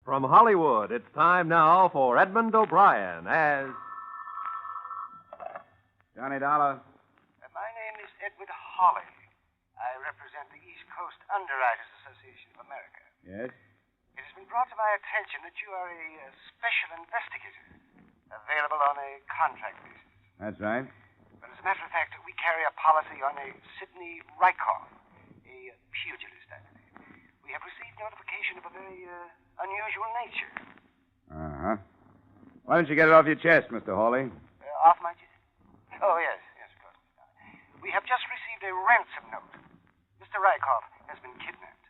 From Hollywood, it's time now for Edmund O'Brien as... Johnny Dollar. My name is Edward Hawley. I represent the East Coast Underwriters Association of America. Yes? It has been brought to my attention that you are a special investigator, available on a contract basis. That's right. But as a matter of fact, we carry a policy on a Sidney Rykoff, a pugilist, I believe. We have received notification of a very unusual nature. Uh-huh. Why don't you get it off your chest, Mr. Hawley? Off my chest? Oh, yes, of course. We have just received a ransom note. Mr. Rykoff has been kidnapped.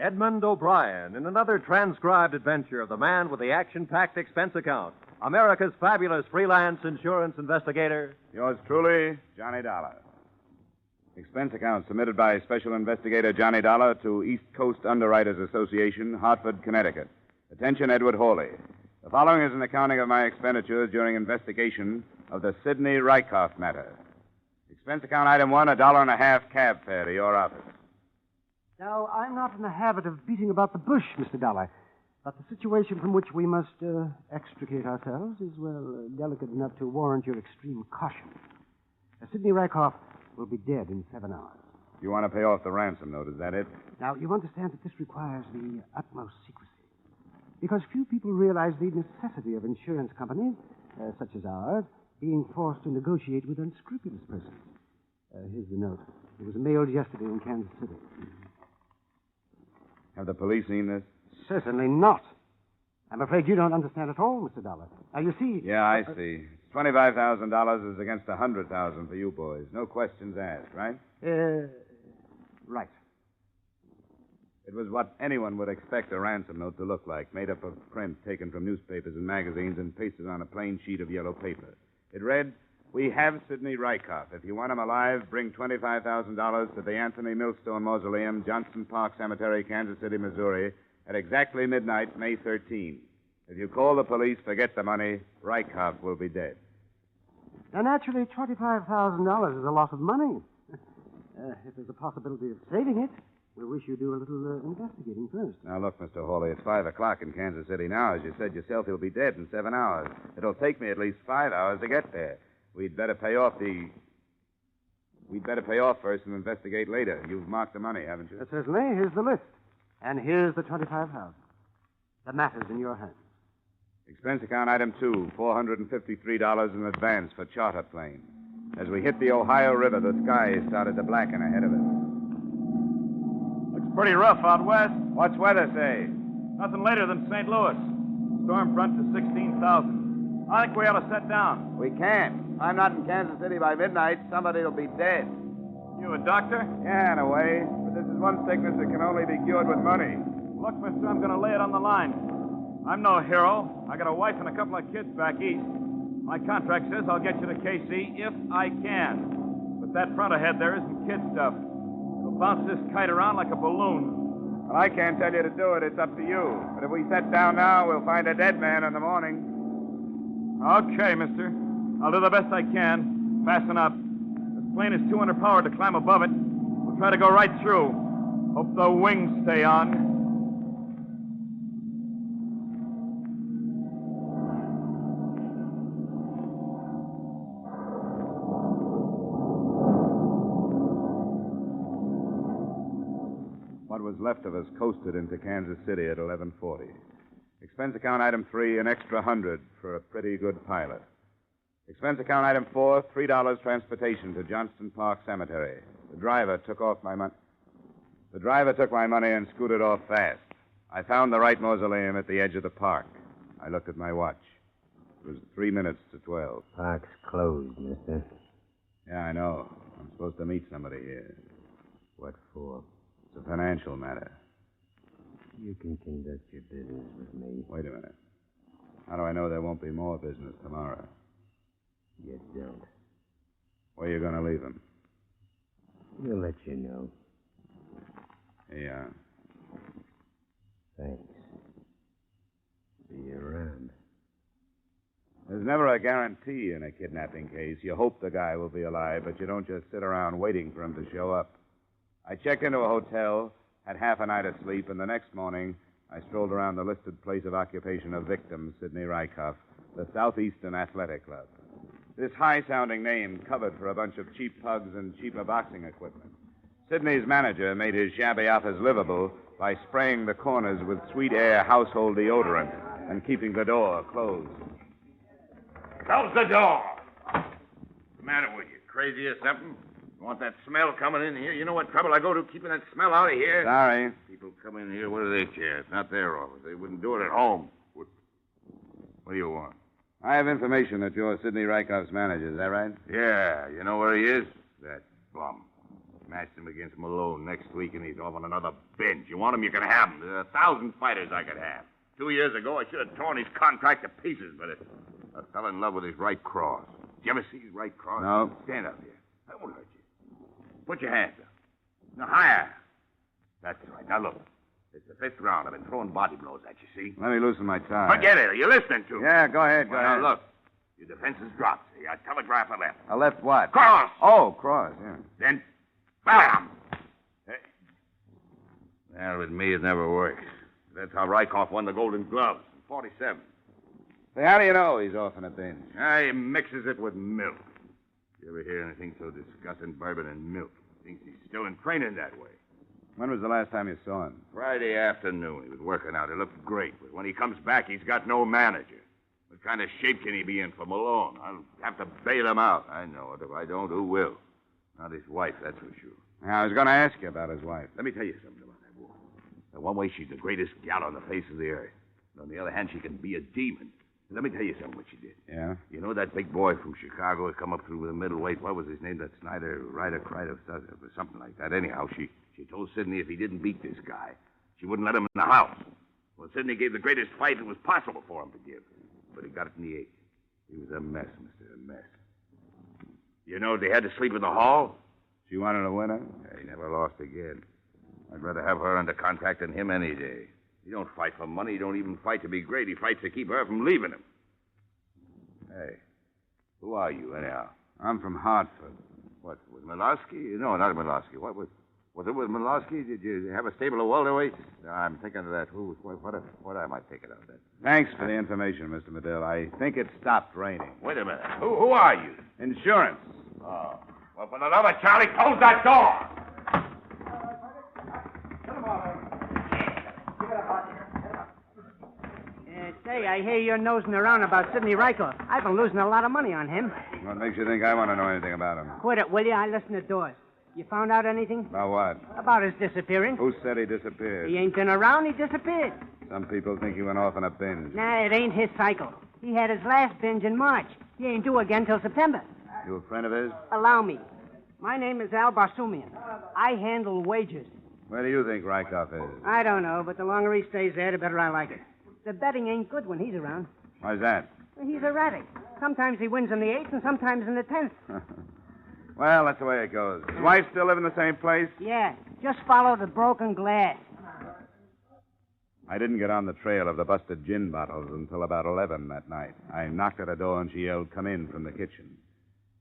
Edmund O'Brien in another transcribed adventure of the man with the action-packed expense account, America's fabulous freelance insurance investigator. Yours truly, Johnny Dollar. Expense account submitted by Special Investigator Johnny Dollar to East Coast Underwriters Association, Hartford, Connecticut. Attention, Edward Hawley. The following is an accounting of my expenditures during investigation of the Sidney Rykoff Matter. Expense account item 1, $1.50 cab fare to your office. Now, I'm not in the habit of beating about the bush, Mr. Dollar, but the situation from which we must extricate ourselves is, delicate enough to warrant your extreme caution. Sidney Rykoff will be dead in 7 hours. You want to pay off the ransom note, is that it? Now, you understand that this requires the utmost secrecy, because few people realize the necessity of insurance companies, such as ours, being forced to negotiate with unscrupulous persons. Here's the note. It was mailed yesterday in Kansas City. Have the police seen this? Certainly not. I'm afraid you don't understand at all, Mr. Dollar. Now, you see... Yeah, I see. $25,000 is against $100,000 for you boys. No questions asked, right? Right. It was what anyone would expect a ransom note to look like, made up of print taken from newspapers and magazines and pasted on a plain sheet of yellow paper. It read, "We have Sidney Rykoff. If you want him alive, bring $25,000 to the Anthony Millstone Mausoleum, Johnson Park Cemetery, Kansas City, Missouri, at exactly midnight, May 13. If you call the police, forget the money. Rykoff will be dead." Now, naturally, $25,000 is a lot of money. If there's a possibility of saving it, we wish you do a little investigating first. Now, look, Mr. Hawley, it's 5 o'clock in Kansas City now. As you said yourself, he'll be dead in 7 hours. It'll take me at least 5 hours to get there. We'd better pay off first and investigate later. You've marked the money, haven't you? Certainly. Here's the list. And here's the $25,000. The matter's in your hands. Expense account item 2, $453 in advance for charter plane. As we hit the Ohio River, the sky started to blacken ahead of us. Looks pretty rough out west. What's weather say? Nothing later than St. Louis. Storm front to 16,000. I think we ought to set down. We can't. If I'm not in Kansas City by midnight, somebody will be dead. You a doctor? Yeah, in a way. But this is one sickness that can only be cured with money. Look, mister, I'm going to lay it on the line. I'm no hero. I got a wife and a couple of kids back east. My contract says I'll get you to KC if I can. But that front ahead there isn't kid stuff. It'll bounce this kite around like a balloon. Well, I can't tell you to do it. It's up to you. But if we set down now, we'll find a dead man in the morning. Okay, mister. I'll do the best I can. Fasten up. This plane is 200 power to climb above it. We'll try to go right through. Hope the wings stay on. What was left of us coasted into Kansas City at 11:40. Expense account item 3, an extra $100 for a pretty good pilot. Expense account item 4, $3 transportation to Johnston Park Cemetery. The driver took my money and scooted off fast. I found the right mausoleum at the edge of the park. I looked at my watch. It was 3 minutes to 12. Park's closed, mister. Yeah, I know. I'm supposed to meet somebody here. What for? It's a financial matter. You can conduct your business with me. Wait a minute. How do I know there won't be more business tomorrow? You don't. Where are you going to leave him? We'll let you know. Yeah. Thanks. See you around. There's never a guarantee in a kidnapping case. You hope the guy will be alive, but you don't just sit around waiting for him to show up. I checked into a hotel, had half a night of sleep, and the next morning I strolled around the listed place of occupation of victim, Sidney Rykoff, the Southeastern Athletic Club. This high-sounding name covered for a bunch of cheap pugs and cheaper boxing equipment. Sidney's manager made his shabby office livable by spraying the corners with Sweet Air household deodorant and keeping the door closed. Close the door. What's the matter with you? Crazy or something? You want that smell coming in here? You know what trouble I go to keeping that smell out of here? Sorry. People come in here, what do they care? It's not their office. They wouldn't do it at home. What do you want? I have information that you're Sidney Rykoff's manager. Is that right? Yeah, you know where he is? That bum. Smashed him against Malone next week, and he's off on another binge. You want him, you can have him. There are 1,000 fighters I could have. 2 years ago, I should have torn his contract to pieces, but I fell in love with his right cross. Did you ever see his right cross? No. Stand up here. That won't hurt you. Put your hands up. Now, higher. That's right. Now, look. It's the 5th round. I've been throwing body blows at you, see? Let me loosen my tie. Forget it. Are you listening to me? Yeah, go ahead, go ahead. Now, look. Your defense is dropped. See, I telegraph a left. A left what? Cross! Oh, cross, yeah. Then, bam! Hey. Well, with me, it never works. That's how Rykoff won the Golden Gloves in 47. Say, how do you know he's off in a binge? He mixes it with milk. You ever hear anything so disgusting? Bourbon and milk. Thinks he's still in training that way. When was the last time you saw him? Friday afternoon. He was working out. He looked great. But when he comes back, he's got no manager. What kind of shape can he be in for Malone? I'll have to bail him out. I know it. If I don't, who will? Not his wife, that's for sure. Yeah, I was going to ask you about his wife. Let me tell you something about that woman. In one way, she's the greatest gal on the face of the earth. And on the other hand, she can be a demon. Let me tell you something what she did. Yeah? You know that big boy from Chicago who come up through the middleweight? What was his name? That Snyder, Ryder, or something like that. Anyhow, she told Sidney if he didn't beat this guy, she wouldn't let him in the house. Well, Sidney gave the greatest fight it was possible for him to give. But he got it in the 8th. He was a mess, mister, a mess. You know they had to sleep in the hall? She wanted a winner? He never lost again. I'd rather have her under contract than him any day. He don't fight for money. He don't even fight to be great. He fights to keep her from leaving him. Hey, who are you, anyhow? I'm from Hartford. What, with Milosky? No, not Milosky. Was it with Milosky? Did you have a stable of welterweights? No, I'm thinking of that. What am I thinking of that? Thanks for the information, Mr. Medill. I think it stopped raining. Wait a minute. Who are you? Insurance. Oh. Well, for the love of Charlie, close that door! Say, I hear you're nosing around about Sidney Rykoff. I've been losing a lot of money on him. What makes you think I want to know anything about him? Quit it, will you? I listen to doors. You found out anything? About what? About his disappearance. Who said he disappeared? He ain't been around. He disappeared. Some people think he went off on a binge. Nah, it ain't his cycle. He had his last binge in March. He ain't due again till September. You a friend of his? Allow me. My name is Al Barsumian. I handle wages. Where do you think Rykoff is? I don't know, but the longer he stays there, the better I like it. The betting ain't good when he's around. Why's that? He's erratic. Sometimes he wins in the 8th and sometimes in the 10th. Well, that's the way it goes. His wife still live in the same place? Yeah, just follow the broken glass. I didn't get on the trail of the busted gin bottles until about 11 that night. I knocked at her door and she yelled, "Come in," from the kitchen.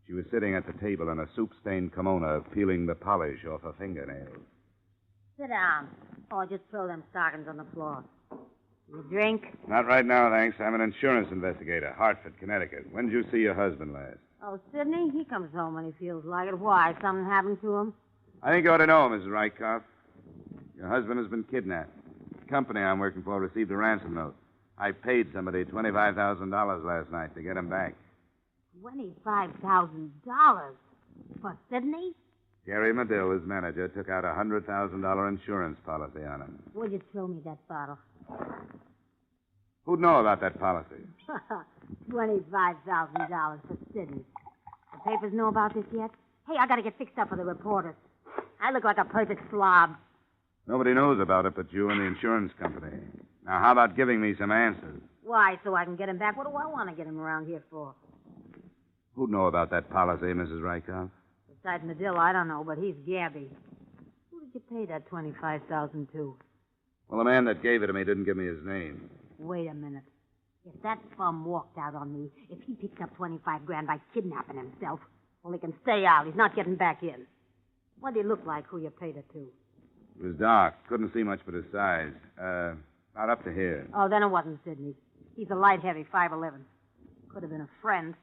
She was sitting at the table in a soup-stained kimono, peeling the polish off her fingernails. Sit down. Or just throw them stockings on the floor. You drink? Not right now, thanks. I'm an insurance investigator, Hartford, Connecticut. When did you see your husband last? Oh, Sidney, he comes home when he feels like it. Why? Something happened to him? I think you ought to know, Mrs. Rykoff. Your husband has been kidnapped. The company I'm working for received a ransom note. I paid somebody $25,000 last night to get him back. $25,000? For Sidney? Gary Medill, his manager, took out a $100,000 insurance policy on him. Will you throw me that bottle? Who'd know about that policy? $25,000 for Sidney. The papers know about this yet? Hey, I gotta get fixed up for the reporters. I look like a perfect slob. Nobody knows about it but you and the insurance company. Now, how about giving me some answers? Why, so I can get him back? What do I want to get him around here for? Who'd know about that policy, Mrs. Rykoff? Besides Medill, I don't know, but he's Gabby. Who did you pay that $25,000 to? Well, the man that gave it to me didn't give me his name. Wait a minute. If that bum walked out on me, if he picked up $25,000 by kidnapping himself, well, he can stay out. He's not getting back in. What did he look like, who you paid it to? It was dark. Couldn't see much but his size. About up to here. Oh, then it wasn't Sidney. He's a light-heavy 5'11". Could have been a friend.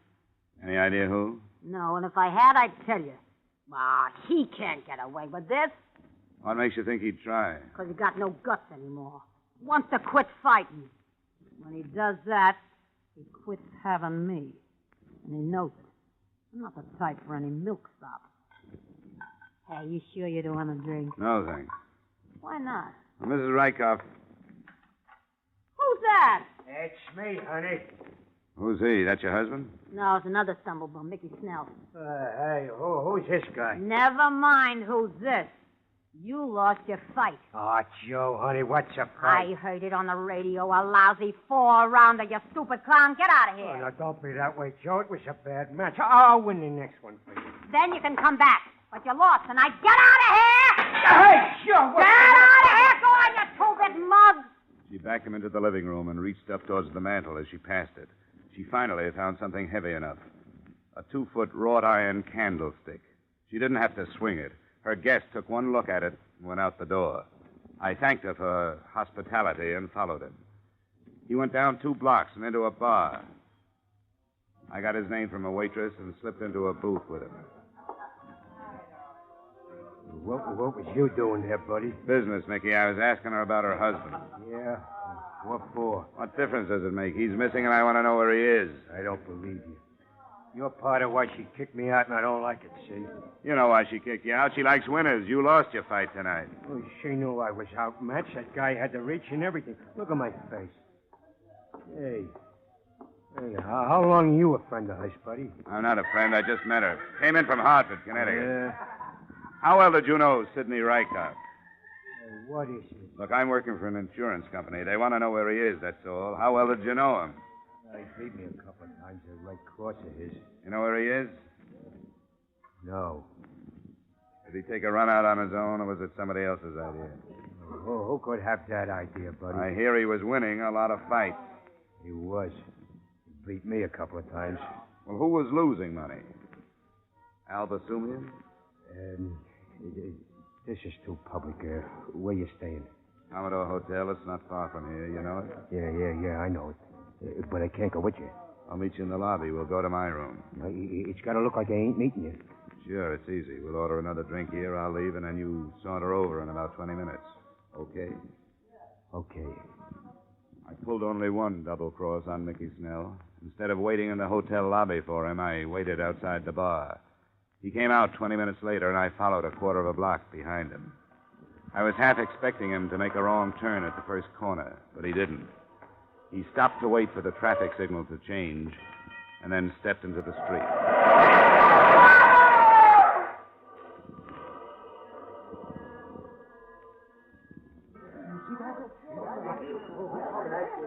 Any idea who? No, and if I had, I'd tell you. Ah, he can't get away with this. What makes you think he'd try? Because he got no guts anymore. Wants to quit fighting. When he does that, he quits having me. And he knows it. I'm not the type for any milksop. Hey, you sure you don't want a drink? No, thanks. Why not? Well, Mrs. Rykoff. Who's that? It's me, honey. Who's he? That your husband? No, it's another stumblebum, Mickey Snell. Hey, who's this guy? Never mind who's this. You lost your fight. Oh, Joe, honey, what's a I heard it on the radio, a lousy 4-rounder, you stupid clown. Get out of Oh, here. now, don't be that way, Joe. It was a bad match. I'll win the next one for you. Then you can come back. But you lost tonight. Get out of here! Hey, Joe! Get out of here! Go on, you two-bit mug! She backed him into the living room and reached up towards the mantel as she passed it. She finally found something heavy enough. A 2-foot wrought iron candlestick. She didn't have to swing it. Her guest took one look at it and went out the door. I thanked her for her hospitality and followed him. He went down 2 blocks and into a bar. I got his name from a waitress and slipped into a booth with him. What was you doing there, buddy? Business, Mickey. I was asking her about her husband. Yeah? What for? What difference does it make? He's missing and I want to know where he is. I don't believe you. You're part of why she kicked me out, and I don't like it, see? You know why she kicked you out. She likes winners. You lost your fight tonight. Well, she knew I was outmatched. That guy had the reach and everything. Look at my face. Hey, how long are you a friend of hers, buddy? I'm not a friend. I just met her. Came in from Hartford, Connecticut. Yeah. How well did you know Sidney Rykoff? What is it? Look, I'm working for an insurance company. They want to know where he is, that's all. How well did you know him? He beat me a couple of times, a Red Cross of his. You know where he is? No. Did he take a run out on his own, or was it somebody else's idea? Who could have that idea, buddy? I hear he was winning a lot of fights. He was. He beat me a couple of times. Well, who was losing money? Albasumian? This is too public. Where you staying? Commodore Hotel. It's not far from here. You know it? Yeah, I know it. But I can't go with you. I'll meet you in the lobby. We'll go to my room. It's got to look like I ain't meeting you. Sure, it's easy. We'll order another drink here. I'll leave, and then you saunter over in about 20 minutes. Okay? Okay. I pulled only one double cross on Mickey Snell. Instead of waiting in the hotel lobby for him, I waited outside the bar. He came out 20 minutes later, and I followed a quarter of a block behind him. I was half expecting him to make a wrong turn at the first corner, but he didn't. He stopped to wait for the traffic signal to change, and then stepped into the street.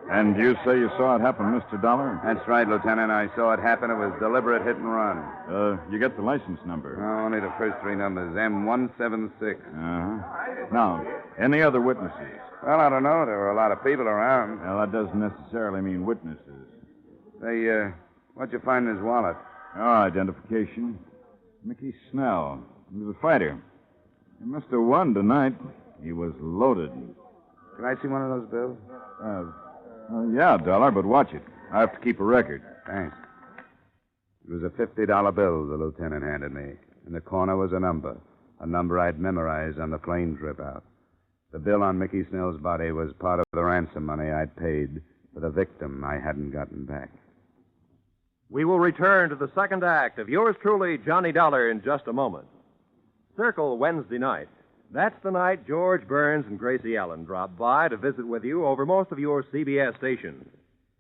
And you say you saw it happen, Mr. Dollar? That's right, Lieutenant. I saw it happen. It was deliberate hit and run. You get the license number? No, only the first 3 numbers. M176. Uh-huh. Now, any other witnesses? Well, I don't know. There were a lot of people around. Well, that doesn't necessarily mean witnesses. Say, what'd you find in his wallet? Identification. Mickey Snell. He was a fighter. He must have won tonight. He was loaded. Can I see one of those bills? Yeah, Dollar, but watch it. I have to keep a record. Thanks. It was a $50 bill the lieutenant handed me. In the corner was a number I'd memorized on the plane trip out. The bill on Mickey Snell's body was part of the ransom money I'd paid for the victim I hadn't gotten back. We will return to the second act of yours truly, Johnny Dollar, in just a moment. Circle Wednesday night. That's the night George Burns and Gracie Allen drop by to visit with you over most of your CBS stations.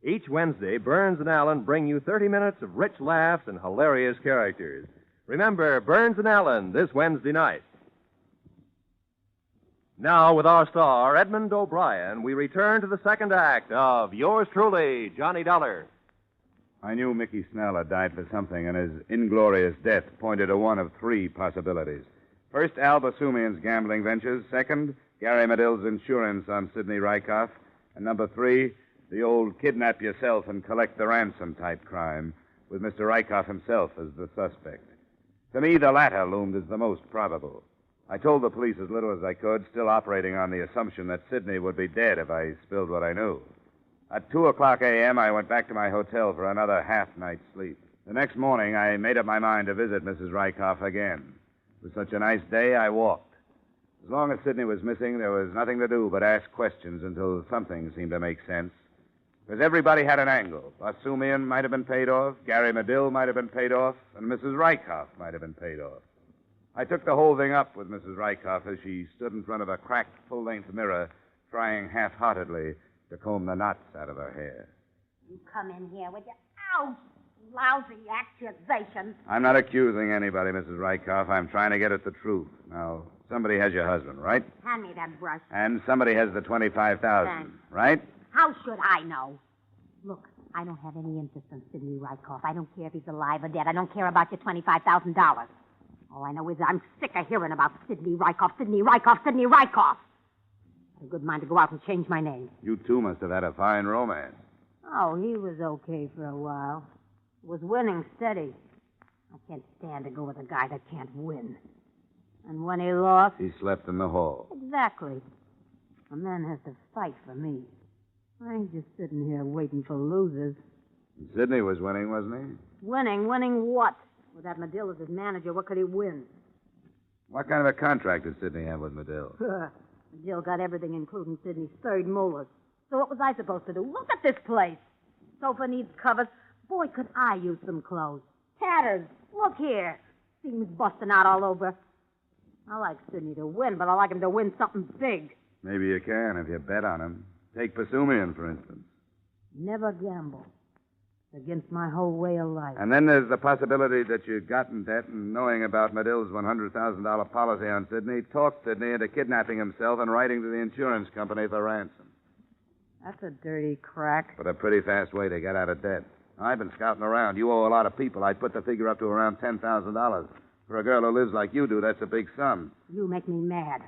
Each Wednesday, Burns and Allen bring you 30 minutes of rich laughs and hilarious characters. Remember, Burns and Allen this Wednesday night. Now, with our star, Edmund O'Brien, we return to the second act of yours truly, Johnny Dollar. I knew Mickey Snell had died for something, and his inglorious death pointed to one of 3 possibilities. First, Al Basumian's gambling ventures. Second, Gary Medill's insurance on Sidney Rykoff. And number 3, the old kidnap yourself and collect the ransom type crime, with Mr. Rykoff himself as the suspect. To me, the latter loomed as the most probable. I told the police as little as I could, still operating on the assumption that Sidney would be dead if I spilled what I knew. At 2:00 a.m., I went back to my hotel for another half-night's sleep. The next morning, I made up my mind to visit Mrs. Rykoff again. It was such a nice day, I walked. As long as Sidney was missing, there was nothing to do but ask questions until something seemed to make sense. Because everybody had an angle. Basumian might have been paid off, Gary Medill might have been paid off, and Mrs. Rykoff might have been paid off. I took the whole thing up with Mrs. Rykoff as she stood in front of a cracked full-length mirror, trying half-heartedly to comb the knots out of her hair. You come in here with your lousy accusations. I'm not accusing anybody, Mrs. Rykoff. I'm trying to get at the truth. Now, somebody has your husband, right? Hand me that brush. And somebody has the $25,000, Thanks. right? How should I know? Look, I don't have any interest in Sidney Rykoff. I don't care if he's alive or dead. I don't care about your $25,000. All I know is I'm sick of hearing about Sidney Rykoff, Sidney Rykoff, Sidney Rykoff. I had a good mind to go out and change my name. You two must have had a fine romance. Oh, he was okay for a while. Was winning steady. I can't stand to go with a guy that can't win. And when he lost... He slept in the hall. Exactly. A man has to fight for me. I ain't just sitting here waiting for losers. Sidney was winning, wasn't he? Winning? Winning what? With that Medill as his manager, what could he win? What kind of a contract did Sidney have with Medill? Medill got everything, including Sidney's third molars. So what was I supposed to do? Look at this place. Sofa needs covers. Boy, could I use some clothes. Tatters. Look here. Seams busting out all over. I like Sidney to win, but I like him to win something big. Maybe you can if you bet on him. Take Basumian, for instance. Never gamble. It's against my whole way of life. And then there's the possibility that you got in debt and knowing about Medill's $100,000 policy on Sidney, talked Sidney into kidnapping himself and writing to the insurance company for ransom. That's a dirty crack. But a pretty fast way to get out of debt. I've been scouting around. You owe a lot of people. I'd put the figure up to around $10,000. For a girl who lives like you do, that's a big sum. You make me mad.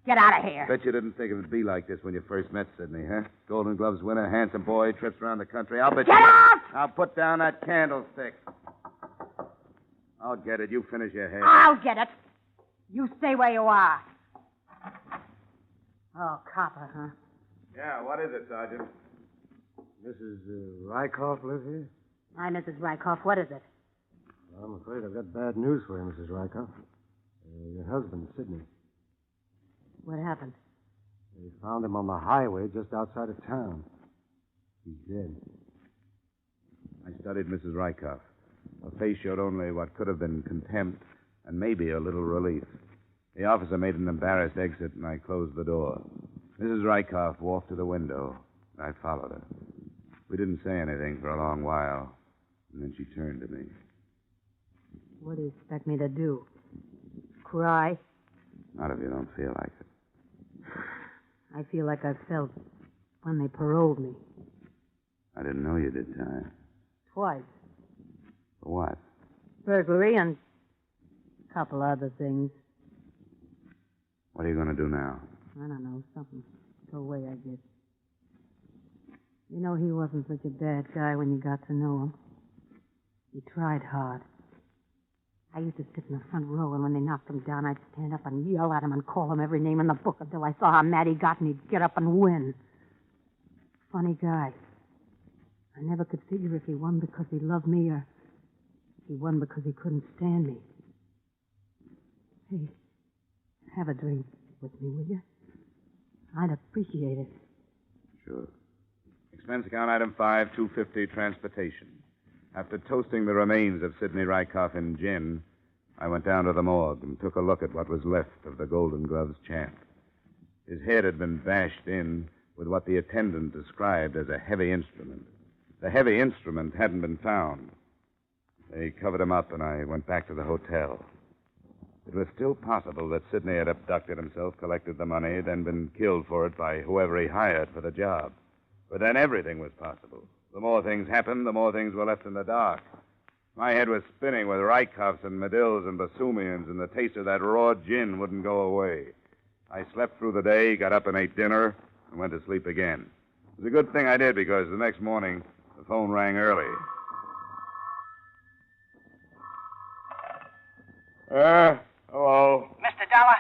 Get out of here. Bet you didn't think it would be like this when you first met Sidney, huh? Golden Gloves winner, handsome boy, trips around the country. I'll bet Get you... out! I'll put down that candlestick. I'll get it. You finish your hair. I'll get it. You stay where you are. Oh, copper, huh? Yeah, what is it, Sergeant? Mrs. Rykoff live here? Hi, Mrs. Rykoff. What is it? Well, I'm afraid I've got bad news for you, Mrs. Rykoff. Your husband, Sidney. What happened? They found him on the highway just outside of town. He's dead. I studied Mrs. Rykoff. Her face showed only what could have been contempt and maybe a little relief. The officer made an embarrassed exit, and I closed the door. Mrs. Rykoff walked to the window. I followed her. We didn't say anything for a long while, and then she turned to me. What do you expect me to do? Cry? Not if you don't feel like it. I feel like I felt when they paroled me. I didn't know you did time. Twice. For what? Burglary and a couple other things. What are you going to do now? I don't know, something. Go away, I guess. You know, he wasn't such a bad guy when you got to know him. He tried hard. I used to sit in the front row, and when they knocked him down, I'd stand up and yell at him and call him every name in the book until I saw how mad he got, and he'd get up and win. Funny guy. I never could figure if he won because he loved me or if he won because he couldn't stand me. Hey, have a drink with me, will you? I'd appreciate it. Sure. Expense account item 5, $250 transportation. After toasting the remains of Sidney Rykoff in gin, I went down to the morgue and took a look at what was left of the Golden Gloves champ. His head had been bashed in with what the attendant described as a heavy instrument. The heavy instrument hadn't been found. They covered him up, and I went back to the hotel. It was still possible that Sidney had abducted himself, collected the money, then been killed for it by whoever he hired for the job. But then everything was possible. The more things happened, the more things were left in the dark. My head was spinning with Rykoffs and Medills and Basumians, and the taste of that raw gin wouldn't go away. I slept through the day, got up and ate dinner, and went to sleep again. It was a good thing I did, because the next morning, the phone rang early. Hello? Mr. Dollar,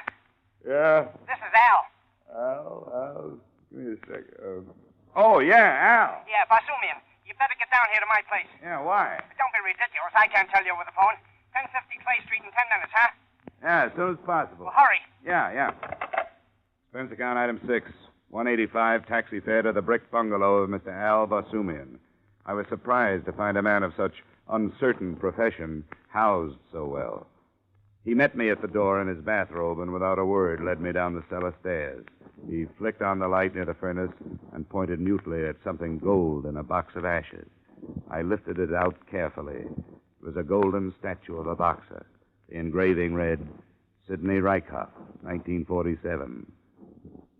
Yeah? This is Al. Al, give me a second. Oh, yeah, Al. Yeah, Basumian. You better get down here to my place. Yeah, why? Don't be ridiculous. I can't tell you over the phone. 1050 Clay Street in 10 minutes, huh? Yeah, as soon as possible. Well, hurry. Yeah. Expense account item 6, 185 taxi fare to the brick bungalow of Mr. Al Basumian. I was surprised to find a man of such uncertain profession housed so well. He met me at the door in his bathrobe and without a word led me down the cellar stairs. He flicked on the light near the furnace and pointed mutely at something gold in a box of ashes. I lifted it out carefully. It was a golden statue of a boxer. The engraving read, Sidney Rykoff, 1947.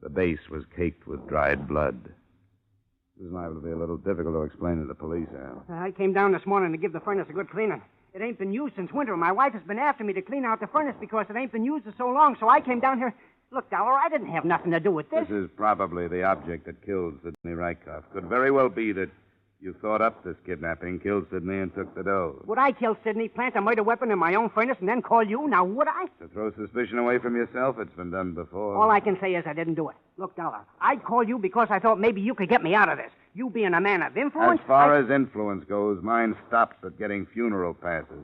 The base was caked with dried blood. This is liable to be a little difficult to explain to the police, Al. I came down this morning to give the furnace a good cleaning. It ain't been used since winter. My wife has been after me to clean out the furnace because it ain't been used in so long, so I came down here. Look, Dollar, I didn't have nothing to do with this. This is probably the object that killed Sidney Rykoff. Could very well be that you thought up this kidnapping, killed Sidney, and took the dough. Would I kill Sidney, plant a murder weapon in my own furnace, and then call you? Now, would I? To throw suspicion away from yourself, it's been done before. All I can say is I didn't do it. Look, Dollar, I'd call you because I thought maybe you could get me out of this. You being a man of influence... As far as influence goes, mine stops at getting funeral passes.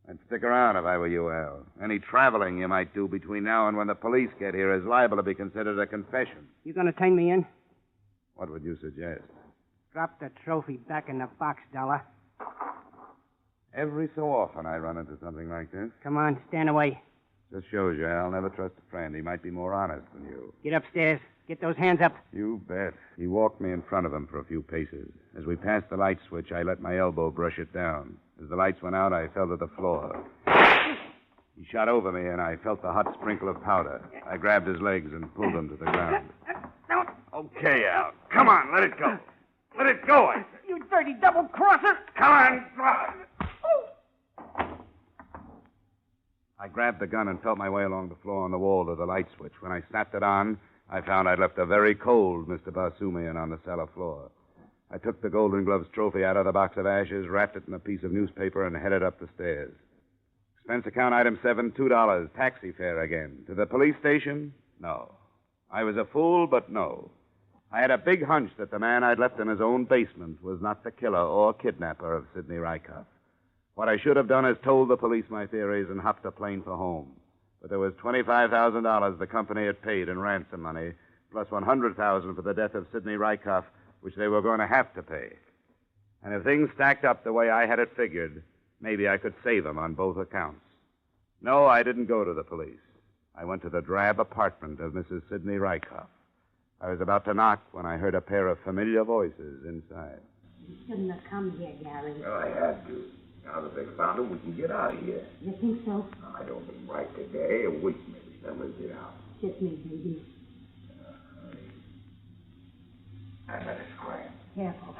I'd stick around if I were you, Al. Any traveling you might do between now and when the police get here is liable to be considered a confession. You gonna turn me in? What would you suggest? Drop the trophy back in the box, Dollar. Every so often I run into something like this. Come on, stand away. Just shows you, Al, never trust a friend. He might be more honest than you. Get upstairs. Get those hands up. You bet. He walked me in front of him for a few paces. As we passed the light switch, I let my elbow brush it down. As the lights went out, I fell to the floor. He shot over me, and I felt the hot sprinkle of powder. I grabbed his legs and pulled him to the ground. Okay, Al. Come on, let it go. Let it go, I say. You dirty double-crosser. Come on, drop it. I grabbed the gun and felt my way along the floor on the wall to the light switch. When I snapped it on, I found I'd left a very cold Mr. Basumian on the cellar floor. I took the Golden Gloves trophy out of the box of ashes, wrapped it in a piece of newspaper, and headed up the stairs. Expense account item 7, $2. Taxi fare again. To the police station? No. I was a fool, but no. I had a big hunch that the man I'd left in his own basement was not the killer or kidnapper of Sidney Rykoff. What I should have done is told the police my theories and hopped a plane for home. But there was $25,000 the company had paid in ransom money, plus $100,000 for the death of Sidney Rykoff, which they were going to have to pay. And if things stacked up the way I had it figured, maybe I could save them on both accounts. No, I didn't go to the police. I went to the drab apartment of Mrs. Sidney Rykoff. I was about to knock when I heard a pair of familiar voices inside. You shouldn't have come here, Gary. Well, I had to. Now that they found him, we can get out of here. You think so? I don't mean right today. A week, maybe. Then we'll get out. Kiss me, baby. I let it scram. Careful.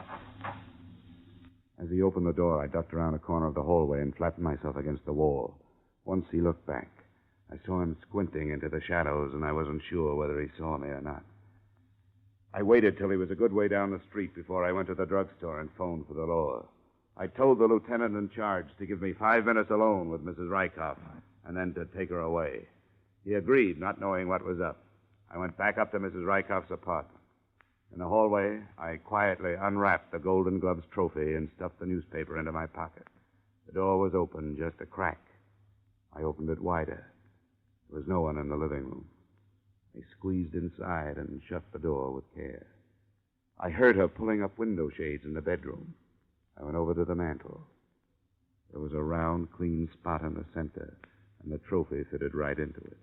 As he opened the door, I ducked around a corner of the hallway and flattened myself against the wall. Once he looked back. I saw him squinting into the shadows, and I wasn't sure whether he saw me or not. I waited till he was a good way down the street before I went to the drugstore and phoned for the law. I told the lieutenant in charge to give me 5 minutes alone with Mrs. Rykoff and then to take her away. He agreed, not knowing what was up. I went back up to Mrs. Rykoff's apartment. In the hallway, I quietly unwrapped the Golden Gloves trophy and stuffed the newspaper into my pocket. The door was open, just a crack. I opened it wider. There was no one in the living room. I squeezed inside and shut the door with care. I heard her pulling up window shades in the bedroom. I went over to the mantel. There was a round, clean spot in the center, and the trophy fitted right into it.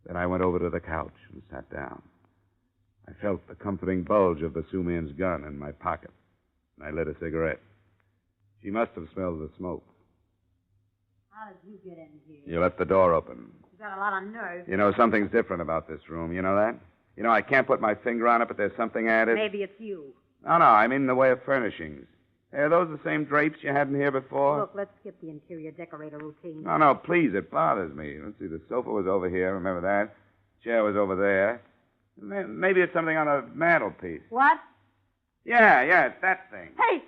Then I went over to the couch and sat down. I felt the comforting bulge of Basumian's gun in my pocket, and I lit a cigarette. She must have smelled the smoke. How did you get in here? You left the door open. You got a lot of nerve. You know, something's different about this room. You know that? You know, I can't put my finger on it, but there's something added. Maybe it's you. No, I mean in the way of furnishings. Hey, are those the same drapes you had in here before? Look, let's skip the interior decorator routine. No, please, it bothers me. Let's see, the sofa was over here, remember that? Chair was over there. Maybe it's something on the mantelpiece. What? Yeah, it's that thing. Hey!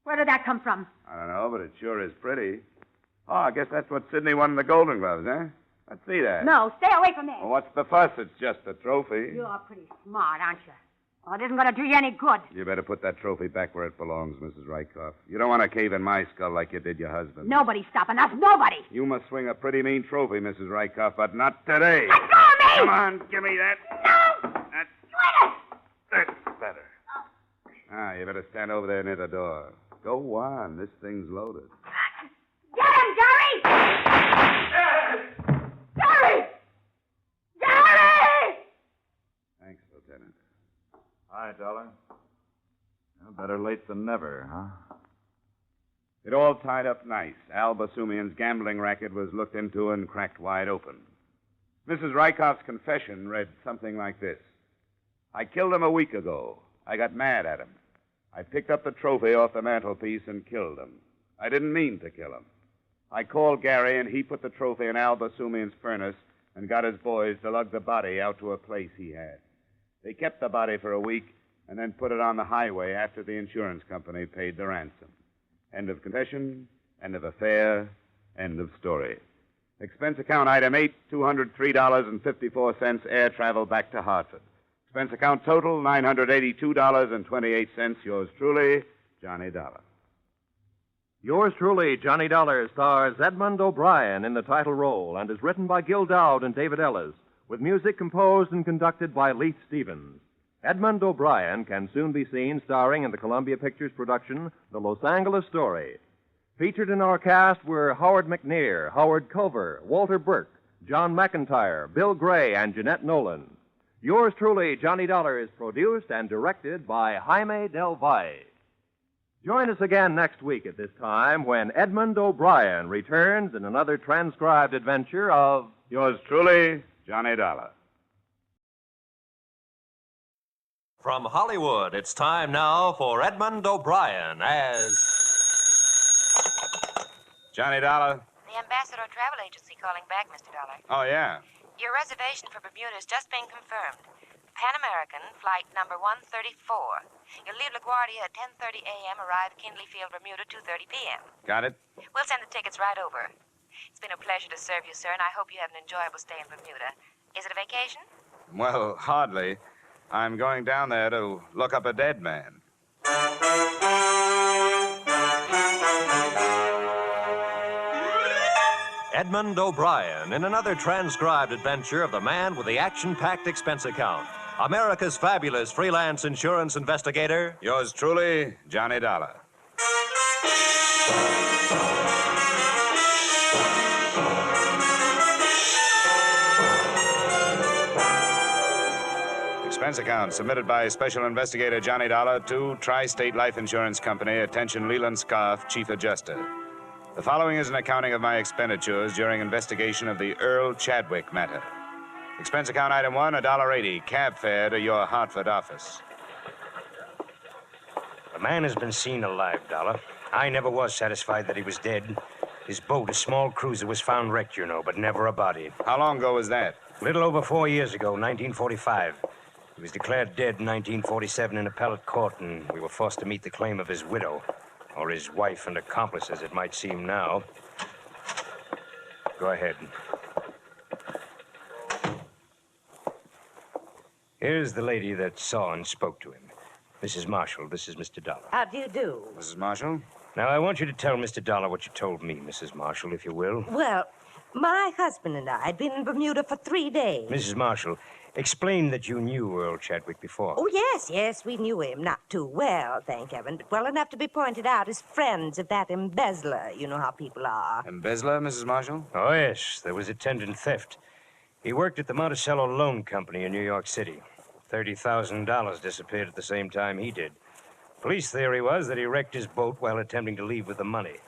Where did that come from? I don't know, but it sure is pretty. Oh, I guess that's what Sidney won in the Golden Gloves, huh? Let's see that. No, stay away from there. Well, what's the fuss? It's just a trophy. You're pretty smart, aren't you? Well, it isn't going to do you any good. You better put that trophy back where it belongs, Mrs. Rykoff. You don't want to cave in my skull like you did your husband. Nobody's stopping us. Nobody. You must swing a pretty mean trophy, Mrs. Rykoff, but not today. Let go of me! Come on, give me that. No! That's better. You better stand over there near the door. Go on. This thing's loaded. Get him, Gary! Gary! Gary! Thanks, Lieutenant. Hi, Dollar. Well, better late than never, huh? It all tied up nice. Al Basumian's gambling racket was looked into and cracked wide open. Mrs. Rykoff's confession read something like this. I killed him a week ago. I got mad at him. I picked up the trophy off the mantelpiece and killed him. I didn't mean to kill him. I called Gary, and he put the trophy in Al Basumian's furnace and got his boys to lug the body out to a place he had. They kept the body for a week and then put it on the highway after the insurance company paid the ransom. End of confession, end of affair, end of story. Expense account item 8, $203.54, air travel back to Hartford. Expense account total, $982.28. Yours truly, Johnny Dollar. Yours truly, Johnny Dollar, stars Edmund O'Brien in the title role and is written by Gil Dowd and David Ellis, with music composed and conducted by Leith Stevens. Edmund O'Brien can soon be seen starring in the Columbia Pictures production, The Los Angeles Story. Featured in our cast were Howard McNear, Howard Culver, Walter Burke, John McIntyre, Bill Gray, and Jeanette Nolan. Yours truly, Johnny Dollar, is produced and directed by Jaime Del Valle. Join us again next week at this time when Edmund O'Brien returns in another transcribed adventure of Yours truly, Johnny Dollar. From Hollywood, it's time now for Edmund O'Brien as Johnny Dollar? The Ambassador Travel Agency calling back, Mr. Dollar. Oh, yeah. Your reservation for Bermuda has just been confirmed. Pan American, flight number 134. You'll leave LaGuardia at 10:30 a.m., arrive at Kindley Field, Bermuda, 2:30 p.m. Got it? We'll send the tickets right over. It's been a pleasure to serve you, sir, and I hope you have an enjoyable stay in Bermuda. Is it a vacation? Well, hardly. I'm going down there to look up a dead man. Edmund O'Brien in another transcribed adventure of the man with the action-packed expense account. America's fabulous freelance insurance investigator. Yours truly, Johnny Dollar. Expense account submitted by Special Investigator Johnny Dollar to Tri-State Life Insurance Company. Attention, Leland Scarf, Chief Adjuster. The following is an accounting of my expenditures during investigation of the Earl Chadwick Matter. Expense account item 1, $1.80, cab fare to your Hartford office. The man has been seen alive, Dollar. I never was satisfied that he was dead. His boat, a small cruiser, was found wrecked, you know, but never a body. How long ago was that? A little over 4 years ago, 1945. He was declared dead in 1947 in appellate court, and we were forced to meet the claim of his widow, or his wife and accomplice, as it might seem now. Go ahead. Here's the lady that saw and spoke to him. Mrs. Marshall, this is Mr. Dollar. How do you do? Mrs. Marshall? Now, I want you to tell Mr. Dollar what you told me, Mrs. Marshall, if you will. Well, my husband and I had been in Bermuda for 3 days. Mrs. Marshall, explain that you knew Earl Chadwick before. Oh, yes, we knew him. Not too well, thank heaven, but well enough to be pointed out as friends of that embezzler. You know how people are. Embezzler, Mrs. Marshall? Oh, yes, there was attendant theft. He worked at the Monticello Loan Company in New York City. $30,000 disappeared at the same time he did. Police theory was that he wrecked his boat while attempting to leave with the money.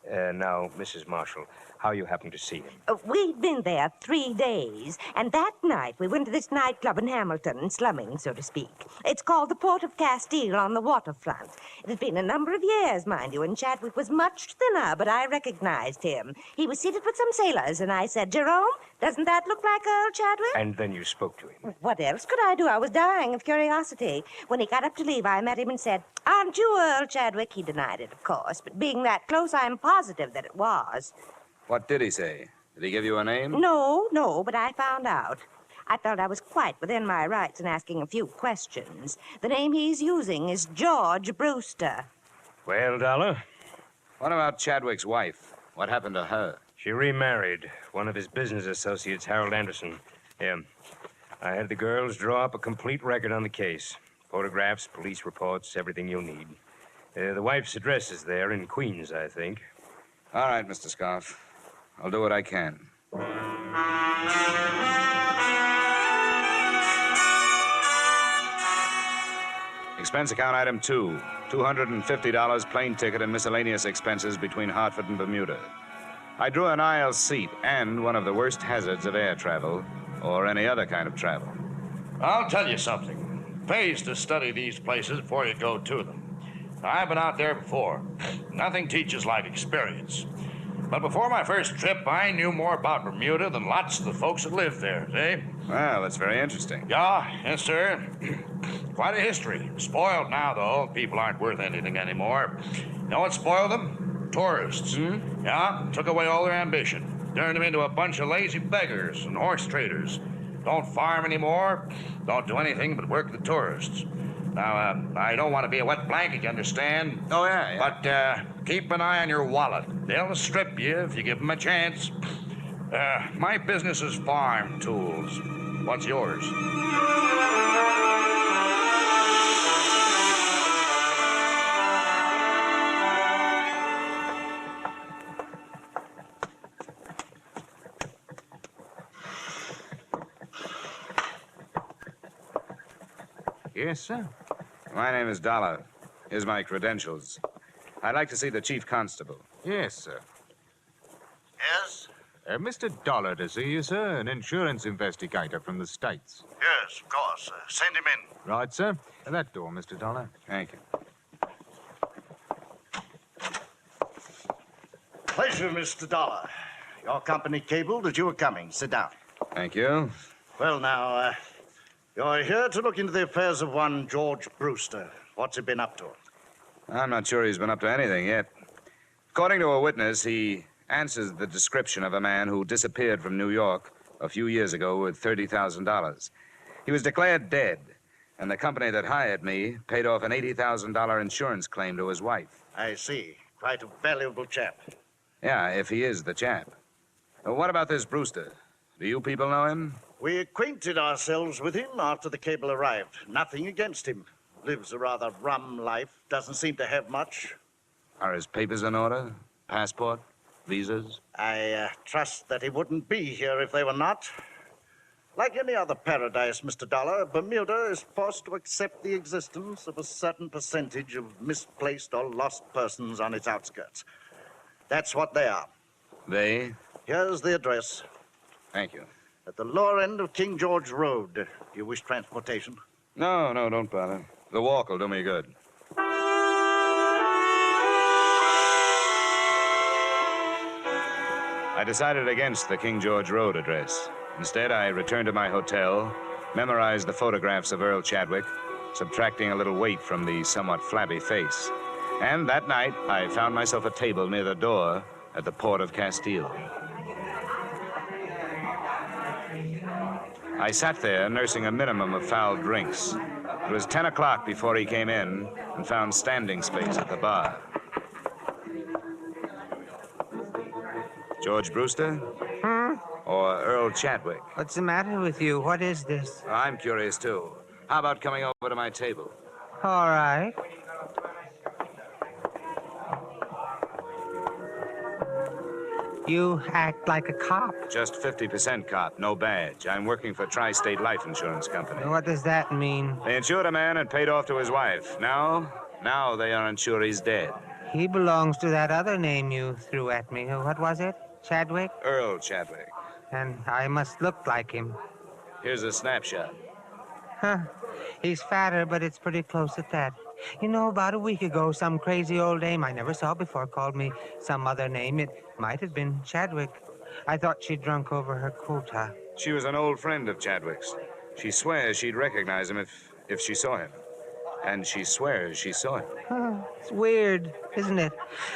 Now, Mrs. Marshall, how you happened to see him? We'd been there 3 days, and that night we went to this nightclub in Hamilton, slumming, so to speak. It's called the Port of Castile on the waterfront. It had been a number of years, mind you, and Chadwick was much thinner, but I recognized him. He was seated with some sailors, and I said, Jerome, doesn't that look like Earl Chadwick? And then you spoke to him. What else could I do? I was dying of curiosity. When he got up to leave, I met him and said, Aren't you Earl Chadwick? He denied it, of course, but being that close, I'm positive that it was. What did he say? Did he give you a name? No, but I found out. I felt I was quite within my rights in asking a few questions. The name he's using is George Brewster. Well, Dollar? What about Chadwick's wife? What happened to her? She remarried one of his business associates, Harold Anderson. Yeah. I had the girls draw up a complete record on the case. Photographs, police reports, everything you'll need. The wife's address is there in Queens, I think. All right, Mr. Scarf. I'll do what I can. Expense account item 2, $250 plane ticket and miscellaneous expenses between Hartford and Bermuda. I drew an aisle seat and one of the worst hazards of air travel or any other kind of travel. I'll tell you something. It pays to study these places before you go to them. Now, I've been out there before. Nothing teaches like experience. But before my first trip, I knew more about Bermuda than lots of the folks that live there, see? Well, that's very interesting. Yeah, yes, sir. Quite a history. Spoiled now, though. People aren't worth anything anymore. You know what spoiled them? Tourists. Yeah, took away all their ambition. Turned them into a bunch of lazy beggars and horse traders. Don't farm anymore. Don't do anything but work the tourists. Now, I don't want to be a wet blanket, you understand? Oh, yeah. But keep an eye on your wallet. They'll strip you if you give them a chance. My business is farm tools. What's yours? Yes, sir. My name is Dollar. Here's my credentials. I'd like to see the chief constable. Yes, sir. Yes? Mr. Dollar to see you, sir, an insurance investigator from the States. Yes, of course. Send him in. Right, sir. That door, Mr. Dollar. Thank you. Pleasure, Mr. Dollar. Your company cabled that you were coming. Sit down. Thank you. Well, now, you're here to look into the affairs of one George Brewster. What's he been up to? I'm not sure he's been up to anything yet. According to a witness, he answers the description of a man who disappeared from New York a few years ago with $30,000. He was declared dead, and the company that hired me paid off an $80,000 insurance claim to his wife. I see. Quite a valuable chap. Yeah, if he is the chap. What about this Brewster? Do you people know him? We acquainted ourselves with him after the cable arrived. Nothing against him. Lives a rather rum life. Doesn't seem to have much. Are his papers in order? Passport? Visas? I trust that he wouldn't be here if they were not. Like any other paradise, Mr. Dollar, Bermuda is forced to accept the existence of a certain percentage of misplaced or lost persons on its outskirts. That's what they are. They? Here's the address. Thank you. At the lower end of King George Road. Do you wish transportation? No, don't bother. The walk will do me good. I decided against the King George Road address. Instead, I returned to my hotel, memorized the photographs of Earl Chadwick, subtracting a little weight from the somewhat flabby face. And that night, I found myself a table near the door at the port of Castile. I sat there nursing a minimum of foul drinks. It was 10 o'clock before he came in and found standing space at the bar. George Brewster? Or Earl Chadwick? What's the matter with you? What is this? I'm curious, too. How about coming over to my table? All right. You act like a cop. Just 50% cop, no badge. I'm working for Tri-State Life Insurance Company. What does that mean? They insured a man and paid off to his wife. Now they are unsure he's dead. He belongs to that other name you threw at me. What was it? Chadwick? Earl Chadwick. And I must look like him. Here's a snapshot. Huh. He's fatter, but it's pretty close at that. You know, about a week ago, some crazy old dame I never saw before called me some other name. It might have been Chadwick. I thought she'd drunk over her quota. She was an old friend of Chadwick's. She swears she'd recognize him if she saw him. And she swears she saw him. Huh. It's weird, isn't it?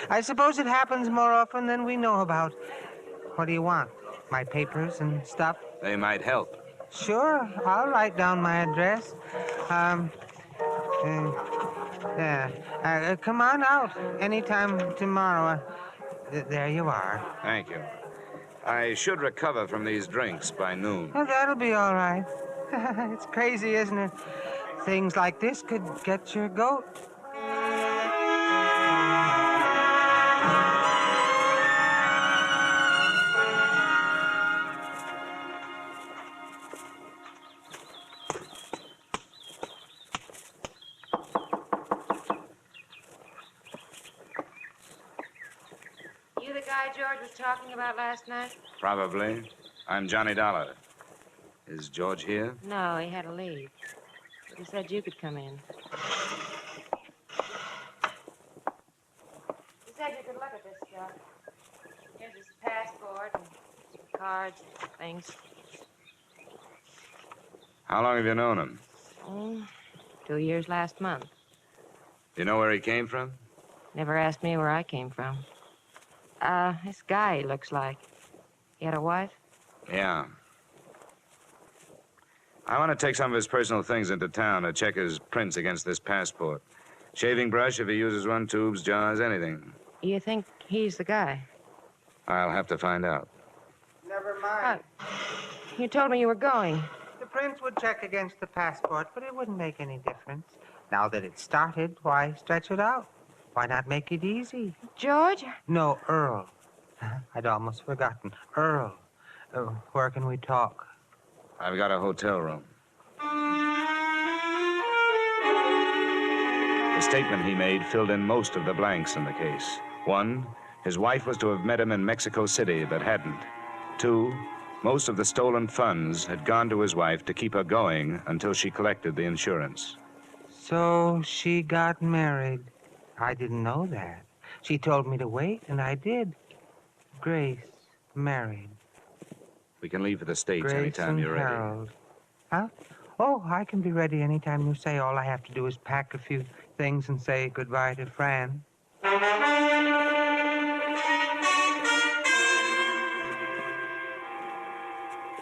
I suppose it happens more often than we know about. What do you want? my papers and stuff? They might help. Sure, I'll write down my address. Come on out anytime tomorrow. There you are. Thank you. I should recover from these drinks by noon. Oh, that'll be all right. It's crazy, isn't it? Things like this could get your goat. You the guy George was talking about last night? Probably. I'm Johnny Dollar. Is George here? No, he had to leave. But he said you could come in. He said you could look at this stuff. Here's his passport and cards and things. How long have you known him? 2 years last month. You know where he came from? Never asked me where I came from. This guy, he looks like. He had a wife? Yeah. I want to take some of his personal things into town to check his prints against this passport. Shaving brush if he uses one, tubes, jars, anything. You think he's the guy? I'll have to find out. Never mind. You told me you were going. The prince would check against the passport, but it wouldn't make any difference. Now that it's started, why stretch it out? Why not make it easy? George? No, Earl. I'd almost forgotten. Earl. Where can we talk? I've got a hotel room. The statement he made filled in most of the blanks in the case. 1, his wife was to have met him in Mexico City, but hadn't. 2, most of the stolen funds had gone to his wife to keep her going until she collected the insurance. So she got married. I didn't know that. She told me to wait, and I did. Grace married. We can leave for the States Grace anytime and you're ready. Harold. Huh? Oh, I can be ready anytime you say. All I have to do is pack a few things and say goodbye to Fran.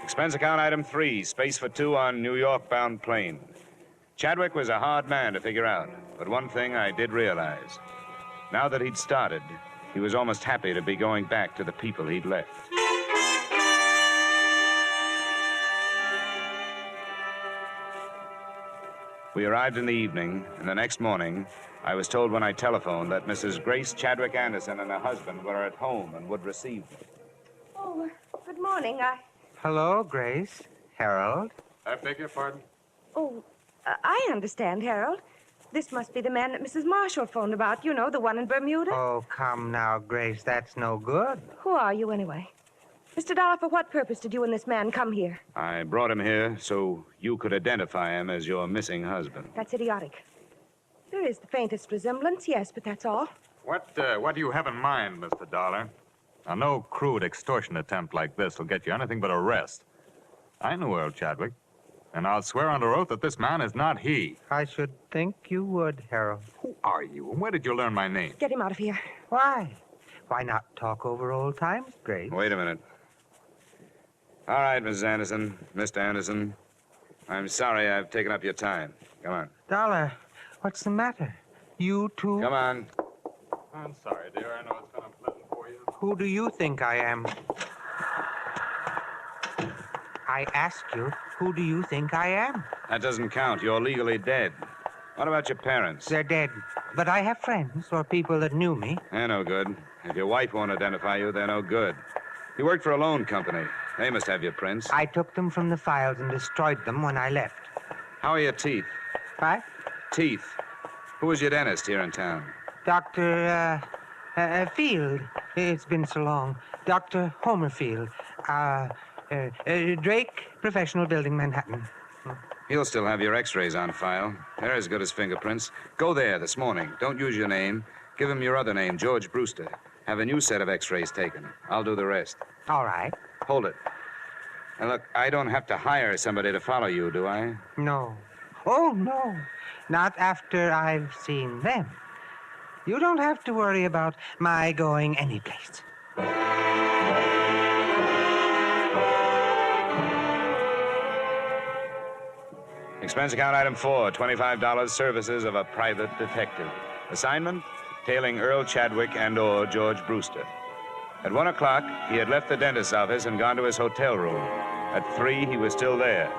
Expense account item 3, space for 2 on New York-bound plane. Chadwick was a hard man to figure out, but one thing I did realize. Now that he'd started, he was almost happy to be going back to the people he'd left. We arrived in the evening, and the next morning, I was told when I telephoned that Mrs. Grace Chadwick Anderson and her husband were at home and would receive me. Oh, good morning. Hello, Grace. Harold. I beg your pardon? Oh, I understand, Harold. This must be the man that Mrs. Marshall phoned about. You know, the one in Bermuda. Oh, come now, Grace. That's no good. Who are you, anyway? Mr. Dollar, for what purpose did you and this man come here? I brought him here so you could identify him as your missing husband. That's idiotic. There is the faintest resemblance, yes, but that's all. What do you have in mind, Mr. Dollar? Now, no crude extortion attempt like this will get you anything but arrest. I knew Earl Chadwick, and I'll swear under oath that this man is not he. I should think you would, Harold. Who are you, and where did you learn my name? Get him out of here. Why? Why not talk over old times, Grace? Wait a minute. All right, Mrs. Anderson, Mr. Anderson. I'm sorry I've taken up your time. Come on. Dollar, what's the matter? You too? Come on. I'm sorry, dear. I know it's been unpleasant for you. Who do you think I am? I ask you, who do you think I am? That doesn't count. You're legally dead. What about your parents? They're dead. But I have friends or people that knew me. They're no good. If your wife won't identify you, they're no good. You worked for a loan company. They must have your prints. I took them from the files and destroyed them when I left. How are your teeth? What? Teeth. Who was your dentist here in town? Dr. Field. It's been so long. Dr. Homer Field. Drake, Professional Building, Manhattan. He'll still have your x-rays on file. They're as good as fingerprints. Go there this morning. Don't use your name. Give him your other name, George Brewster. Have a new set of x-rays taken. I'll do the rest. All right. Hold it. Now, look, I don't have to hire somebody to follow you, do I? No. Oh, no. Not after I've seen them. You don't have to worry about my going anyplace. Expense account item 4, $25, services of a private detective. Assignment, tailing Earl Chadwick and/or George Brewster. At 1 o'clock, he had left the dentist's office and gone to his hotel room. At 3, he was still there.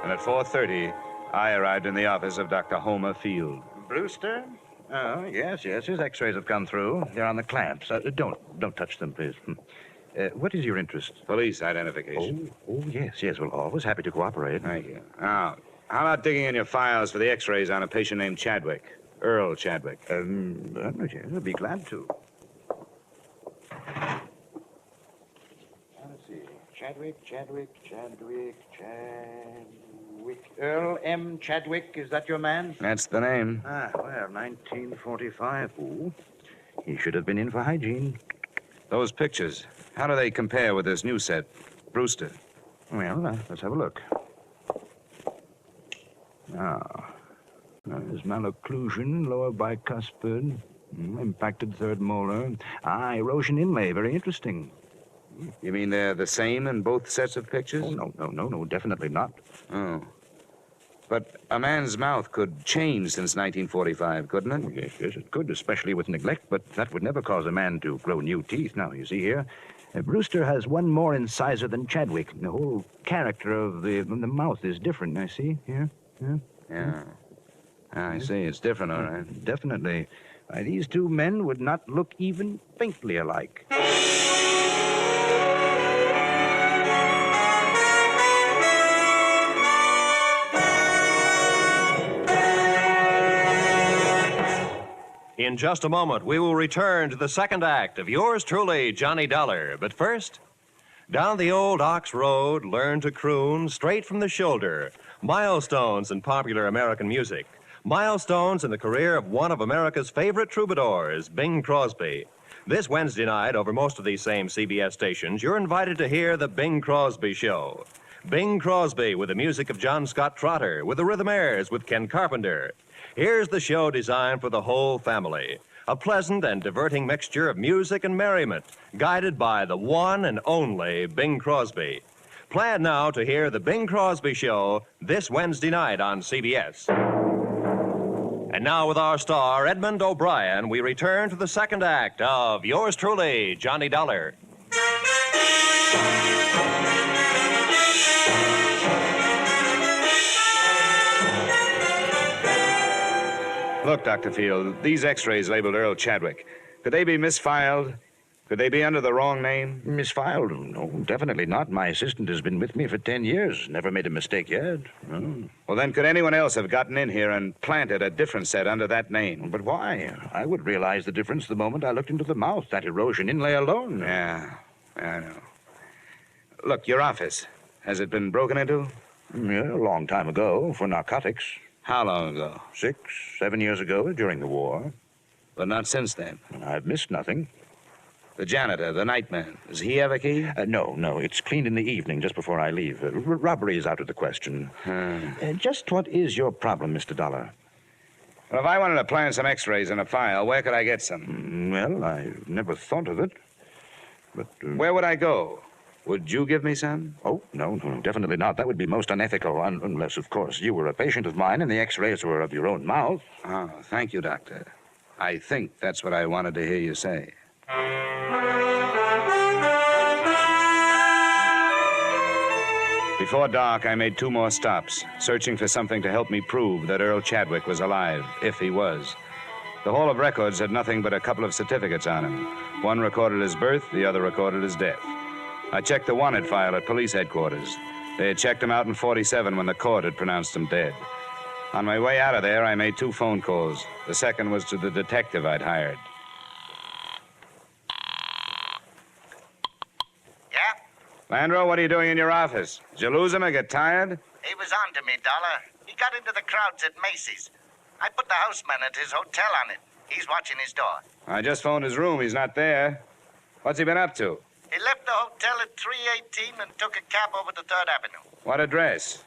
And at 4:30, I arrived in the office of Dr. Homer Field. Brewster? Oh, yes. His x-rays have come through. They're on the clamps. Don't touch them, please. What is your interest? Police identification. Oh, yes. Well, always happy to cooperate. Thank you. Now, how about digging in your files for the x-rays on a patient named Chadwick? Earl Chadwick. Yes, I'd be glad to. Let's see. Chadwick. Earl M. Chadwick, is that your man? That's the name. Ah, well, 1945. Ooh, he should have been in for hygiene. Those pictures, how do they compare with this new set? Brewster. Well, let's have a look. Now, there's malocclusion, lower bicuspid, impacted third molar. Erosion inlay, very interesting. You mean they're the same in both sets of pictures? Oh, no, definitely not. Oh. But a man's mouth could change since 1945, couldn't it? Oh, yes, it could, especially with neglect, but that would never cause a man to grow new teeth. Now, you see here, Brewster has one more incisor than Chadwick. The whole character of the mouth is different, I see, here. Yeah. I see. It's different, all right. Definitely. These two men would not look even faintly alike. In just a moment, we will return to the second act of yours truly, Johnny Dollar. But first, down the old Ox Road, learn to croon straight from the shoulder. Milestones in popular American music. Milestones in the career of one of America's favorite troubadours, Bing Crosby. This Wednesday night, over most of these same CBS stations, you're invited to hear The Bing Crosby Show. Bing Crosby with the music of John Scott Trotter, with the Rhythmaires, with Ken Carpenter. Here's the show designed for the whole family. A pleasant and diverting mixture of music and merriment, guided by the one and only Bing Crosby. Plan now to hear The Bing Crosby Show this Wednesday night on CBS. And now with our star, Edmund O'Brien, we return to the second act of yours truly, Johnny Dollar. Look, Dr. Field, these x-rays labeled Earl Chadwick. Could they be misfiled? Could they be under the wrong name? Misfiled? No, definitely not. My assistant has been with me for 10 years. Never made a mistake yet. No. Well, then could anyone else have gotten in here and planted a different set under that name? But why? I would realize the difference the moment I looked into the mouth. That erosion inlay alone. Yeah, I know. Look, your office. Has it been broken into? Yeah, a long time ago, for narcotics. How long ago? 6, 7 years ago, during the war. But not since then. I've missed nothing. The janitor, the nightman, does he have a key? No. It's cleaned in the evening, just before I leave. Robbery is out of the question. Just what is your problem, Mr. Dollar? Well, if I wanted to plant some x-rays in a file, where could I get some? Well, I never thought of it. But... Where would I go? Would you give me some? Oh, no, definitely not. That would be most unethical, unless, of course, you were a patient of mine and the x-rays were of your own mouth. Oh, thank you, Doctor. I think that's what I wanted to hear you say. Before dark, I made 2 more stops, searching for something to help me prove that Earl Chadwick was alive, if he was. The Hall of Records had nothing but a couple of certificates on him. One recorded his birth, the other recorded his death. I checked the wanted file at police headquarters. They had checked him out in 47 when the court had pronounced him dead. On my way out of there, I made 2 phone calls. The second was to the detective I'd hired. Yeah? Landro, what are you doing in your office? Did you lose him or get tired? He was on to me, Dollar. He got into the crowds at Macy's. I put the houseman at his hotel on it. He's watching his door. I just phoned his room. He's not there. What's he been up to? He left the hotel at 3:18 and took a cab over to 3rd Avenue. What address?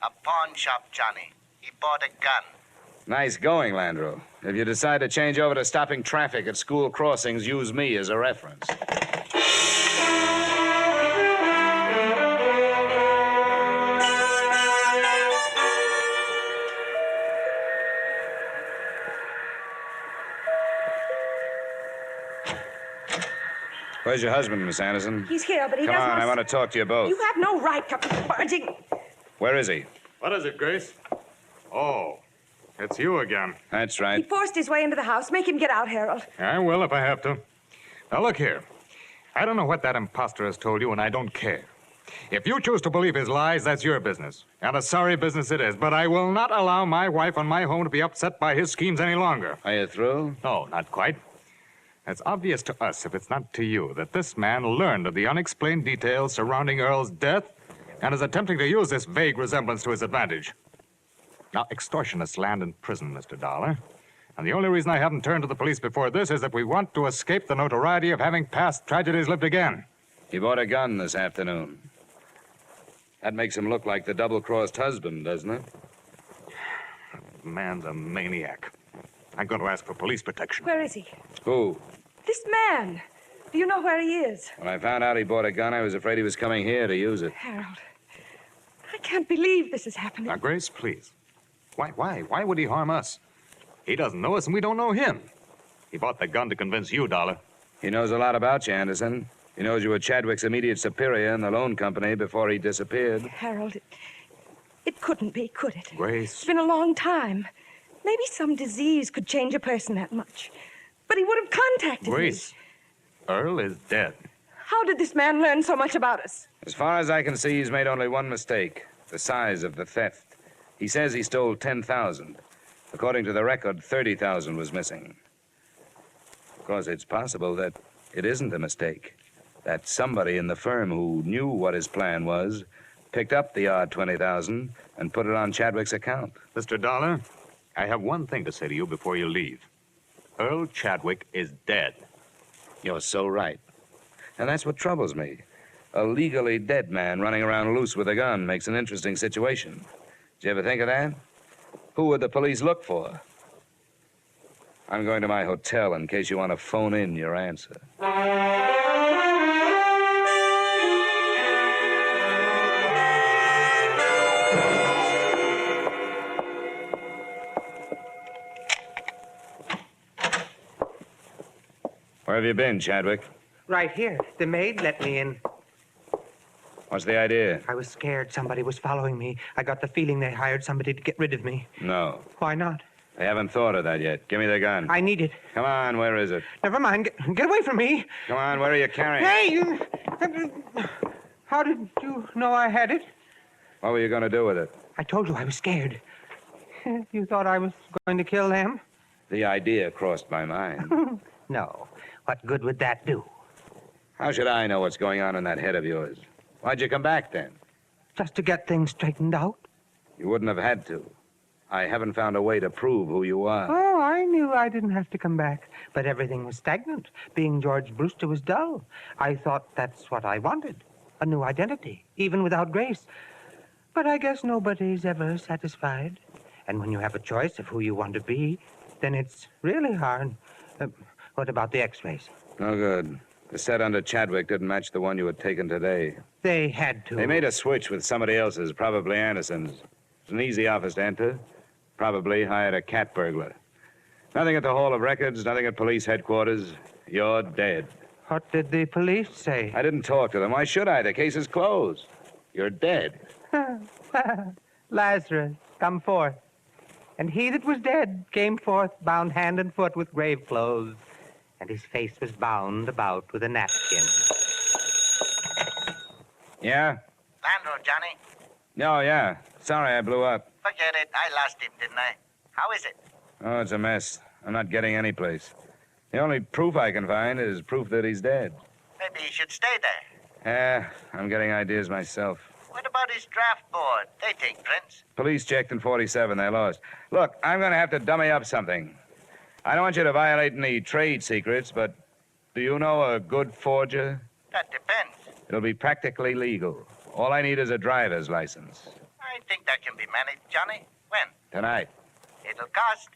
A pawn shop, Johnny. He bought a gun. Nice going, Landro. If you decide to change over to stopping traffic at school crossings, use me as a reference. Where's your husband, Miss Anderson? He's here, but he Come does on, not... I want to talk to you both. You have no right to barging... Where is he? What is it, Grace? Oh, it's you again. That's He right. forced his way into the house. Make him get out, Harold. I will if I have to. Now, look here. I don't know what that imposter has told you, and I don't care. If you choose to believe his lies, that's your business. And a sorry business it is. But I will not allow my wife and my home to be upset by his schemes any longer. Are you through? No, not quite. It's obvious to us, if it's not to you, that this man learned of the unexplained details surrounding Earl's death and is attempting to use this vague resemblance to his advantage. Now, extortionists land in prison, Mr. Dollar. And the only reason I haven't turned to the police before this is that we want to escape the notoriety of having past tragedies lived again. He bought a gun this afternoon. That makes him look like the double-crossed husband, doesn't it? The man's a maniac. I'm going to ask for police protection. Where is he? Who? This man. Do you know where he is? When I found out he bought a gun, I was afraid he was coming here to use it. Harold, I can't believe this is happening. Now, Grace, please. Why would he harm us? He doesn't know us, and we don't know him. He bought the gun to convince you, Dollar. He knows a lot about you, Anderson. He knows you were Chadwick's immediate superior in the loan company before he disappeared. Harold, it couldn't be, could it? Grace. It's been a long time. Maybe some disease could change a person that much. But he would have contacted Grace, me. Earl is dead. How did this man learn so much about us? As far as I can see, he's made only one mistake. The size of the theft. He says he stole 10,000. According to the record, 30,000 was missing. Of course, it's possible that it isn't a mistake. That somebody in the firm who knew what his plan was picked up the odd 20,000 and put it on Chadwick's account. Mr. Dollar, I have one thing to say to you before you leave. Earl Chadwick is dead. You're so right. And that's what troubles me. A legally dead man running around loose with a gun makes an interesting situation. Did you ever think of that? Who would the police look for? I'm going to my hotel in case you want to phone in your answer. Where have you been, Chadwick? Right here. The maid let me in. What's the idea? I was scared somebody was following me. I got the feeling they hired somebody to get rid of me. No. Why not? I haven't thought of that yet. Give me the gun. I need it. Come on, where is it? Never mind. Get away from me. Come on, where are you carrying it? Hey, you... How did you know I had it? What were you going to do with it? I told you I was scared. You thought I was going to kill them? The idea crossed my mind. No. What good would that do? How should I know what's going on in that head of yours? Why'd you come back, then? Just to get things straightened out. You wouldn't have had to. I haven't found a way to prove who you are. Oh, I knew I didn't have to come back. But everything was stagnant. Being George Brewster was dull. I thought that's what I wanted. A new identity, even without Grace. But I guess nobody's ever satisfied. And when you have a choice of who you want to be, then it's really hard. What about the x-rays? No good. The set under Chadwick didn't match the one you had taken today. They had to. They made a switch with somebody else's, probably Anderson's. It's an easy office to enter. Probably hired a cat burglar. Nothing at the Hall of Records, nothing at police headquarters. You're dead. What did the police say? I didn't talk to them. Why should I? The case is closed. You're dead. Lazarus, come forth. And he that was dead came forth, bound hand and foot with grave clothes, and his face was bound about with a napkin. Yeah? Landro, Johnny. No, yeah. Sorry I blew up. Forget it. I lost him, didn't I? How is it? Oh, it's a mess. I'm not getting any place. The only proof I can find is proof that he's dead. Maybe he should stay there. Yeah, I'm getting ideas myself. What about his draft board? They take prints. Police checked in 47. They lost. Look, I'm going to have to dummy up something. I don't want you to violate any trade secrets, but do you know a good forger? That depends. It'll be practically legal. All I need is a driver's license. I think that can be managed, Johnny. When? Tonight. It'll cost.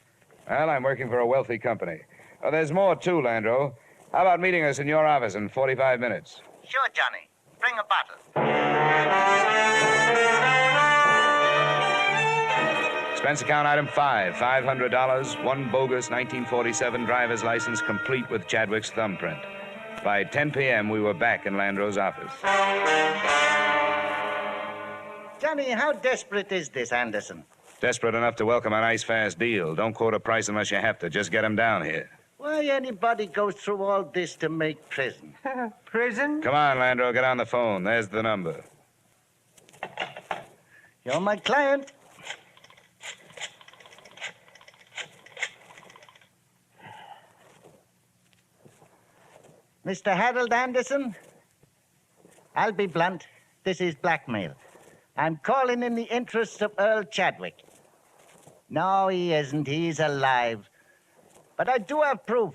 Well, I'm working for a wealthy company. Oh, there's more, too, Landro. How about meeting us in your office in 45 minutes? Sure, Johnny. Bring a bottle. Expense account item 5, $500, one bogus 1947 driver's license complete with Chadwick's thumbprint. By 10 p.m., we were back in Landro's office. Johnny, how desperate is this Anderson? Desperate enough to welcome a nice, fast deal. Don't quote a price unless you have to. Just get him down here. Why anybody goes through all this to make prison? Prison? Come on, Landro, get on the phone. There's the number. You're my client. Mr. Harold Anderson? I'll be blunt. This is blackmail. I'm calling in the interests of Earl Chadwick. No, he isn't. He's alive. But I do have proof.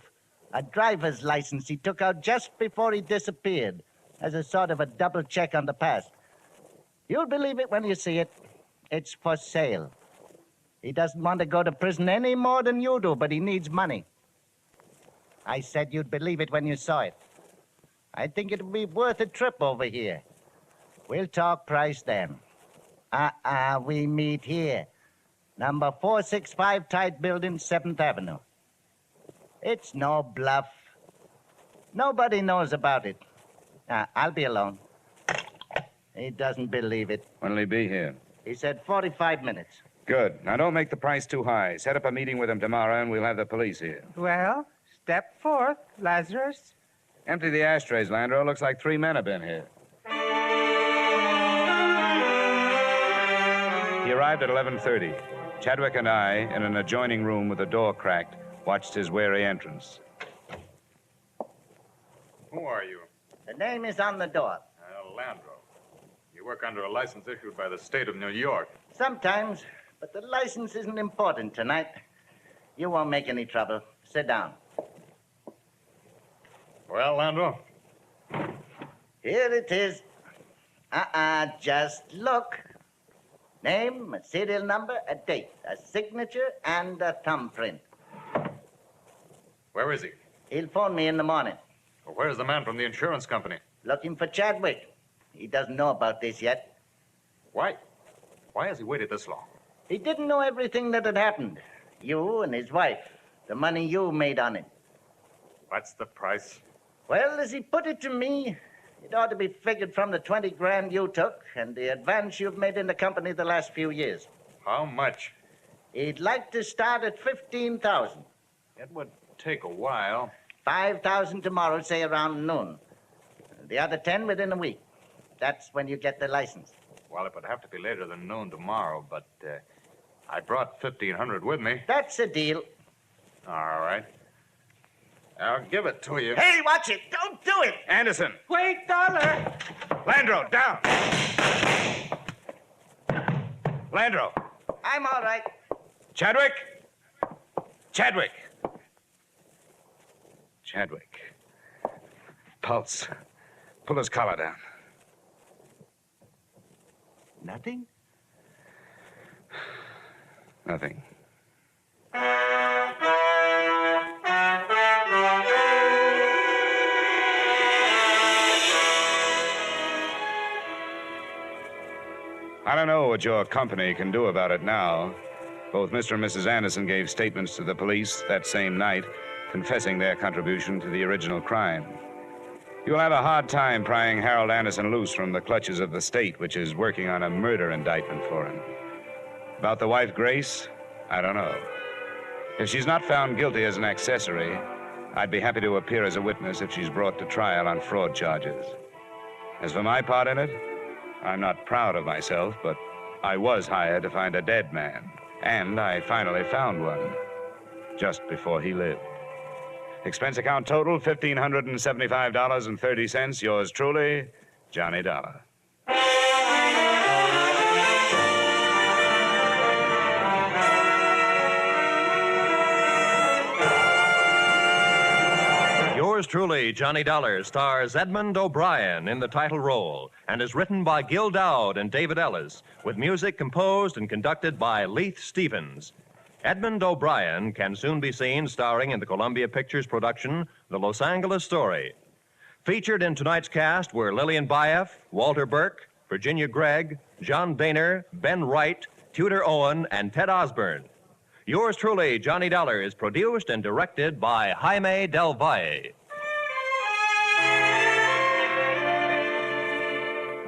A driver's license he took out just before he disappeared, as a sort of a double check on the past. You'll believe it when you see it. It's for sale. He doesn't want to go to prison any more than you do, but he needs money. I said you'd believe it when you saw it. I think it'll be worth a trip over here. We'll talk price then. We meet here. Number 465 Tide Building, 7th Avenue. It's no bluff. Nobody knows about it. I'll be alone. He doesn't believe it. When'll he be here? He said 45 minutes. Good. Now, don't make the price too high. Set up a meeting with him tomorrow, and we'll have the police here. Well, step forth, Lazarus. Empty the ashtrays, Landro. Looks like 3 men have been here. He arrived at 11:30. Chadwick and I, in an adjoining room with the door cracked, watched his wary entrance. Who are you? The name is on the door. Landro. You work under a license issued by the state of New York. Sometimes, but the license isn't important tonight. You won't make any trouble. Sit down. Well, Landro? Here it is. Just look. Name, a serial number, a date, a signature, and a thumbprint. Where is he? He'll phone me in the morning. Well, where's the man from the insurance company? Looking for Chadwick. He doesn't know about this yet. Why? Why has he waited this long? He didn't know everything that had happened. You and his wife. The money you made on it. What's the price? Well, as he put it to me, it ought to be figured from the 20 grand you took and the advance you've made in the company the last few years. How much? He'd like to start at 15,000. It would take a while. 5,000 tomorrow, say around noon. The other 10 within a week. That's when you get the license. Well, it would have to be later than noon tomorrow, but I brought 1,500 with me. That's a deal. All right. I'll give it to you. Hey, watch it. Don't do it. Anderson. Wait, Dollar. Landro, down. Landro. I'm all right. Chadwick. Chadwick. Chadwick. Pulse. Pull his collar down. Nothing? Nothing. I don't know what your company can do about it now. Both Mr. and Mrs. Anderson gave statements to the police that same night, confessing their contribution to the original crime. You'll have a hard time prying Harold Anderson loose from the clutches of the state, which is working on a murder indictment for him. About the wife, Grace, I don't know. If she's not found guilty as an accessory, I'd be happy to appear as a witness if she's brought to trial on fraud charges. As for my part in it, I'm not proud of myself, but I was hired to find a dead man, and I finally found one, just before he lived. Expense account total, $1,575.30. Yours truly, Johnny Dollar. Yours truly, Johnny Dollar, stars Edmund O'Brien in the title role and is written by Gil Dowd and David Ellis, with music composed and conducted by Leith Stevens. Edmund O'Brien can soon be seen starring in the Columbia Pictures production, The Los Angeles Story. Featured in tonight's cast were Lillian Baeff, Walter Burke, Virginia Gregg, John Daner, Ben Wright, Tudor Owen, and Ted Osborne. Yours truly, Johnny Dollar, is produced and directed by Jaime Del Valle.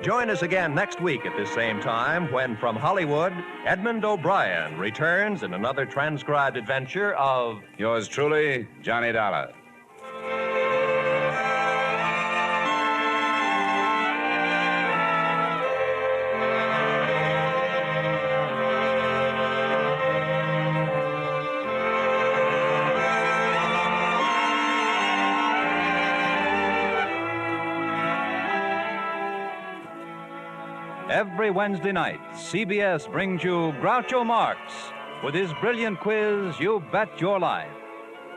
join us again next week at this same time when, from Hollywood, Edmund O'Brien returns in another transcribed adventure of Yours truly, Johnny Dollar. Every Wednesday night, CBS brings you Groucho Marx with his brilliant quiz, You Bet Your Life.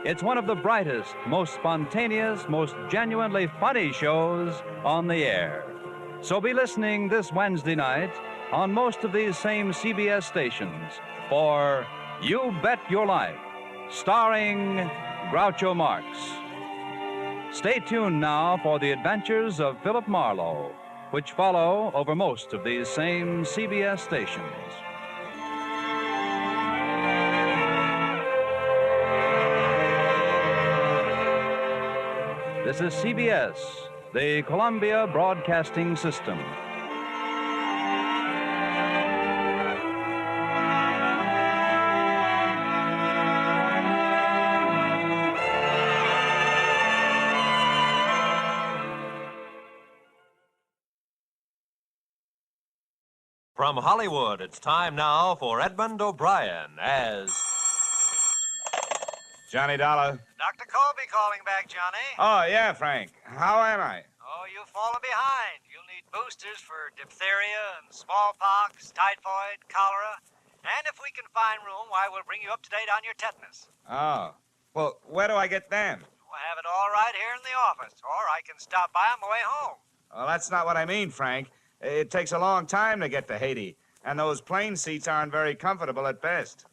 It's one of the brightest, most spontaneous, most genuinely funny shows on the air. So be listening this Wednesday night on most of these same CBS stations for You Bet Your Life, starring Groucho Marx. Stay tuned now for the adventures of Philip Marlowe, which follow over most of these same CBS stations. This is CBS, the Columbia Broadcasting System. From Hollywood, it's time now for Edmund O'Brien as Johnny Dollar. Dr. Colby calling back, Johnny. Oh, yeah, Frank. How am I? Oh, you've fallen behind. You'll need boosters for diphtheria and smallpox, typhoid, cholera. And if we can find room, why, we'll bring you up to date on your tetanus. Oh. Well, where do I get them? We'll have it all right here in the office, or I can stop by on my way home. Well, that's not what I mean, Frank. It takes a long time to get to Haiti, and those plane seats aren't very comfortable at best.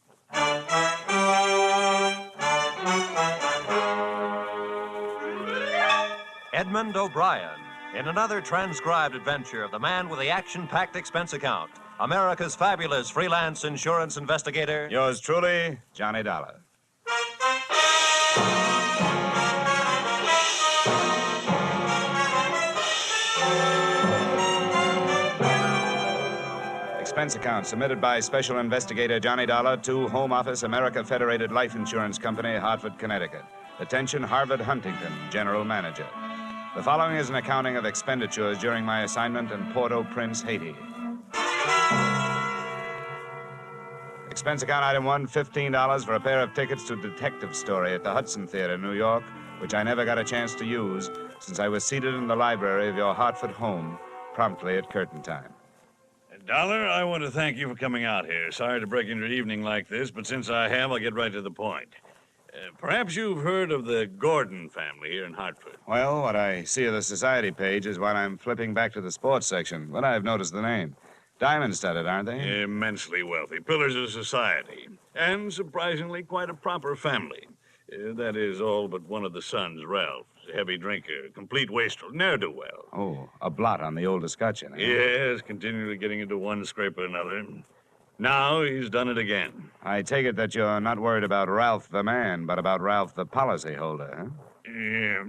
Edmund O'Brien in another transcribed adventure of the man with the action-packed expense account, America's fabulous freelance insurance investigator. Yours truly, Johnny Dollar. Expense account submitted by Special Investigator Johnny Dollar to Home Office, America Federated Life Insurance Company, Hartford, Connecticut. Attention, Harvard Huntington, General Manager. The following is an accounting of expenditures during my assignment in Port-au-Prince, Haiti. Expense account item 1, $15 for a pair of tickets to Detective Story at the Hudson Theater, New York, which I never got a chance to use since I was seated in the library of your Hartford home promptly at curtain time. Dollar, I want to thank you for coming out here. Sorry to break into your evening like this, but since I have, I'll get right to the point. Perhaps you've heard of the Gordon family here in Hartford. Well, what I see of the society page is what I'm flipping back to the sports section, but I've noticed the name. Diamond-studded, aren't they? Immensely wealthy. Pillars of society. And surprisingly, quite a proper family. That is all but one of the sons, Ralph. A heavy drinker, complete wastrel, ne'er-do-well. Oh, a blot on the old escutcheon, eh? Yes, continually getting into one scrape or another. Now he's done it again. I take it that you're not worried about Ralph the man, but about Ralph the policyholder, huh? Yeah.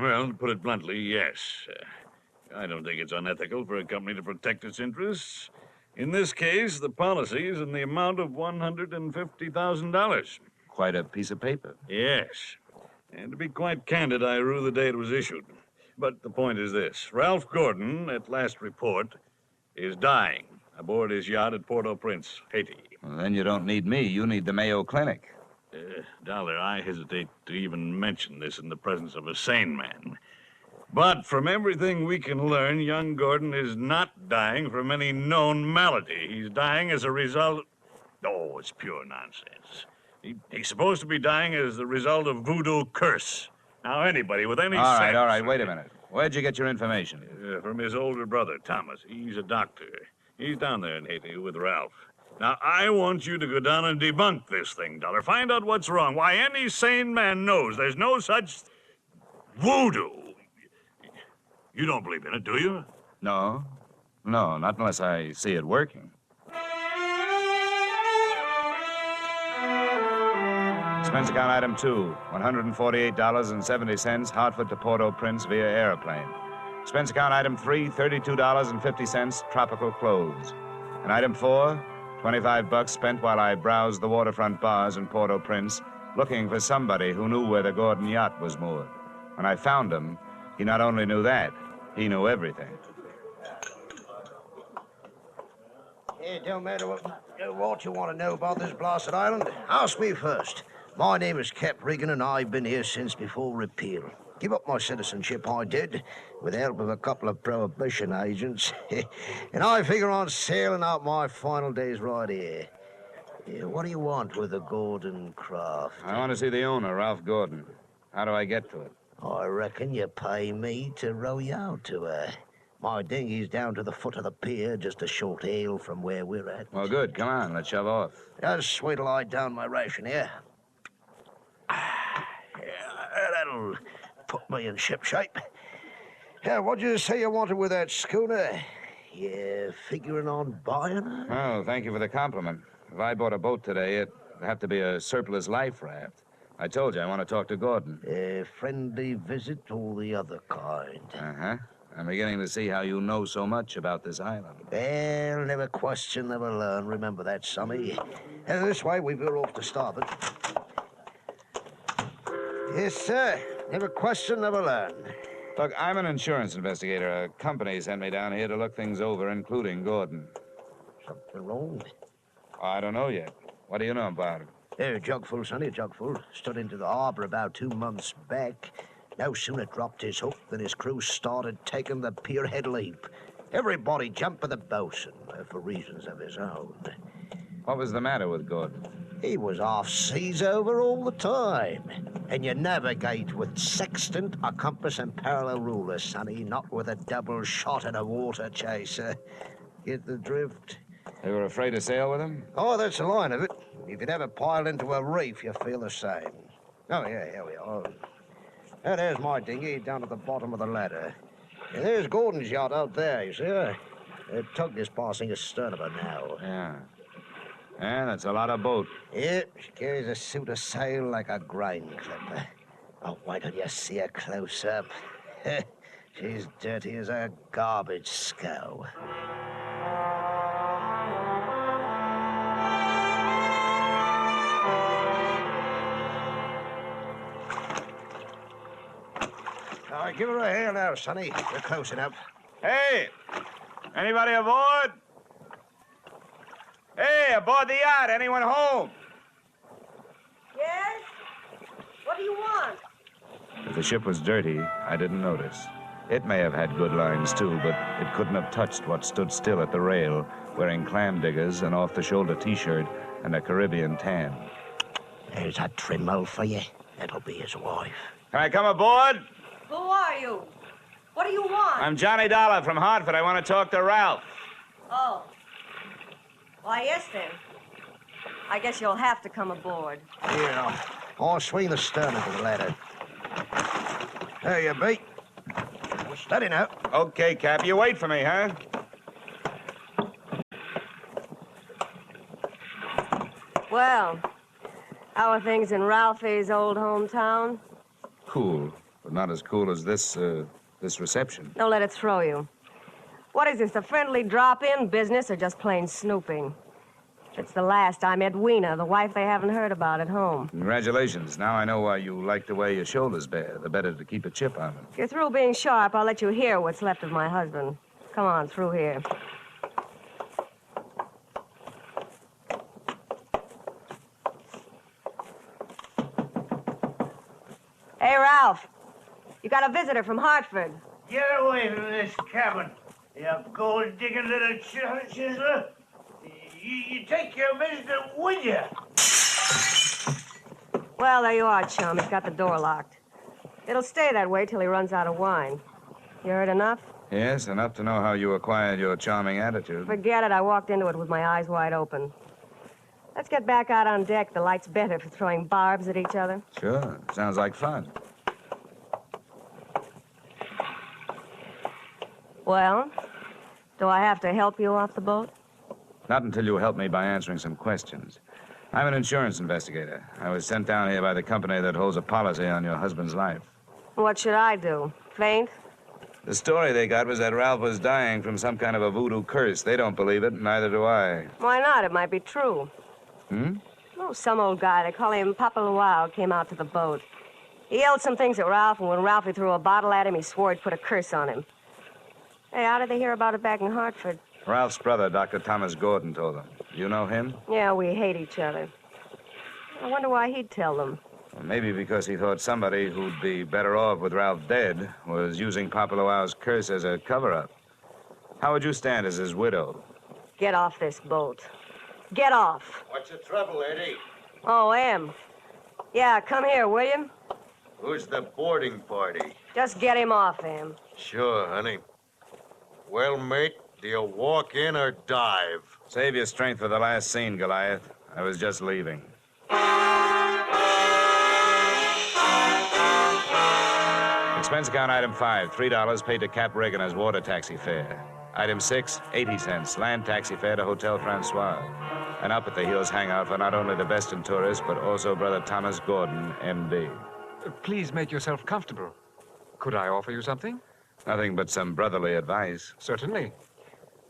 Well, to put it bluntly, yes. I don't think it's unethical for a company to protect its interests. In this case, the policy is in the amount of $150,000. Quite a piece of paper. Yes. And to be quite candid, I rue the day it was issued. But the point is this. Ralph Gordon, at last report, is dying aboard his yacht at Port-au-Prince, Haiti. Well, then you don't need me. You need the Mayo Clinic. Dollar, I hesitate to even mention this in the presence of a sane man. But from everything we can learn, young Gordon is not dying from any known malady. He's dying as a result... Oh, it's pure nonsense. He's supposed to be dying as the result of voodoo curse. Now, anybody with any All sense... right, wait a minute. Where'd you get your information? From his older brother, Thomas. He's a doctor. He's down there in Haiti with Ralph. Now, I want you to go down and debunk this thing, Dollar. Find out what's wrong. Why, any sane man knows there's no such voodoo. You don't believe in it, do you? No, not unless I see it working. Expense account item 2, $148.70, Hartford to Port-au-Prince via airplane. Expense account item 3, $32.50, tropical clothes. And item 4, $25 spent while I browsed the waterfront bars in Port-au-Prince, looking for somebody who knew where the Gordon yacht was moored. When I found him, he not only knew that, he knew everything. It don't matter what you want to know about this blasted island. Ask me first. My name is Cap Regan, and I've been here since before repeal. Give up my citizenship, I did, with the help of a couple of prohibition agents. And I figure on sailing out my final days right here. What do you want with the Gordon craft? I want to see the owner, Ralph Gordon. How do I get to it? I reckon you pay me to row you out to her. My dinghy's down to the foot of the pier, just a short hail from where we're at. Well, good. Come on, let's shove off. Just wait till I down my ration here. That'll put me in ship shape. What'd you say you wanted with that schooner? You figuring on buying her? Oh, thank you for the compliment. If I bought a boat today, it'd have to be a surplus life raft. I told you I want to talk to Gordon. A friendly visit or the other kind? Uh-huh. I'm beginning to see how you know so much about this island. Well, never question, never learn. Remember that, Sonny. This way, we veer off to starboard. Yes, sir. Never question, never learn. Look, I'm an insurance investigator. A company sent me down here to look things over, including Gordon. Something wrong? I don't know yet. What do you know about it? A jugful, Sonny, a jugful. Stood into the harbor about 2 months back. No sooner dropped his hook than his crew started taking the pierhead leap. Everybody jumped for the bosun, for reasons of his own. What was the matter with Gordon? He was off seas over all the time. And you navigate with sextant, a compass, and parallel ruler, Sonny, not with a double shot and a water chaser. Get the drift? They were afraid to sail with him? Oh, that's the line of it. If you'd ever pile into a reef, you feel the same. Oh, yeah, here we are. There's my dinghy down at the bottom of the ladder. And there's Gordon's yacht out there, you see her? The tug is passing astern of her now. Yeah. Yeah, that's a lot of boat. Yep, she carries a suit of sail like a grain clipper. Oh, why don't you see her close up? She's dirty as a garbage scow. All right, give her a hail now, Sonny. We're close enough. Hey! Anybody aboard? Hey, aboard the yacht. Anyone home? Yes? What do you want? If the ship was dirty, I didn't notice. It may have had good lines, too, but it couldn't have touched what stood still at the rail, wearing clam diggers, an off-the-shoulder T-shirt, and a Caribbean tan. There's a trimmo for you. That'll be his wife. Can I come aboard? Who are you? What do you want? I'm Johnny Dollar from Hartford. I want to talk to Ralph. Oh. Why, yes, then. I guess you'll have to come aboard. Yeah. I'll swing the stern into the ladder. There you be. Steady now. Okay, Cap. You wait for me, huh? Well, how are things in Ralphie's old hometown? Cool, but not as cool as this reception. Don't let it throw you. What is this, a friendly drop-in business or just plain snooping? It's the last I met Weena, the wife they haven't heard about at home. Congratulations. Now I know why you like the way your shoulders bear. The better to keep a chip on them. If you're through being sharp, I'll let you hear what's left of my husband. Come on, through here. Hey, Ralph. You got a visitor from Hartford. Get away from this cabin, you gold-digging little chiseler. You take your visitor with you. Well, there you are, chum. He's got the door locked. It'll stay that way till he runs out of wine. You heard enough? Yes, enough to know how you acquired your charming attitude. Forget it. I walked into it with my eyes wide open. Let's get back out on deck. The light's better for throwing barbs at each other. Sure. Sounds like fun. Well, do I have to help you off the boat? Not until you help me by answering some questions. I'm an insurance investigator. I was sent down here by the company that holds a policy on your husband's life. What should I do? Faint? The story they got was that Ralph was dying from some kind of a voodoo curse. They don't believe it, neither do I. Why not? It might be true. Oh, some old guy, they call him Papa Luau, came out to the boat. He yelled some things at Ralph, and when Ralphie threw a bottle at him, he swore he'd put a curse on him. Hey, how did they hear about it back in Hartford? Ralph's brother, Dr. Thomas Gordon, told them. You know him? Yeah, we hate each other. I wonder why he'd tell them. Well, maybe because he thought somebody who'd be better off with Ralph dead was using Papa Luau's curse as a cover-up. How would you stand as his widow? Get off this boat. Get off. What's the trouble, Eddie? Oh, Em. Yeah, come here, will you? Who's the boarding party? Just get him off, Em. Sure, honey. Well, mate, do you walk in or dive? Save your strength for the last scene, Goliath. I was just leaving. Expense account item 5, $3 paid to Cap Reagan as water taxi fare. Item 6, 80 cents, land taxi fare to Hotel Francois. And up at the Hills hangout for not only the best in tourists, but also Brother Thomas Gordon, M.D. Please make yourself comfortable. Could I offer you something? Nothing but some brotherly advice. Certainly.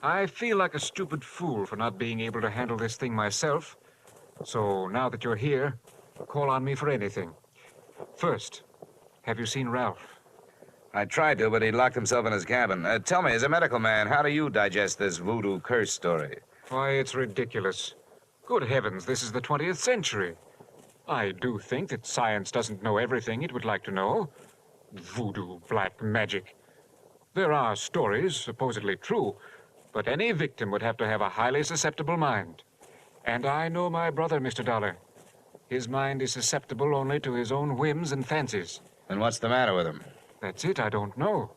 I feel like a stupid fool for not being able to handle this thing myself. So now that you're here, call on me for anything. First, have you seen Ralph? I tried to, but he locked himself in his cabin. Tell me, as a medical man, how do you digest this voodoo curse story? Why, it's ridiculous. Good heavens, this is the 20th century. I do think that science doesn't know everything it would like to know. Voodoo, black magic. There are stories, supposedly true, but any victim would have to have a highly susceptible mind. And I know my brother, Mr. Dollar. His mind is susceptible only to his own whims and fancies. And what's the matter with him? That's it, I don't know.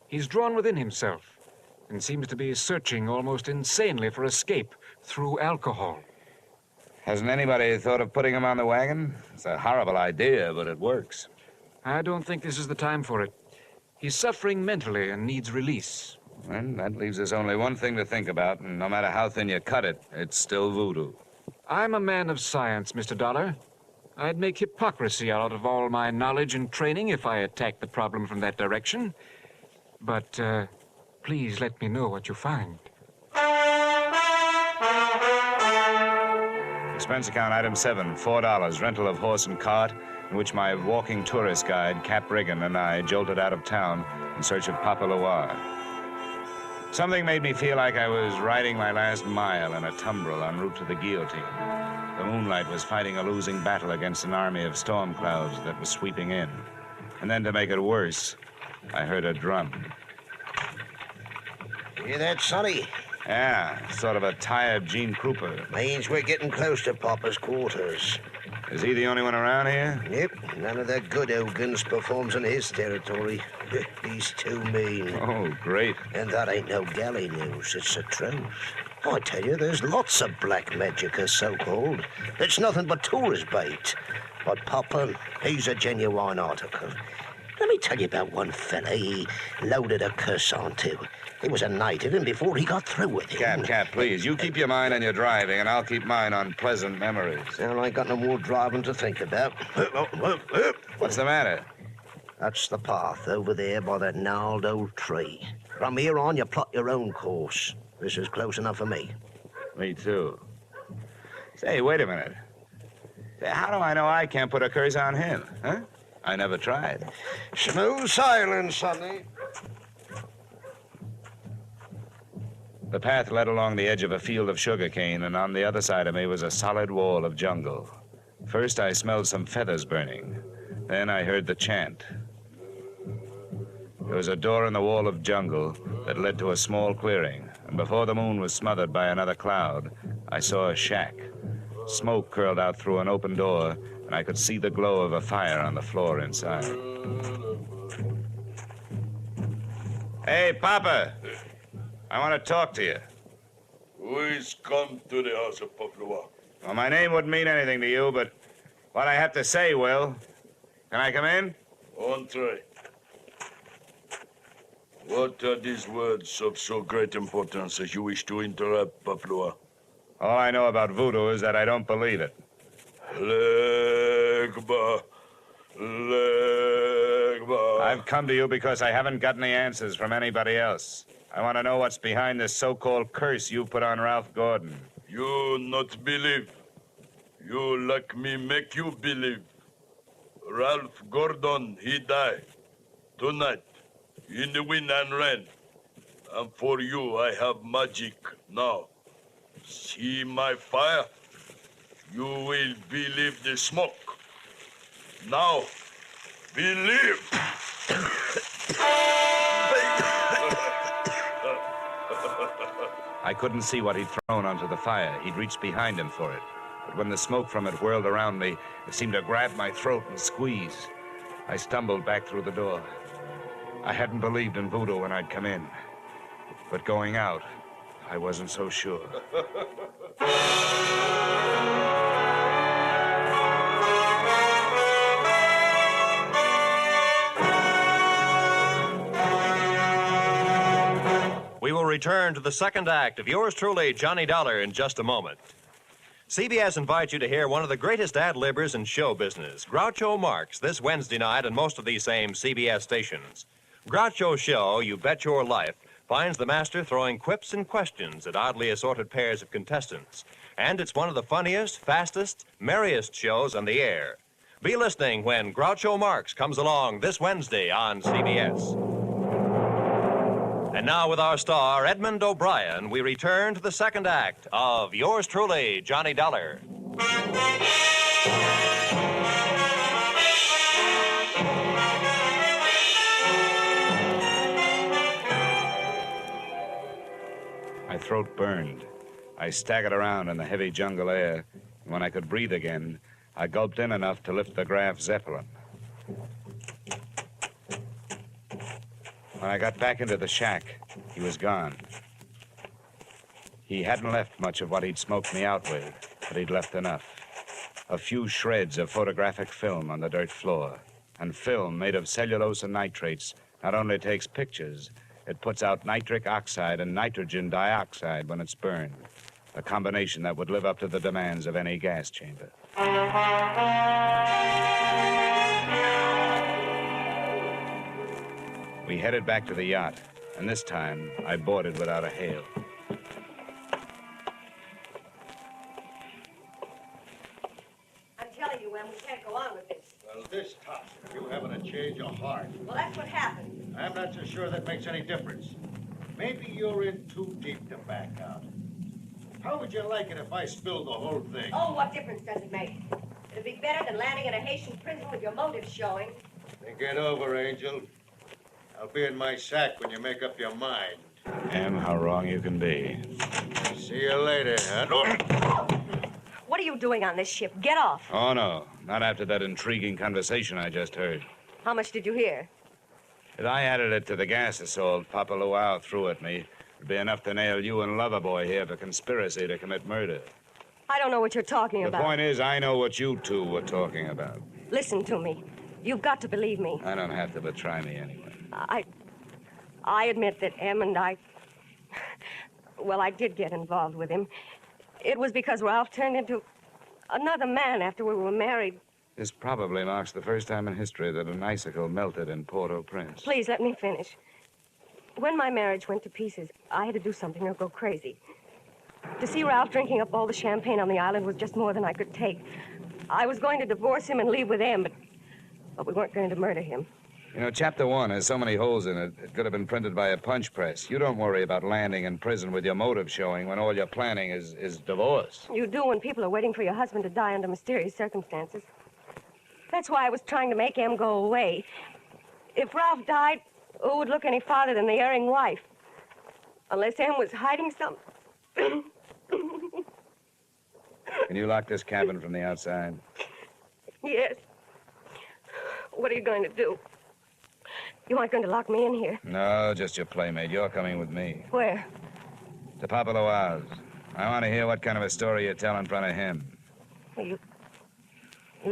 He's drawn within himself and seems to be searching almost insanely for escape through alcohol. Hasn't anybody thought of putting him on the wagon? It's a horrible idea, but it works. I don't think this is the time for it. He's suffering mentally and needs release. Well, that leaves us only one thing to think about, and no matter how thin you cut it, it's still voodoo. I'm a man of science, Mr. Dollar. I'd make hypocrisy out of all my knowledge and training if I attacked the problem from that direction. But, please let me know what you find. Expense account item 7, $4, rental of horse and cart, in which my walking tourist guide, Cap Reagan, and I jolted out of town in search of Papa Luau. Something made me feel like I was riding my last mile in a tumbril en route to the guillotine. The moonlight was fighting a losing battle against an army of storm clouds that was sweeping in. And then to make it worse, I heard a drum. Hear that, Sonny? Yeah, sort of a tired Gene Krupa. Means we're getting close to Papa's quarters. Is he the only one around here? Yep, none of the good Ogans performs in his territory. He's too mean. Oh, great. And that ain't no galley news, it's the truth. I tell you, there's lots of black magic, so-called. It's nothing but tourist bait. But Papa, he's a genuine article. Let me tell you about one fella he loaded a curse onto. He was a native, and before he got through with him... Cap, please, you keep your mind on your driving, and I'll keep mine on pleasant memories. Well, I ain't got no more driving to think about. What's the matter? That's the path over there by that gnarled old tree. From here on, you plot your own course. This is close enough for me. Me too. Say, wait a minute. Say, how do I know I can't put a curse on him, huh? I never tried. Smooth sailing, Sonny. The path led along the edge of a field of sugarcane, and on the other side of me was a solid wall of jungle. First, I smelled some feathers burning. Then I heard the chant. There was a door in the wall of jungle that led to a small clearing, and before the moon was smothered by another cloud, I saw a shack. Smoke curled out through an open door, and I could see the glow of a fire on the floor inside. Hey, Papa! I want to talk to you. Who is come to the house of Papa? Well, my name wouldn't mean anything to you, but what I have to say will. Can I come in? Entree. What are these words of so great importance as you wish to interrupt, Papa? All I know about voodoo is that I don't believe it. Legba. I I've come to you because I haven't got any answers from anybody else. I want to know what's behind this so-called curse you put on Ralph Gordon. You not believe. You like me make you believe. Ralph Gordon, he died. Tonight, in the wind and rain. And for you, I have magic now. See my fire? You will believe the smoke. Now, believe. I couldn't see what he'd thrown onto the fire. He'd reached behind him for it. But when the smoke from it whirled around me, it seemed to grab my throat and squeeze. I stumbled back through the door. I hadn't believed in voodoo when I'd come in. But going out, I wasn't so sure. We will return to the second act of yours truly, Johnny Dollar, in just a moment. CBS invites you to hear one of the greatest ad-libbers in show business, Groucho Marx, this Wednesday night on most of these same CBS stations. Groucho's show, You Bet Your Life, finds the master throwing quips and questions at oddly assorted pairs of contestants. And it's one of the funniest, fastest, merriest shows on the air. Be listening when Groucho Marx comes along this Wednesday on CBS. And now with our star, Edmund O'Brien, we return to the second act of yours truly, Johnny Dollar. My throat burned. I staggered around in the heavy jungle air. And when I could breathe again, I gulped in enough to lift the Graf Zeppelin. When I got back into the shack, he was gone. He hadn't left much of what he'd smoked me out with, but he'd left enough. A few shreds of photographic film on the dirt floor. And film made of cellulose and nitrates not only takes pictures, it puts out nitric oxide and nitrogen dioxide when it's burned. A combination that would live up to the demands of any gas chamber. We headed back to the yacht, and this time I boarded without a hail. I'm telling you, Em, we can't go on with this. Well, this tops it. You having a change of heart. Well, that's what happened. I'm not so sure that makes any difference. Maybe you're in too deep to back out. How would you like it if I spilled the whole thing? Oh, what difference does it make? It'd be better than landing in a Haitian prison with your motives showing. Think it over, Angel. I'll be in my sack when you make up your mind. Em, how wrong you can be. See you later, huh? What are you doing on this ship? Get off. Oh, no. Not after that intriguing conversation I just heard. How much did you hear? If I added it to the gas assault Papa Luau threw at me, it'd be enough to nail you and Loverboy here for conspiracy to commit murder. I don't know what you're talking The about. point is, I know what you two were talking about. Listen to me. You've got to believe me. I don't have to, but try me anyway. I admit that Em and I... Well, I did get involved with him. It was because Ralph turned into another man after we were married. This probably marks the first time in history that an icicle melted in Port-au-Prince. Please, let me finish. When my marriage went to pieces, I had to do something or go crazy. To see Ralph drinking up all the champagne on the island was just more than I could take. I was going to divorce him and leave with Em, but we weren't going to murder him. You know, Chapter 1 has so many holes in it, it could have been printed by a punch press. You don't worry about landing in prison with your motive showing when all you're planning is divorce. You do when people are waiting for your husband to die under mysterious circumstances. That's why I was trying to make Em go away. If Ralph died, who would look any farther than the erring wife? Unless Em was hiding something. Can you lock this cabin from the outside? Yes. What are you going to do? You aren't going to lock me in here. No, just your playmate. You're coming with me. Where? To Papa Luau's. I want to hear what kind of a story you tell in front of him. You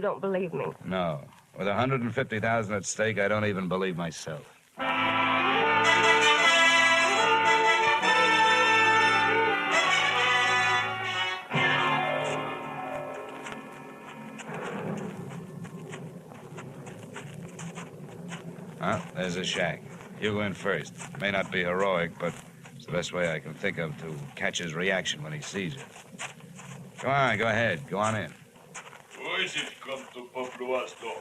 don't believe me. No. With $150,000 at stake, I don't even believe myself. Well, there's a shack. You go in first. May not be heroic, but it's the best way I can think of to catch his reaction when he sees you. Come on, go ahead. Go on in. Who is it come to Paplua's door?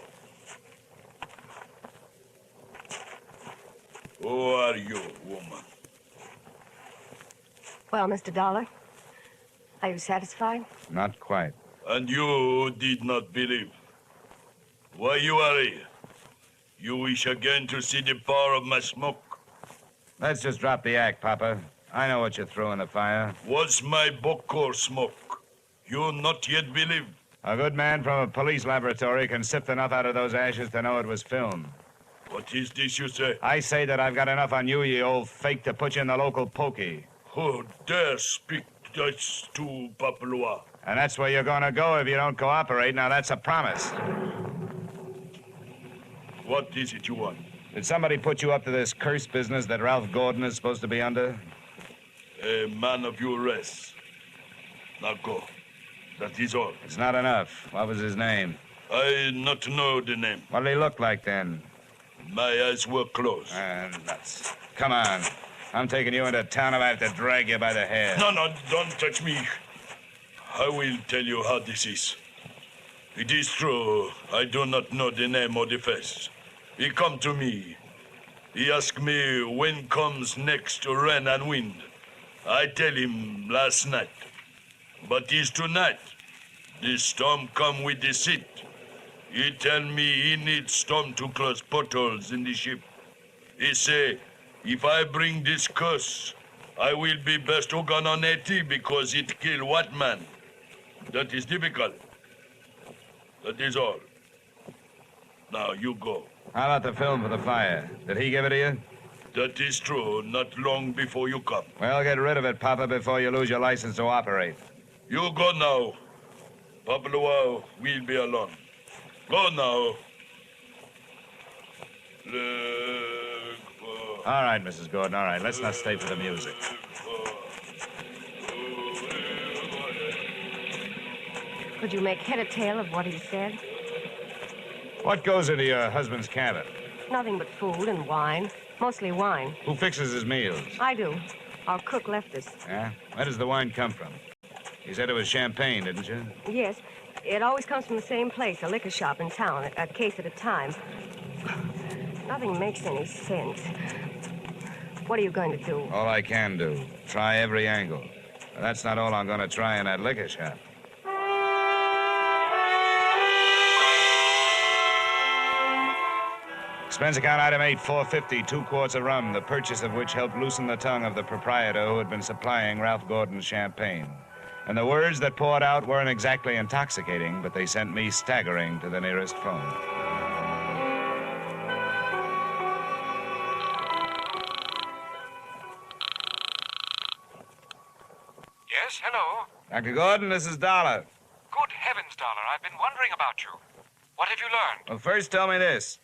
Who are you, woman? Well, Mr. Dollar, are you satisfied? Not quite. And you did not believe. Why you are here? You wish again to see the power of my smoke? Let's just drop the act, Papa. I know what you threw in the fire. Was my bokor smoke? You not yet believe? A good man from a police laboratory can sift enough out of those ashes to know it was film. What is this you say? I say that I've got enough on you, you old fake, to put you in the local pokey. Who dare speak this to Papua? And that's where you're gonna go if you don't cooperate. Now, that's a promise. What is it you want? Did somebody put you up to this cursed business that Ralph Gordon is supposed to be under? A man of your race. Now go. That is all. It's not enough. What was his name? I not know the name. What did he look like then? My eyes were closed. Nuts. Come on. I'm taking you into town if I have to drag you by the hair. No, don't touch me. I will tell you how this is. It is true, I do not know the name or the face. He come to me. He ask me when comes next rain and wind. I tell him last night. But it's tonight. The storm come with the seat. He tell me he needs storm to close portholes in the ship. He say, if I bring this curse, I will be best Ogan on 80 because it kill white man. That is difficult. That is all. Now you go. How about the film for the fire? Did he give it to you? That is true, not long before you come. Well, get rid of it, Papa, before you lose your license to operate. You go now. Papua will be alone. Go now. All right, Mrs. Gordon, all right. Let's not stay for the music. Could you make head or tail of what he said? What goes into your husband's cabin? Nothing but food and wine. Mostly wine. Who fixes his meals? I do. Our cook left us. Yeah? Where does the wine come from? You said it was champagne, didn't you? Yes. It always comes from the same place, a liquor shop in town, a case at a time. Nothing makes any sense. What are you going to do? All I can do. Try every angle. But that's not all I'm going to try in that liquor shop. Expense account item 8, $4.50, 2 quarts of rum, the purchase of which helped loosen the tongue of the proprietor who had been supplying Ralph Gordon's champagne. And the words that poured out weren't exactly intoxicating, but they sent me staggering to the nearest phone. Yes, hello. Dr. Gordon, this is Dollar. Good heavens, Dollar. I've been wondering about you. What have you learned? Well, first tell me this.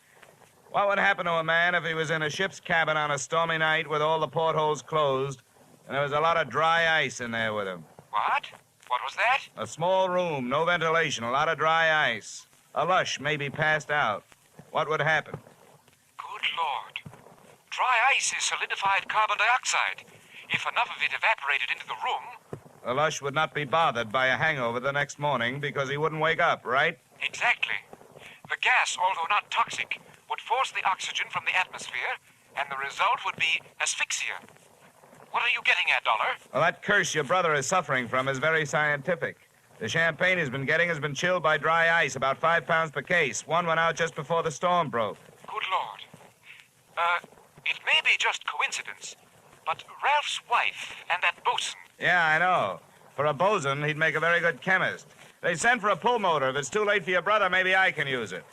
What would happen to a man if he was in a ship's cabin on a stormy night with all the portholes closed and there was a lot of dry ice in there with him? What? What was that? A small room, no ventilation, a lot of dry ice. A lush, maybe passed out. What would happen? Good Lord. Dry ice is solidified carbon dioxide. If enough of it evaporated into the room... The lush would not be bothered by a hangover the next morning because he wouldn't wake up, right? Exactly. The gas, although not toxic, would force the oxygen from the atmosphere, and the result would be asphyxia. What are you getting at, Dollar? Well, that curse your brother is suffering from is very scientific. The champagne he's been getting has been chilled by dry ice, about 5 pounds per case. One went out just before the storm broke. Good Lord. It may be just coincidence, but Ralph's wife and that bosun... Yeah, I know. For a bosun, he'd make a very good chemist. They sent for a pull motor. If it's too late for your brother, maybe I can use it.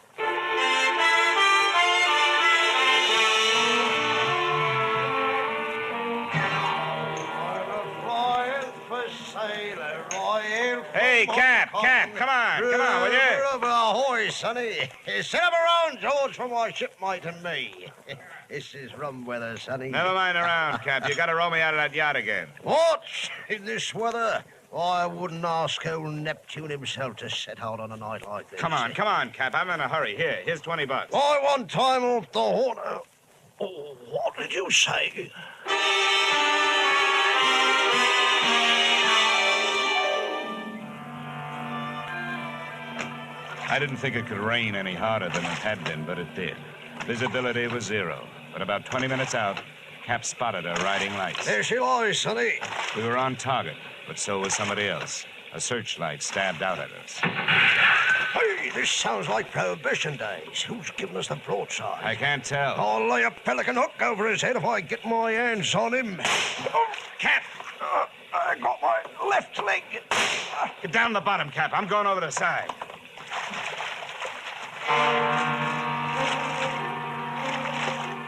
Hey, Cap, come on, will you? Ahoy, sonny. Set up around, George, for my shipmate and me. This is rum weather, sonny. Never mind around, Cap. You gotta row me out of that yacht again. What? In this weather? I wouldn't ask old Neptune himself to set out on a night like this. Come on, Cap. I'm in a hurry. Here's $20. I want time off the horn. Oh, what did you say? I didn't think it could rain any harder than it had been, but it did. Visibility was 0. But about 20 minutes out, Cap spotted her riding lights. There she lies, Sonny. We were on target, but so was somebody else. A searchlight stabbed out at us. Hey, this sounds like Prohibition days. Who's giving us the broadside? I can't tell. I'll lay a pelican hook over his head if I get my hands on him. Oh, Cap, I got my left leg. Get down the bottom, Cap. I'm going over the side.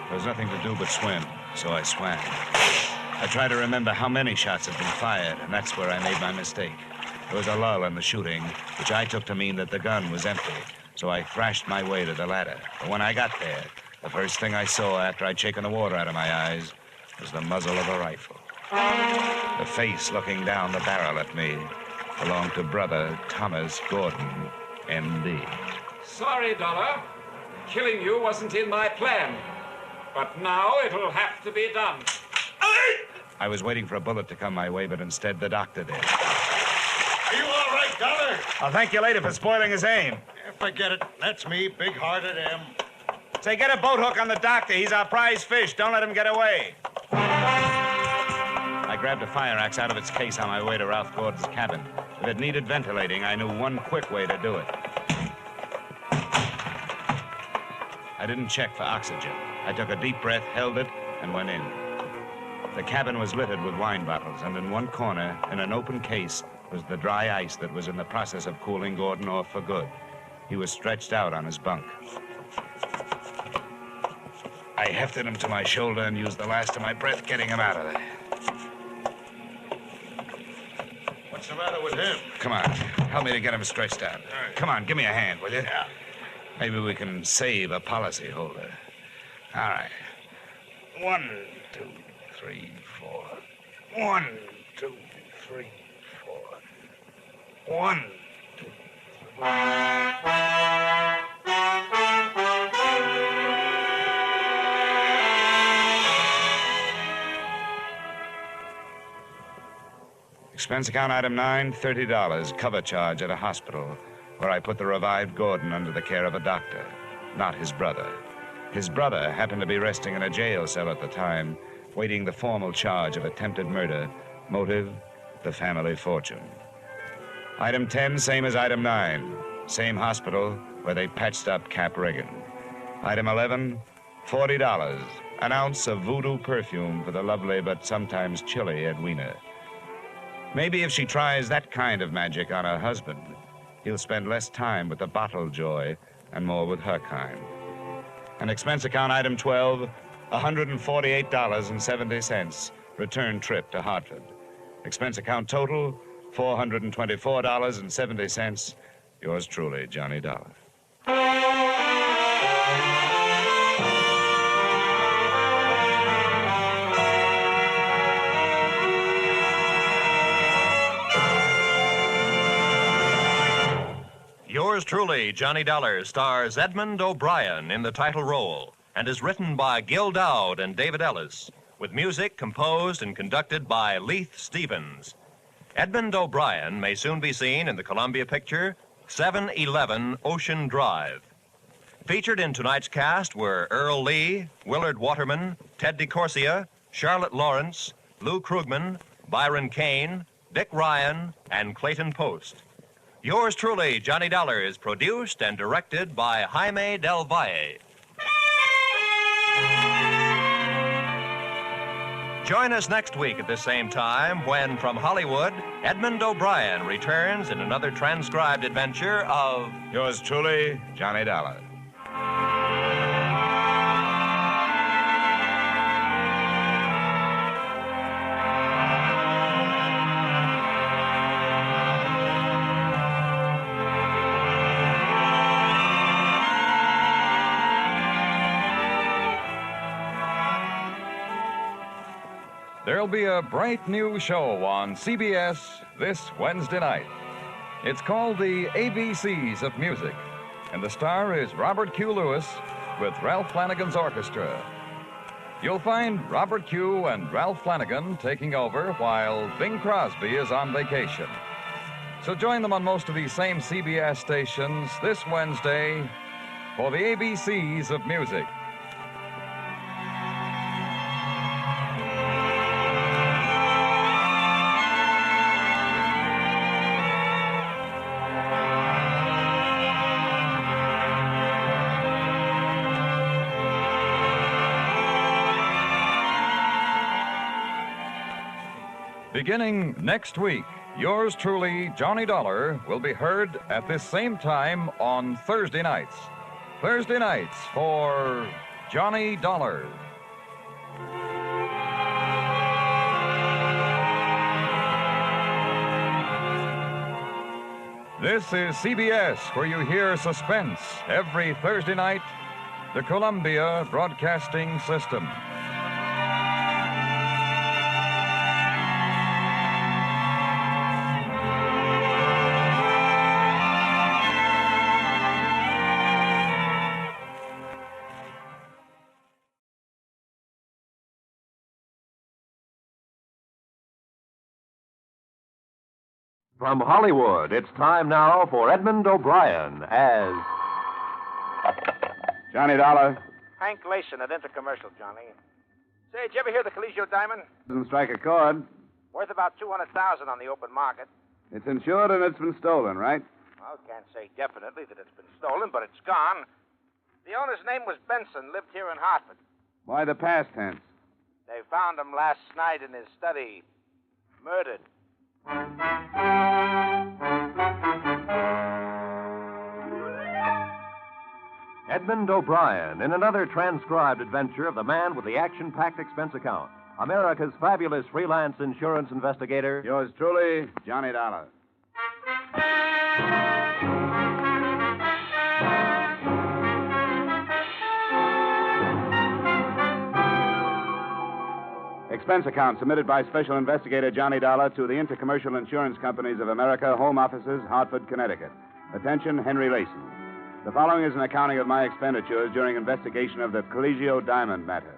There was nothing to do but swim, so I swam. I tried to remember how many shots had been fired, and that's where I made my mistake. There was a lull in the shooting, which I took to mean that the gun was empty, so I thrashed my way to the ladder. But when I got there, the first thing I saw after I'd shaken the water out of my eyes was the muzzle of a rifle. The face looking down the barrel at me belonged to brother Thomas Gordon, M.D. Sorry, Dollar. Killing you wasn't in my plan. But now it'll have to be done. I was waiting for a bullet to come my way, but instead the doctor did. Are you all right, Dollar? I'll thank you later for spoiling his aim. Forget it. That's me, big-hearted M. Say, get a boat hook on the doctor. He's our prize fish. Don't let him get away. I grabbed a fire axe out of its case on my way to Ralph Gordon's cabin. If it needed ventilating, I knew one quick way to do it. I didn't check for oxygen. I took a deep breath, held it, and went in. The cabin was littered with wine bottles, and in one corner, in an open case, was the dry ice that was in the process of cooling Gordon off for good. He was stretched out on his bunk. I hefted him to my shoulder and used the last of my breath getting him out of there. What's the matter with him? Come on, help me to get him stretched out. Right. Come on, give me a hand, will you? Yeah. Maybe we can save a policyholder. All right. 1, 2, 3, 4. 1, 2, 3, 4. 1, 2, 3. Expense account item 9, $30. Cover charge at a hospital where I put the revived Gordon under the care of a doctor, not his brother. His brother happened to be resting in a jail cell at the time, waiting the formal charge of attempted murder. Motive, the family fortune. Item 10, same as item 9. Same hospital where they patched up Cap Reagan. Item 11, $40. An ounce of voodoo perfume for the lovely but sometimes chilly Edwina. Maybe if she tries that kind of magic on her husband, he'll spend less time with the bottle joy and more with her kind. And expense account item 12, $148.70. Return trip to Hartford. Expense account total, $424.70. Yours truly, Johnny Dollar. Yours truly, Johnny Dollar, stars Edmund O'Brien in the title role and is written by Gil Dowd and David Ellis, with music composed and conducted by Leith Stevens. Edmund O'Brien may soon be seen in the Columbia picture 711 Ocean Drive. Featured in tonight's cast were Earl Lee, Willard Waterman, Ted DeCorsia, Charlotte Lawrence, Lou Krugman, Byron Kane, Dick Ryan, and Clayton Post. Yours truly, Johnny Dollar, is produced and directed by Jaime Del Valle. Join us next week at the same time when, from Hollywood, Edmund O'Brien returns in another transcribed adventure of... Yours truly, Johnny Dollar. there'll be a bright new show on CBS this Wednesday night. It's called The ABCs of Music, and the star is Robert Q. Lewis with Ralph Flanagan's orchestra. You'll find Robert Q. and Ralph Flanagan taking over while Bing Crosby is on vacation. So join them on most of these same CBS stations this Wednesday for the ABCs of Music. Beginning next week, yours truly, Johnny Dollar, will be heard at this same time on Thursday nights. Thursday nights for Johnny Dollar. This is CBS, where you hear suspense every Thursday night, the Columbia Broadcasting System. From Hollywood, it's time now for Edmund O'Brien as Johnny Dollar. Hank Gleason at Intercommercial, Johnny. Say, did you ever hear the Caligio Diamond? Doesn't strike a chord. Worth about $200,000 on the open market. It's insured and it's been stolen, right? Well, can't say definitely that it's been stolen, but it's gone. The owner's name was Benson, lived here in Hartford. Why the past tense? They found him last night in his study, murdered. Edmund O'Brien in another transcribed adventure of the man with the action-packed expense account. America's fabulous freelance insurance investigator. Yours truly, Johnny Dollar. Expense account submitted by Special Investigator Johnny Dollar to the Intercommercial Insurance Companies of America, Home Offices, Hartford, Connecticut. Attention, Henry Lason. The following is an accounting of my expenditures during investigation of the Caligio Diamond Matter.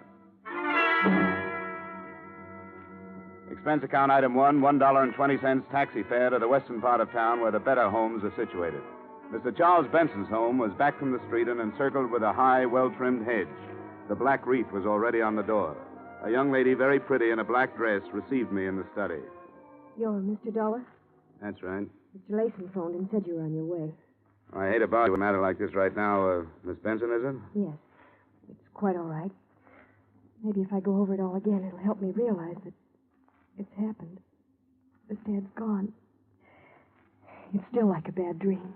Expense account item 1, $1.20 taxi fare to the western part of town where the better homes are situated. Mr. Charles Benson's home was back from the street and encircled with a high, well-trimmed hedge. The black wreath was already on the door. A young lady, very pretty, in a black dress, received me in the study. You're Mr. Dollar? That's right. Mr. Lason phoned and said you were on your way. I hate about a matter like this right now. Miss Benson, is it? Yes. It's quite all right. Maybe if I go over it all again, it'll help me realize that it's happened. That Dad's gone. It's still like a bad dream.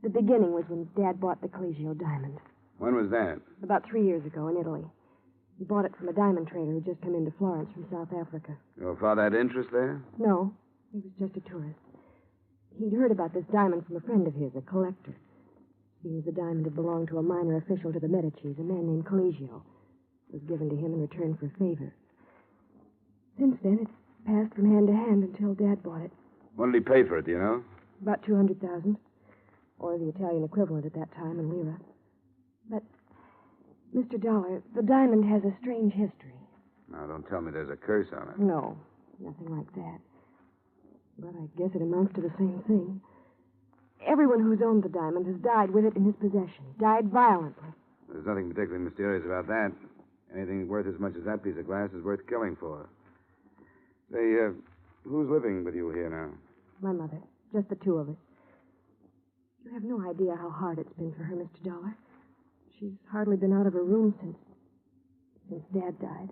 The beginning was when Dad bought the Caligio Diamond. When was that? About 3 years ago in Italy. He bought it from a diamond trader who'd just come into Florence from South Africa. Your father had interest there? No, he was just a tourist. He'd heard about this diamond from a friend of his, a collector. Seems the diamond had belonged to a minor official to the Medicis, a man named Caligio. It was given to him in return for a favor. Since then, it's passed from hand to hand until Dad bought it. What did he pay for it, do you know? About $200,000, or the Italian equivalent at that time in lira. But, Mr. Dollar, the diamond has a strange history. Now, don't tell me there's a curse on it. No, nothing like that. But I guess it amounts to the same thing. Everyone who's owned the diamond has died with it in his possession. Died violently. There's nothing particularly mysterious about that. Anything worth as much as that piece of glass is worth killing for. Say, who's living with you here now? My mother. Just the two of us. You have no idea how hard it's been for her, Mr. Dollar. She's hardly been out of her room since Dad died.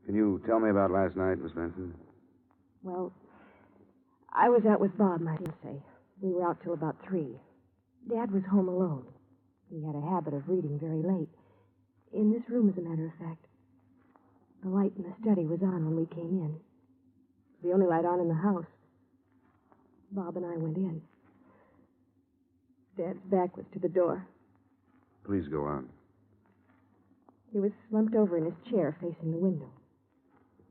Can you tell me about last night, Miss Benson? Well, I was out with Bob, might I say. We were out till about 3. Dad was home alone. He had a habit of reading very late. In this room, as a matter of fact. The light in the study was on when we came in. The only light on in the house. Bob and I went in. Dad's back was to the door. Please go on. He was slumped over in his chair facing the window.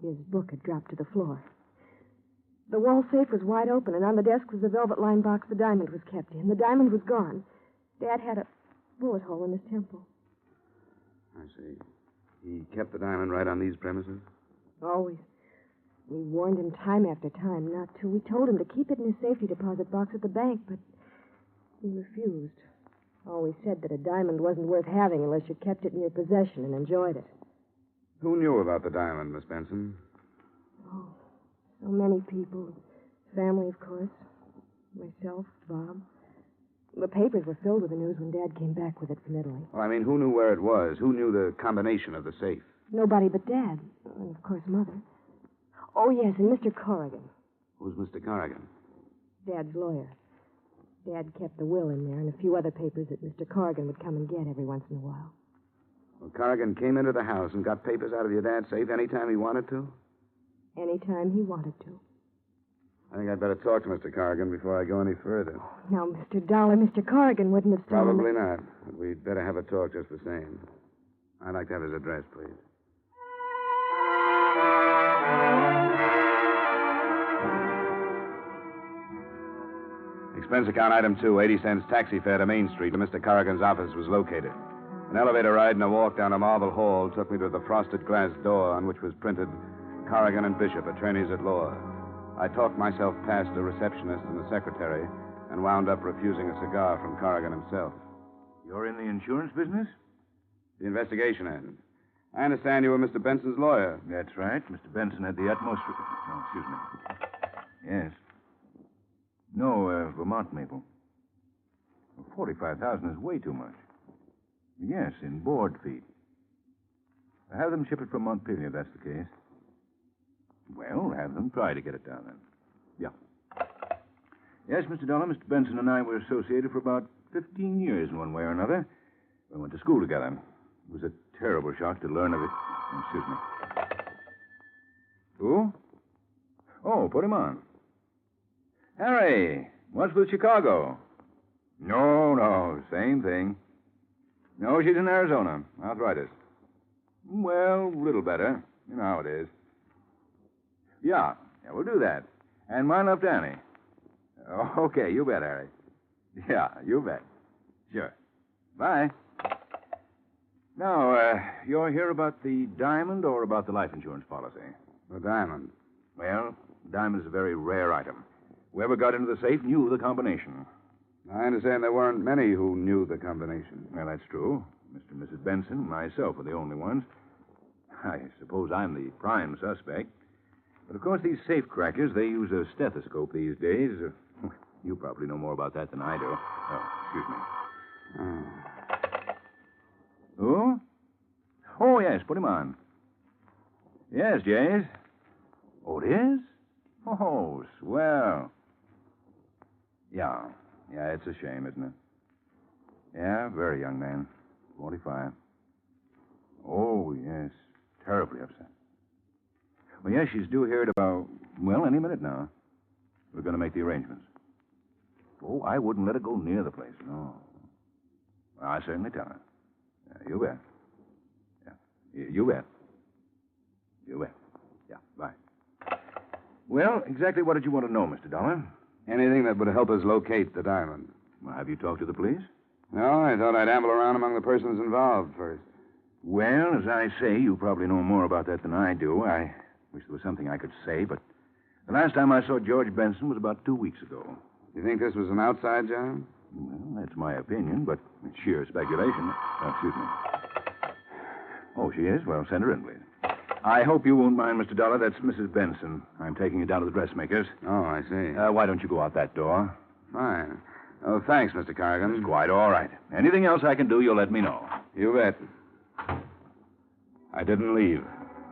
His book had dropped to the floor. The wall safe was wide open, and on the desk was the velvet-lined box the diamond was kept in. The diamond was gone. Dad had a bullet hole in his temple. I see. He kept the diamond right on these premises? Always. We warned him time after time not to. We told him to keep it in his safety deposit box at the bank, but he refused. Always said that a diamond wasn't worth having unless you kept it in your possession and enjoyed it. Who knew about the diamond, Miss Benson? Oh, so many people. Family, of course. Myself, Bob. The papers were filled with the news when Dad came back with it from Italy. Well, I mean, who knew where it was? Who knew the combination of the safe? Nobody but Dad. And, of course, Mother. Oh, yes, and Mr. Corrigan. Who's Mr. Corrigan? Dad's lawyer. Dad kept the will in there and a few other papers that Mr. Corrigan would come and get every once in a while. Well, Corrigan came into the house and got papers out of your dad's safe anytime he wanted to? Anytime he wanted to. I think I'd better talk to Mr. Corrigan before I go any further. Now, Mr. Dollar, Mr. Corrigan wouldn't have stolen Probably not. But we'd better have a talk just the same. I'd like to have his address, please. Expense account item 2, 80 cents taxi fare to Main Street, where Mr. Corrigan's office was located. An elevator ride and a walk down a marble hall took me to the frosted glass door on which was printed Corrigan and Bishop, attorneys at law. I talked myself past a receptionist and the secretary and wound up refusing a cigar from Corrigan himself. You're in the insurance business? The investigation end. I understand you were Mr. Benson's lawyer. That's right. Mr. Benson had the utmost... Oh, excuse me. Yes. No, Vermont maple. 45,000 is way too much. Yes, in board feet. Have them ship it from Montpelier, if that's the case. Well, have them try to get it down then. Yeah. Yes, Mr. Dollar, Mr. Benson and I were associated for about 15 years in one way or another. We went to school together. It was a terrible shock to learn of it. Oh, excuse me. Who? Oh, put him on. Harry, what's with Chicago? No, same thing. No, she's in Arizona. Arthritis. Well, a little better. You know how it is. Yeah, we'll do that. And my love to Annie. Okay, you bet, Harry. Yeah, you bet. Sure. Bye. Now, you're here about the diamond or about the life insurance policy? The diamond. Well, diamond is a very rare item. Whoever got into the safe knew the combination. I understand there weren't many who knew the combination. Well, that's true. Mr. and Mrs. Benson and myself were the only ones. I suppose I'm the prime suspect. But, of course, these safe crackers, they use a stethoscope these days. You probably know more about that than I do. Oh, excuse me. Who? Oh, yes, put him on. Yes, Jays. Oh, it is? Oh, swell. Yeah, it's a shame, isn't it? Yeah, very young man. 45. Oh, yes. Terribly upset. Well, yes, she's due here at about, any minute now. We're going to make the arrangements. Oh, I wouldn't let her go near the place, no. Well, I certainly tell her. Yeah, you bet. Yeah, you bet. You bet. Yeah, bye. Well, exactly what did you want to know, Mr. Dollar? Anything that would help us locate the diamond. Well, have you talked to the police? No, I thought I'd amble around among the persons involved first. Well, as I say, you probably know more about that than I do. I wish there was something I could say, but the last time I saw George Benson was about 2 weeks ago. You think this was an outside job? Well, that's my opinion, but it's sheer speculation. Oh, excuse me. Oh, she is? Well, send her in, please. I hope you won't mind, Mr. Dollar. That's Mrs. Benson. I'm taking you down to the dressmaker's. Oh, I see. Why don't you go out that door? Fine. Oh, thanks, Mr. Corrigan. It's quite all right. Anything else I can do, you'll let me know. You bet. I didn't leave.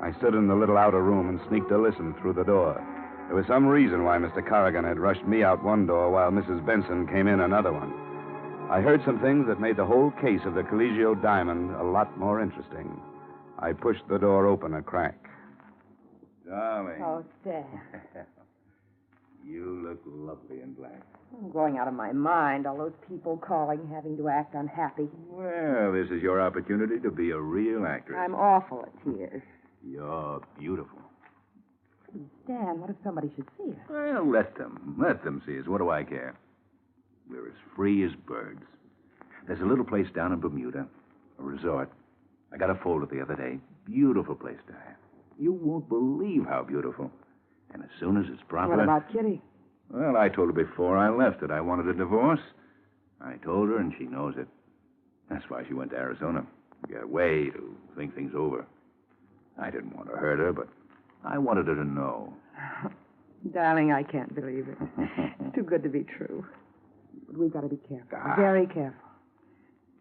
I stood in the little outer room and sneaked to listen through the door. There was some reason why Mr. Corrigan had rushed me out one door while Mrs. Benson came in another one. I heard some things that made the whole case of the Caligio Diamond a lot more interesting. I pushed the door open a crack. Darling. Oh, Dad. You look lovely in black. I'm going out of my mind. All those people calling, having to act unhappy. Well, this is your opportunity to be a real actress. I'm awful at tears. You're beautiful. Stan, what if somebody should see us? Well, let them. Let them see us. What do I care? We're as free as birds. There's a little place down in Bermuda, a resort. I got a folder the other day. Beautiful place to have. You won't believe how beautiful. And as soon as it's proper... What about Kitty? Well, I told her before I left that I wanted a divorce. I told her, and she knows it. That's why she went to Arizona. To get away, to think things over. I didn't want to hurt her, but I wanted her to know. Darling, I can't believe it. It's too good to be true. But we've got to be careful. Very careful.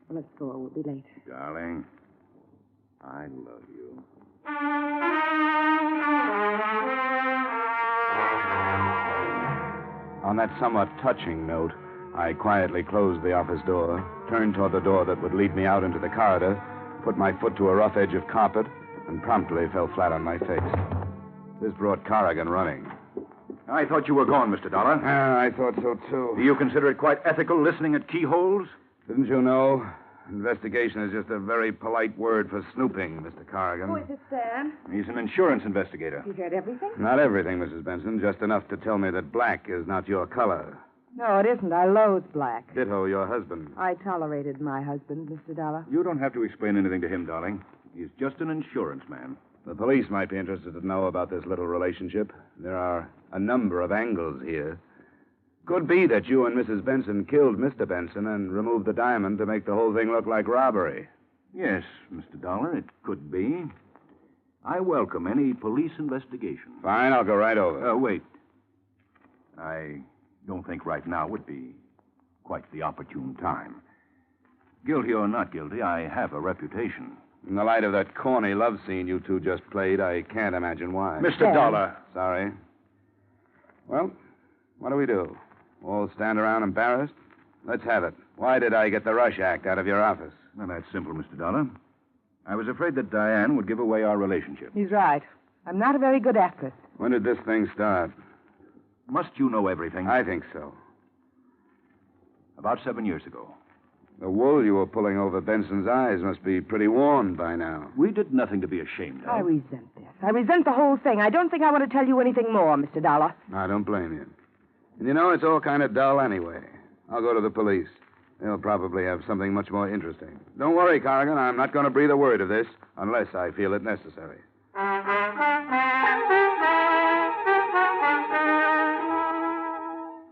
Well, let's go or we'll be late. Darling, I love you. On that somewhat touching note, I quietly closed the office door, turned toward the door that would lead me out into the corridor, put my foot to a rough edge of carpet, and promptly fell flat on my face. This brought Corrigan running. I thought you were gone, Mr. Dollar. I thought so, too. Do you consider it quite ethical listening at keyholes? Didn't you know? Investigation is just a very polite word for snooping, Mr. Corrigan. Who is it, Stan? He's an insurance investigator. You heard everything? Not everything, Mrs. Benson. Just enough to tell me that black is not your color. No, it isn't. I loathe black. Ditto your husband. I tolerated my husband, Mr. Dollar. You don't have to explain anything to him, darling. He's just an insurance man. The police might be interested to know about this little relationship. There are a number of angles here. Could be that you and Mrs. Benson killed Mr. Benson and removed the diamond to make the whole thing look like robbery. Yes, Mr. Dollar, it could be. I welcome any police investigation. Fine, I'll go right over. Wait. I don't think right now would be quite the opportune time. Guilty or not guilty, I have a reputation. In the light of that corny love scene you two just played, I can't imagine why. Mr. Dollar. Sorry. Well, what do we do? All stand around embarrassed? Let's have it. Why did I get the Rush Act out of your office? Well, that's simple, Mr. Dollar. I was afraid that Diane would give away our relationship. He's right. I'm not a very good actress. When did this thing start? Must you know everything? I think so. About 7 years ago. The wool you were pulling over Benson's eyes must be pretty worn by now. We did nothing to be ashamed of. I resent this. I resent the whole thing. I don't think I want to tell you anything more, Mr. Dollar. I don't blame you. And you know, it's all kind of dull anyway. I'll go to the police. They'll probably have something much more interesting. Don't worry, Corrigan. I'm not going to breathe a word of this unless I feel it necessary.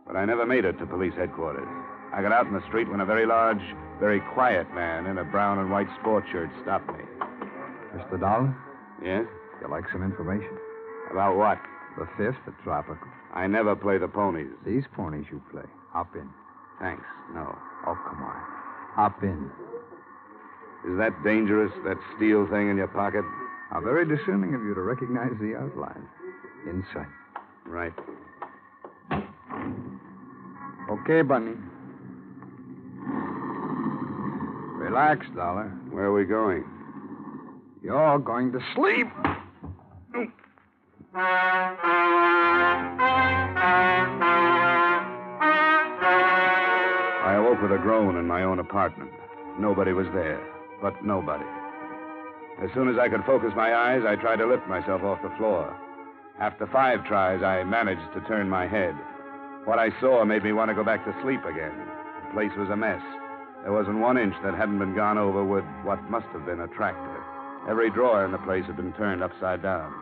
But I never made it to police headquarters. I got out in the street when a very large, very quiet man in a brown and white sports shirt stopped me. Mr. Dollar? Yes? You like some information? About what? The fifth, the tropical. I never play the ponies. These ponies you play. Hop in. Thanks. No. Oh, come on. Hop in. Is that dangerous, that steel thing in your pocket? How very discerning of you to recognize the outline. Inside. Right. Okay, Bunny. Relax, Dollar. Where are we going? You're going to sleep. I awoke with a groan in my own apartment. Nobody was there, but nobody. As soon as I could focus my eyes, I tried to lift myself off the floor. After 5 tries, I managed to turn my head. What I saw made me want to go back to sleep again. The place was a mess. There wasn't 1 inch that hadn't been gone over with what must have been a tractor. Every drawer in the place had been turned upside down.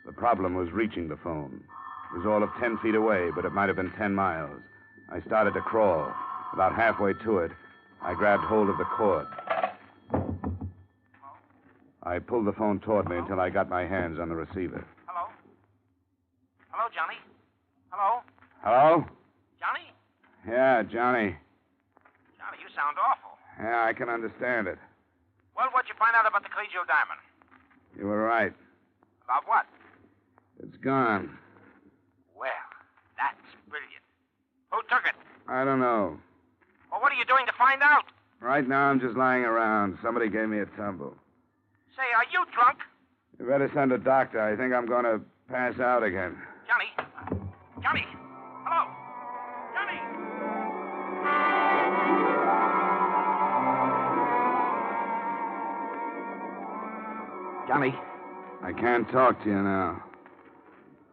The problem was reaching the phone. It was all of 10 feet away, but it might have been 10 miles. I started to crawl. About halfway to it, I grabbed hold of the cord. I pulled the phone toward me until I got my hands on the receiver. Hello? Hello, Johnny? Hello? Hello? Johnny? Yeah, Johnny. Johnny, you sound awful. Yeah, I can understand it. Well, what'd you find out about the Caligio Diamond? You were right. About what? It's gone. Well, that's brilliant. Who took it? I don't know. Well, what are you doing to find out? Right now, I'm just lying around. Somebody gave me a tumble. Say, are you drunk? You better send a doctor. I think I'm going to pass out again. Johnny? Johnny? Hello? Johnny? Johnny, I can't talk to you now.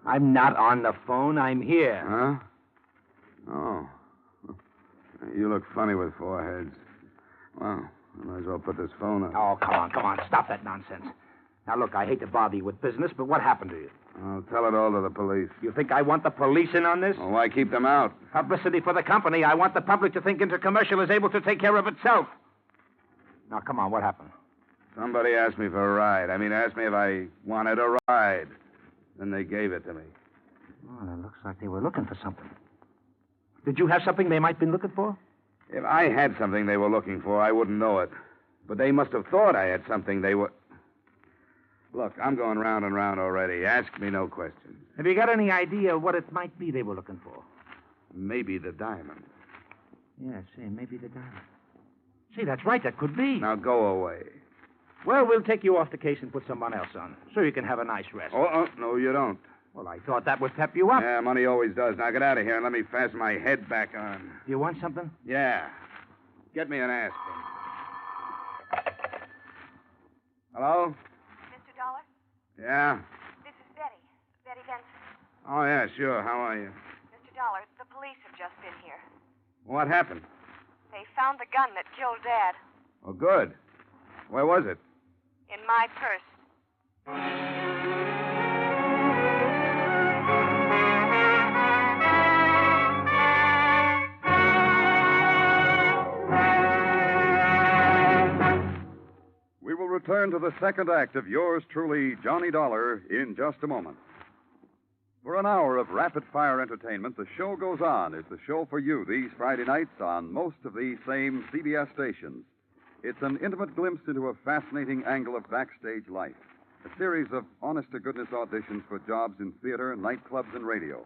I'm not on the phone. I'm here. Huh? Oh. You look funny with four heads. Well, I might as well put this phone on. Oh, come on. Stop that nonsense. Now, look, I hate to bother you with business, but what happened to you? I'll tell it all to the police. You think I want the police in on this? Well, why keep them out? Publicity for the company. I want the public to think Intercommercial is able to take care of itself. Now, come on, what happened? Somebody asked me for a ride. Asked me if I wanted a ride. Then they gave it to me. Oh, it looks like they were looking for something. Did you have something they might have been looking for? If I had something they were looking for, I wouldn't know it. But they must have thought I had something they were... Look, I'm going round and round already. Ask me no questions. Have you got any idea what it might be they were looking for? Maybe the diamond. Yeah, say, maybe the diamond. See, that's right. That could be. Now go away. Well, we'll take you off the case and put someone else on, so you can have a nice rest. Oh, no, you don't. Well, I thought that would pep you up. Yeah, money always does. Now get out of here and let me fasten my head back on. You want something? Yeah. Get me an aspirin. Hello? Mr. Dollar? Yeah? This is Betty. Betty Benson. Oh, yeah, sure. How are you? Mr. Dollar, the police have just been here. What happened? They found the gun that killed Dad Oh, good. Where was it? in my purse. We will return to the second act of yours truly, Johnny Dollar, in just a moment. For an hour of rapid-fire entertainment, the show goes on. It's the show for you these Friday nights on most of these same CBS stations. It's an intimate glimpse into a fascinating angle of backstage life, a series of honest-to-goodness auditions for jobs in theater, nightclubs, and radio.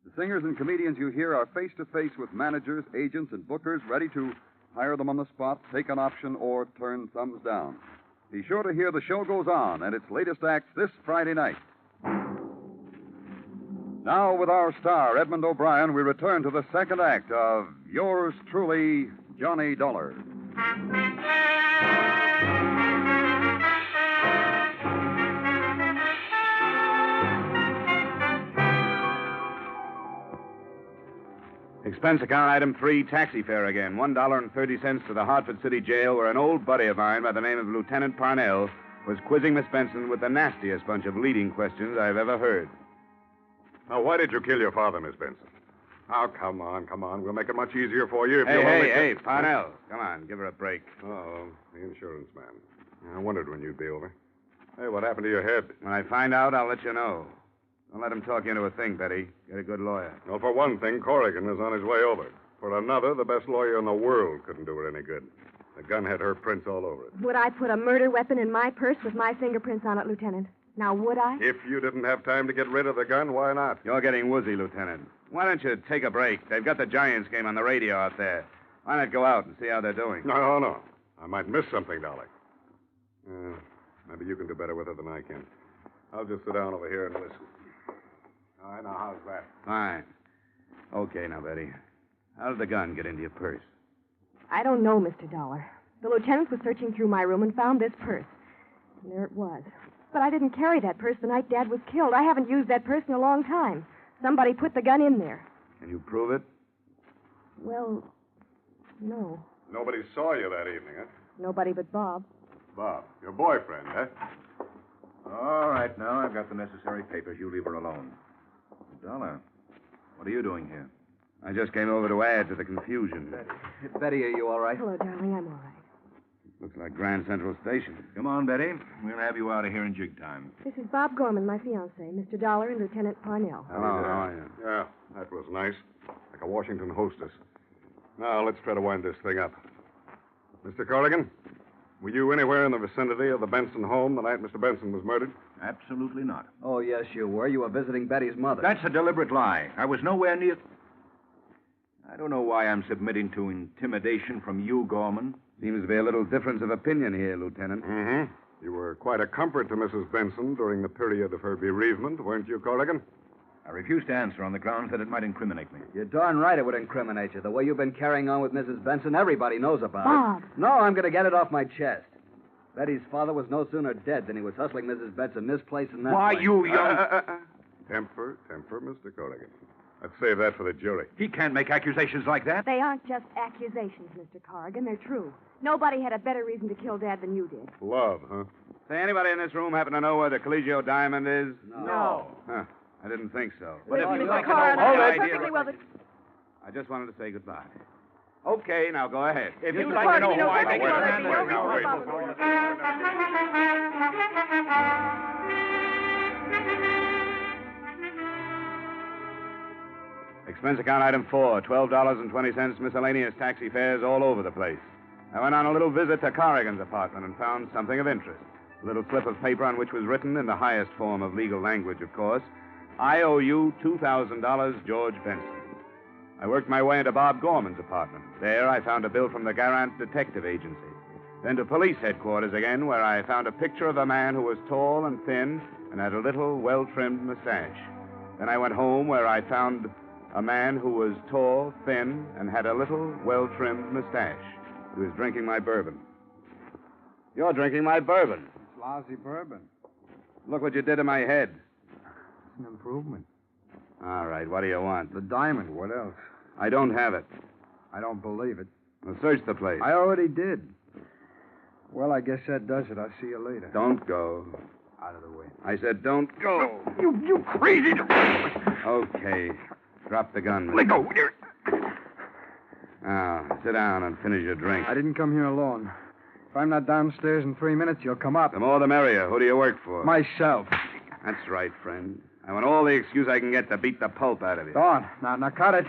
The singers and comedians you hear are face-to-face with managers, agents, and bookers ready to hire them on the spot, take an option, or turn thumbs down. Be sure to hear The Show Goes On and its latest acts this Friday night. Now, with our star, Edmund O'Brien, we return to the second act of yours truly, Johnny Dollar. Expense account item 3, taxi fare again. $1.30 to the Hartford City Jail, where an old buddy of mine by the name of Lieutenant Parnell was quizzing Miss Benson with the nastiest bunch of leading questions I've ever heard. Now, why did you kill your father, Miss Benson? Oh, come on. We'll make it much easier for you if Hey, you'll only... hey, Parnell. Come on, give her a break. Oh, the insurance man. I wondered when you'd be over. Hey, what happened to your head? When I find out, I'll let you know. Don't let him talk you into a thing, Betty. Get a good lawyer. Well, for one thing, Corrigan is on his way over. For another, the best lawyer in the world couldn't do it any good. The gun had her prints all over it. Would I put a murder weapon in my purse with my fingerprints on it, Lieutenant? Now, would I? If you didn't have time to get rid of the gun, why not? You're getting woozy, Lieutenant. Why don't you take a break? They've got the Giants game on the radio out there. Why not go out and see how they're doing? No. I might miss something, Dolly. Maybe you can do better with it than I can. I'll just sit down over here and listen. All right, now, how's that? Fine. Okay, now, Betty. How did the gun get into your purse? I don't know, Mr. Dollar. The lieutenant was searching through my room and found this purse. And there it was. But I didn't carry that purse the night Dad was killed. I haven't used that purse in a long time. Somebody put the gun in there. Can you prove it? Well, no. Nobody saw you that evening, huh? Nobody but Bob. Bob, your boyfriend, huh? All right, now I've got the necessary papers. You leave her alone. Dollar, what are you doing here? I just came over to add to the confusion. Betty, are you all right? Hello, darling. I'm all right. Looks like Grand Central Station. Come on, Betty. We'll have you out of here in jig time. This is Bob Gorman, my fiancé, Mr. Dollar and Lieutenant Parnell. Hello, how are you? Yeah, that was nice. Like a Washington hostess. Now, let's try to wind this thing up. Mr. Corrigan, were you anywhere in the vicinity of the Benson home the night Mr. Benson was murdered? Absolutely not. Oh, yes, you were. You were visiting Betty's mother. That's a deliberate lie. I was nowhere near... I don't know why I'm submitting to intimidation from you, Gorman. Seems to be a little difference of opinion here, Lieutenant. Mm-hmm. You were quite a comfort to Mrs. Benson during the period of her bereavement, weren't you, Corrigan? I refuse to answer on the grounds that it might incriminate me. You're darn right it would incriminate you. The way you've been carrying on with Mrs. Benson, everybody knows about Bob. it. No, I'm going to get it off my chest. Betty's father was no sooner dead than he was hustling Mrs. Benson this place and that Why, place. you young... Temper, Mr. Corrigan. Let's save that for the jury. He can't make accusations like that. They aren't just accusations, Mr. Corrigan. They're true. Nobody had a better reason to kill Dad than you did. Love, huh? Say, anybody in this room happen to know where the Caligio Diamond is? No. Huh. I didn't think so. But if you'd Mr. like to know Corrigan, my I idea- perfectly well that... I just wanted to say goodbye. Okay, now go ahead. If Mr. you'd like to know Corrigan, who I perfectly think well is that the the man, only wait. Expense account item 4, $12.20 miscellaneous taxi fares all over the place. I went on a little visit to Corrigan's apartment and found something of interest. A little slip of paper on which was written in the highest form of legal language, of course, I owe you $2,000, George Benson. I worked my way into Bob Gorman's apartment. There I found a bill from the Garant Detective Agency. Then to police headquarters again, where I found a picture of a man who was tall and thin and had a little, well-trimmed mustache. Then I went home, where I found a man who was tall, thin, and had a little, well-trimmed mustache. He was drinking my bourbon. You're drinking my bourbon. It's lousy bourbon. Look what you did to my head. It's an improvement. All right, what do you want? The diamond. What else? I don't have it. I don't believe it. Well, search the place. I already did. Well, I guess that does it. I'll see you later. Don't go. Out of the way. I said don't go. You crazy... Okay. Drop the gun. Let go. Now, sit down and finish your drink. I didn't come here alone. If I'm not downstairs in 3 minutes, you'll come up. The more the merrier. Who do you work for? Myself. That's right, friend. I want all the excuse I can get to beat the pulp out of you. Go on. Now cut it.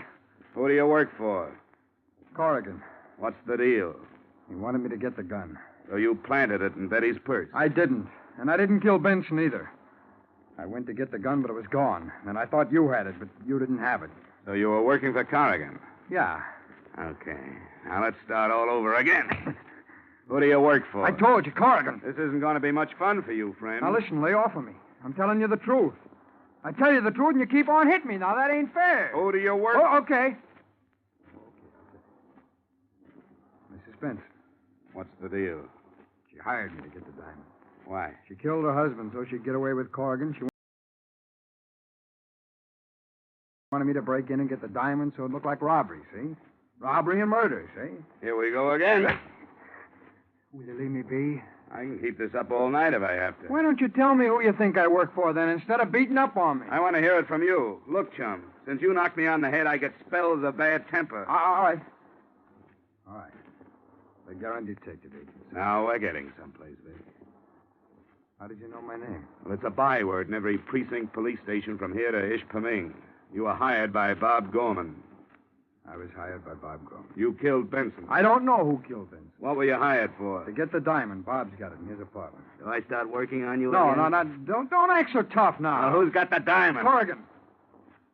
Who do you work for? Corrigan. What's the deal? He wanted me to get the gun. So you planted it in Betty's purse. I didn't. And I didn't kill Benson either. I went to get the gun, but it was gone. And I thought you had it, but you didn't have it. So you were working for Corrigan? Yeah. Okay. Now let's start all over again. Who do you work for? I told you, Corrigan. This isn't going to be much fun for you, friend. Now listen, lay off of me. I'm telling you the truth. I tell you the truth, and you keep on hitting me. Now, that ain't fair. Who do you work Oh, okay. Mrs. Benson. What's the deal? She hired me to get the diamond. Why? She killed her husband so she'd get away with Corrigan. She wanted me to break in and get the diamond so it looked like robbery, see? Robbery and murder, see? Here we go again. Will you leave me be? I can keep this up all night if I have to. Why don't you tell me who you think I work for, then, instead of beating up on me? I want to hear it from you. Look, chum, since you knocked me on the head, I get spells of bad temper. All right. All right. The Garant Detective Agency. Now we're getting someplace, Vic. How did you know my name? Well, it's a byword in every precinct police station from here to Ishpeming. You were hired by Bob Gorman. I was hired by Bob Gorman. You killed Benson. I don't know who killed Benson. What were you hired for? To get the diamond. Bob's got it in his apartment. Do I start working on you No, again? don't act so tough now. Well, who's got the diamond? Corrigan.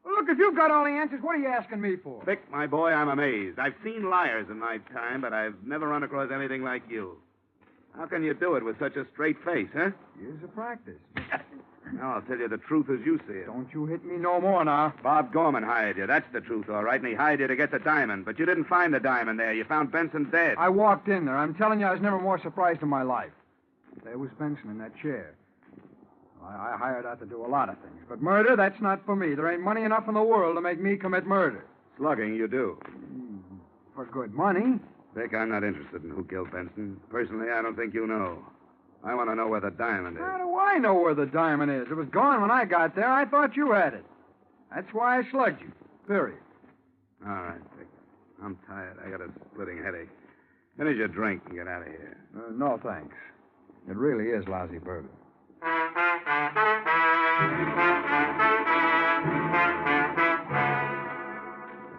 Well, look, if you've got all the answers, what are you asking me for? Vic, my boy, I'm amazed. I've seen liars in my time, but I've never run across anything like you. How can you do it with such a straight face, huh? Years of practice. Now, I'll tell you the truth as you see it. Don't you hit me no more now. Bob Gorman hired you. That's the truth, all right. And he hired you to get the diamond. But you didn't find the diamond there. You found Benson dead. I walked in there. I'm telling you, I was never more surprised in my life. There was Benson in that chair. I hired out to do a lot of things. But murder, that's not for me. There ain't money enough in the world to make me commit murder. Slugging, you do. For good money. Vic, I'm not interested in who killed Benson. Personally, I don't think you know. I want to know where the diamond is. How do I know where the diamond is? It was gone when I got there. I thought you had it. That's why I slugged you. Period. All right, Vic. I'm tired. I got a splitting headache. Finish your drink and get out of here. No, thanks. It really is lousy bourbon.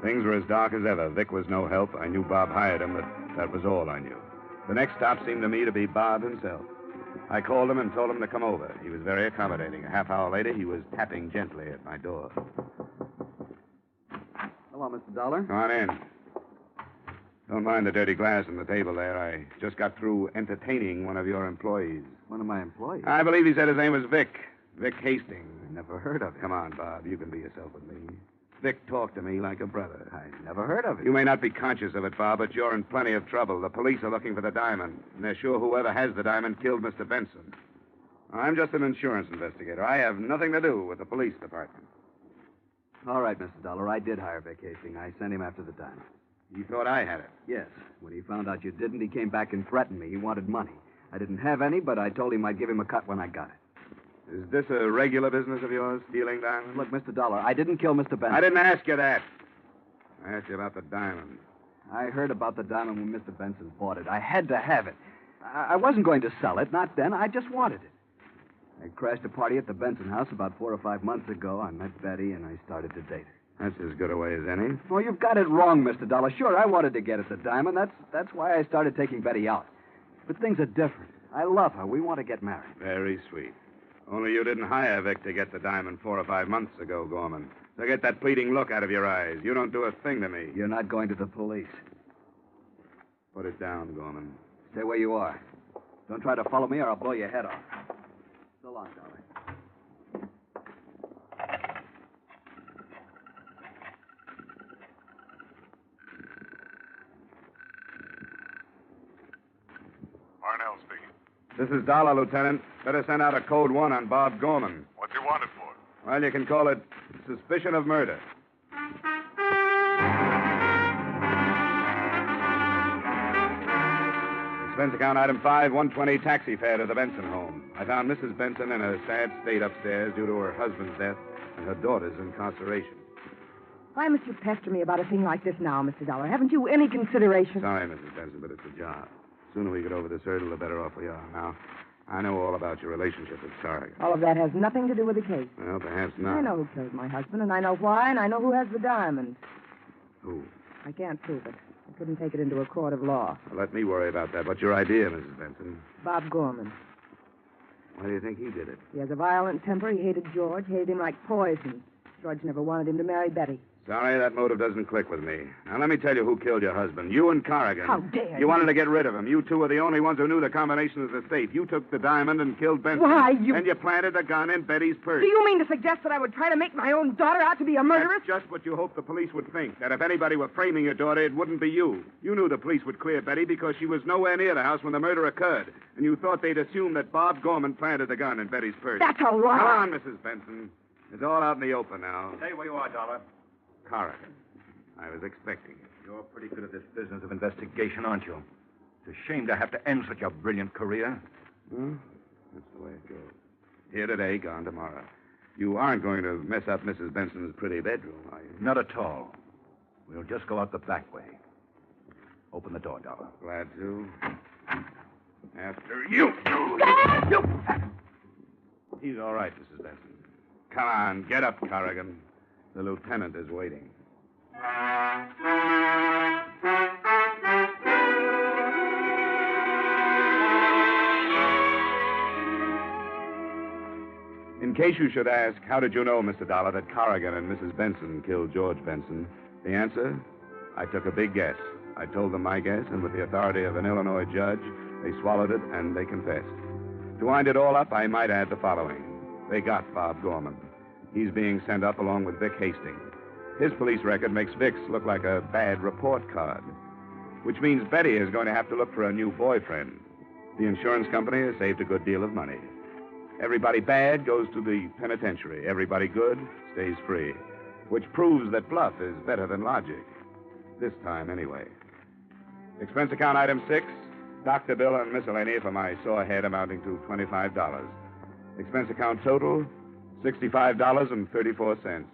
Things were as dark as ever. Vic was no help. I knew Bob hired him, but that was all I knew. The next stop seemed to me to be Bob himself. I called him and told him to come over. He was very accommodating. A half hour later, he was tapping gently at my door. Hello, Mr. Dollar. Come on in. Don't mind the dirty glass on the table there. I just got through entertaining one of your employees. One of my employees? I believe he said his name was Vic. Vic Hastings. Never heard of him. Come on, Bob. You can be yourself with me. Vic talked to me like a brother. I never heard of it. You may not be conscious of it, Bob, but you're in plenty of trouble. The police are looking for the diamond, and they're sure whoever has the diamond killed Mr. Benson. I'm just an insurance investigator. I have nothing to do with the police department. All right, Mr. Dollar, I did hire Vic Hastings. I sent him after the diamond. He thought I had it. Yes. When he found out you didn't, he came back and threatened me. He wanted money. I didn't have any, but I told him I'd give him a cut when I got it. Is this a regular business of yours, stealing diamonds? Look, Mr. Dollar, I didn't kill Mr. Benson. I didn't ask you that. I asked you about the diamond. I heard about the diamond when Mr. Benson bought it. I had to have it. I wasn't going to sell it, not then. I just wanted it. I crashed a party at the Benson house about 4 or 5 months ago. I met Betty, and I started to date her. That's as good a way as any. Oh, you've got it wrong, Mr. Dollar. Sure, I wanted to get at the diamond. That's why I started taking Betty out. But things are different. I love her. We want to get married. Very sweet. Only you didn't hire Vic to get the diamond 4 or 5 months ago, Gorman. So get that pleading look out of your eyes. You don't do a thing to me. You're not going to the police. Put it down, Gorman. Stay where you are. Don't try to follow me or I'll blow your head off. So long, Dollar. Parnell speaking. This is Dollar, Lieutenant. Better send out a code 1 on Bob Gorman. What's he wanted for? Well, you can call it suspicion of murder. Expense account item 5, 120 taxi fare to the Benson home. I found Mrs. Benson in a sad state upstairs due to her husband's death and her daughter's incarceration. Why must you pester me about a thing like this now, Mr. Dollar? Haven't you any consideration? Sorry, Mrs. Benson, but it's a job. The sooner we get over this hurdle, the better off we are. Now, I know all about your relationship with Corrigan. All of that has nothing to do with the case. Well, perhaps not. I know who killed my husband, and I know why, and I know who has the diamond. Who? I can't prove it. I couldn't take it into a court of law. Well, let me worry about that. What's your idea, Mrs. Benson? Bob Gorman. Why do you think he did it? He has a violent temper. He hated George, hated him like poison. George never wanted him to marry Betty. Sorry, that motive doesn't click with me. Now, let me tell you who killed your husband. You and Corrigan. How dare you? You wanted to get rid of him. You two were the only ones who knew the combination of the safe. You took the diamond and killed Benson. Why, you... And you planted a gun in Betty's purse. Do you mean to suggest that I would try to make my own daughter out to be a murderess? That's just what you hoped the police would think. That if anybody were framing your daughter, it wouldn't be you. You knew the police would clear Betty because she was nowhere near the house when the murder occurred. And you thought they'd assume that Bob Gorman planted the gun in Betty's purse. That's a lie. Come on, Mrs. Benson. It's all out in the open now. Stay where you are, Dollar. Corrigan. I was expecting it. You're pretty good at this business of investigation, aren't you? It's a shame to have to end such a brilliant career. Hmm? That's the way it goes. Here today, gone tomorrow. You aren't going to mess up Mrs. Benson's pretty bedroom, are you? Not at all. We'll just go out the back way. Open the door, Dollar. Glad to. After you. He's all right, Mrs. Benson. Come on, get up, Corrigan. The lieutenant is waiting. In case you should ask, how did you know, Mr. Dollar, that Corrigan and Mrs. Benson killed George Benson? The answer? I took a big guess. I told them my guess, and with the authority of an Illinois judge, they swallowed it and they confessed. To wind it all up, I might add the following. They got Bob Gorman. He's being sent up along with Vic Hastings. His police record makes Vic's look like a bad report card, which means Betty is going to have to look for a new boyfriend. The insurance company has saved a good deal of money. Everybody bad goes to the penitentiary. Everybody good stays free, which proves that bluff is better than logic. This time, anyway. Expense account item 6, doctor bill and miscellany for my sore head amounting to $25. Expense account total, $65.34.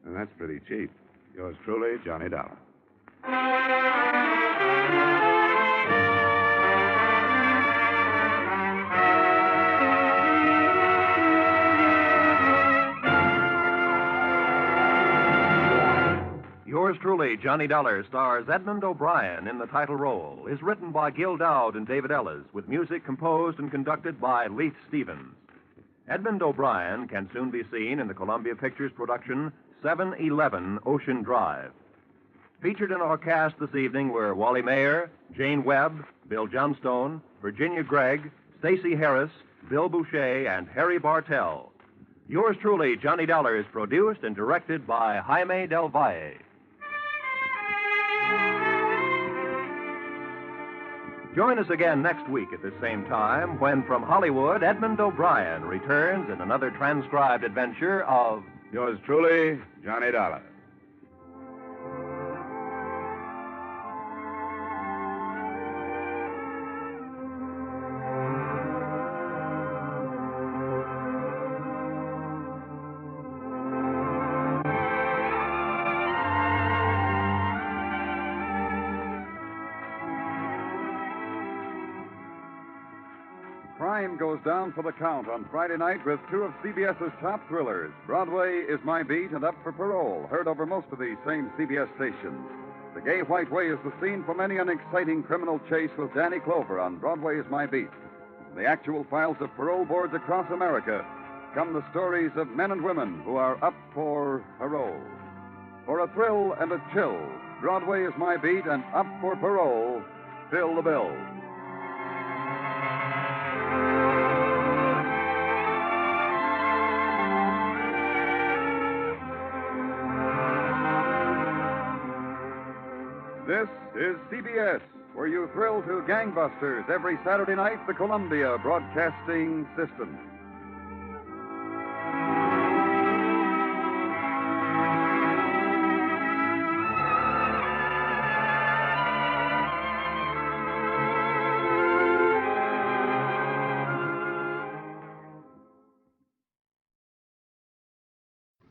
And that's pretty cheap. Yours truly, Johnny Dollar. Yours truly, Johnny Dollar, stars Edmund O'Brien in the title role. Is written by Gil Dowd and David Ellis, with music composed and conducted by Leith Stevens. Edmund O'Brien can soon be seen in the Columbia Pictures production 711 Ocean Drive. Featured in our cast this evening were Wally Mayer, Jane Webb, Bill Johnstone, Virginia Gregg, Stacey Harris, Bill Boucher, and Harry Bartell. Yours truly, Johnny Dollar, is produced and directed by Jaime Del Valle. Join us again next week at the same time when, from Hollywood, Edmund O'Brien returns in another transcribed adventure of Yours truly, Johnny Dollar. Crime goes down for the count on Friday night with two of CBS's top thrillers. Broadway is My Beat and Up for Parole, heard over most of these same CBS stations. The Gay White Way is the scene for many an exciting criminal chase with Danny Clover on Broadway is My Beat. From the actual files of parole boards across America come the stories of men and women who are up for parole. For a thrill and a chill, Broadway is My Beat and Up for Parole, fill the bill. This is CBS, where you thrill to gangbusters every Saturday night, the Columbia Broadcasting System.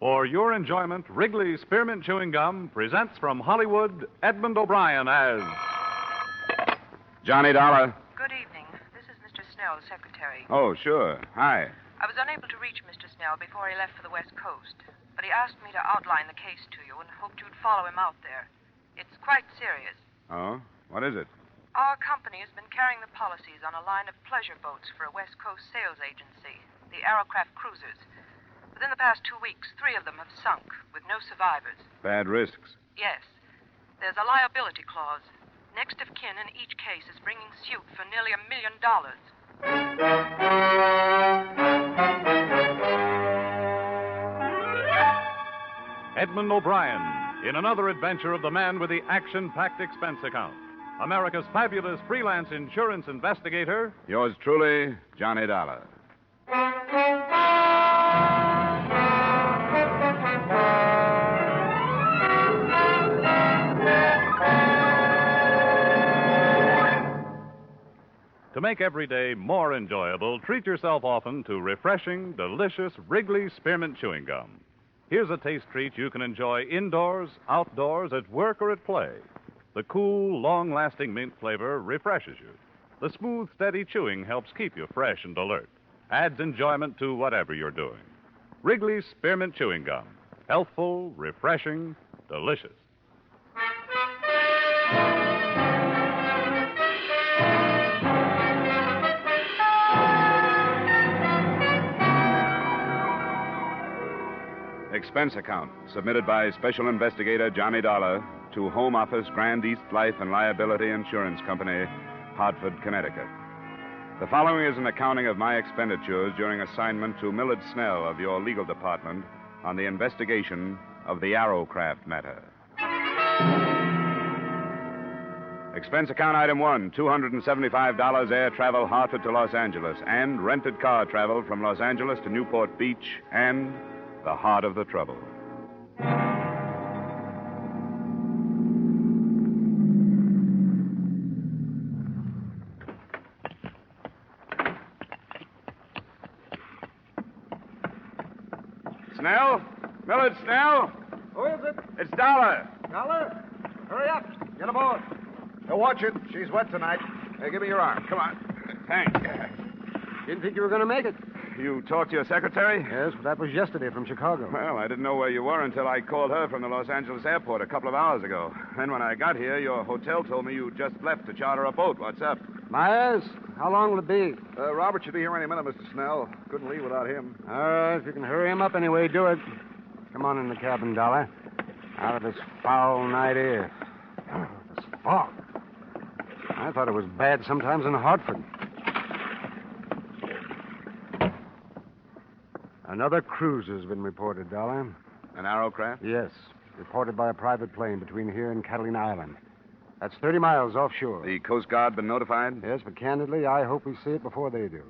For your enjoyment, Wrigley's Spearmint Chewing Gum presents from Hollywood Edmund O'Brien as Johnny Dollar. Good evening. This is Mr. Snell, secretary. Oh, sure. Hi. I was unable to reach Mr. Snell before he left for the West Coast, but he asked me to outline the case to you and hoped you'd follow him out there. It's quite serious. Oh? What is it? Our company has been carrying the policies on a line of pleasure boats for a West Coast sales agency, the Arrowcraft cruisers. Within the past 2 weeks, 3 of them have sunk, with no survivors. Bad risks. Yes. There's a liability clause. Next of kin in each case is bringing suit for nearly $1 million. Edmund O'Brien in another adventure of the man with the action-packed expense account. America's fabulous freelance insurance investigator. Yours truly, Johnny Dollar. To make every day more enjoyable, treat yourself often to refreshing, delicious Wrigley's Spearmint Chewing Gum. Here's a taste treat you can enjoy indoors, outdoors, at work, or at play. The cool, long-lasting mint flavor refreshes you. The smooth, steady chewing helps keep you fresh and alert. Adds enjoyment to whatever you're doing. Wrigley's Spearmint Chewing Gum. Healthful, refreshing, delicious. Expense account submitted by Special Investigator Johnny Dollar to Home Office, Grand East Life and Liability Insurance Company, Hartford, Connecticut. The following is an accounting of my expenditures during assignment to Millard Snell of your legal department on the investigation of the Arrowcraft matter. Expense account item 1, $275 air travel Hartford to Los Angeles and rented car travel from Los Angeles to Newport Beach and the heart of the trouble. Snell? Millard Snell? Who is it? It's Dollar. Dollar? Hurry up. Get aboard. Now watch it. She's wet tonight. Hey, give me your arm. Come on. Thanks. Didn't think you were going to make it. You talked to your secretary? Yes, but that was yesterday from Chicago. Well, I didn't know where you were until I called her from the Los Angeles airport a couple of hours ago. Then when I got here, your hotel told me you just left to charter a boat. What's up? Myers, how long will it be? Robert should be here any minute, Mr. Snell. Couldn't leave without him. All right, if you can hurry him up anyway, do it. Come on in the cabin, Dollar. Out of this foul night air. Oh, this fog. I thought it was bad sometimes in Hartford. Another cruiser's been reported, Dollar. An Arrowcraft? Yes. Reported by a private plane between here and Catalina Island. That's 30 miles offshore. The Coast Guard been notified? Yes, but candidly, I hope we see it before they do.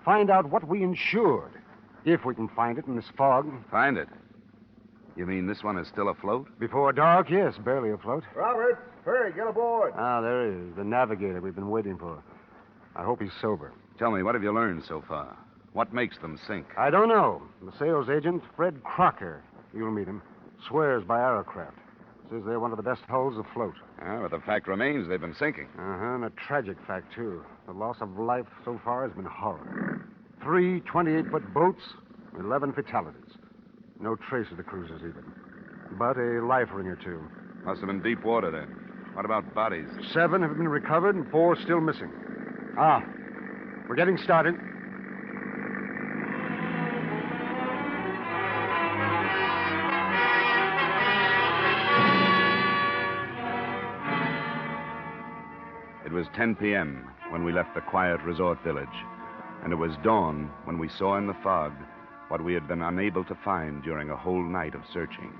Find out what we insured, if we can find it in this fog. Find it? You mean this one is still afloat? Before dark, yes, barely afloat. Robert, hurry, get aboard. Ah, there he is, the navigator we've been waiting for. I hope he's sober. Tell me, what have you learned so far? What makes them sink? I don't know. The sales agent, Fred Crocker, you'll meet him, swears by Arrowcraft. Says they're one of the best hulls afloat. Ah, but the fact remains they've been sinking. Uh-huh, and a tragic fact, too. The loss of life so far has been horrible. 3 28-foot boats, 11 fatalities. No trace of the cruisers, even. But a life ring or two. Must have been deep water, then. What about bodies? 7 have been recovered and 4 still missing. Ah, we're getting started. It was 10 p.m. when we left the quiet resort village, and it was dawn when we saw in the fog what we had been unable to find during a whole night of searching.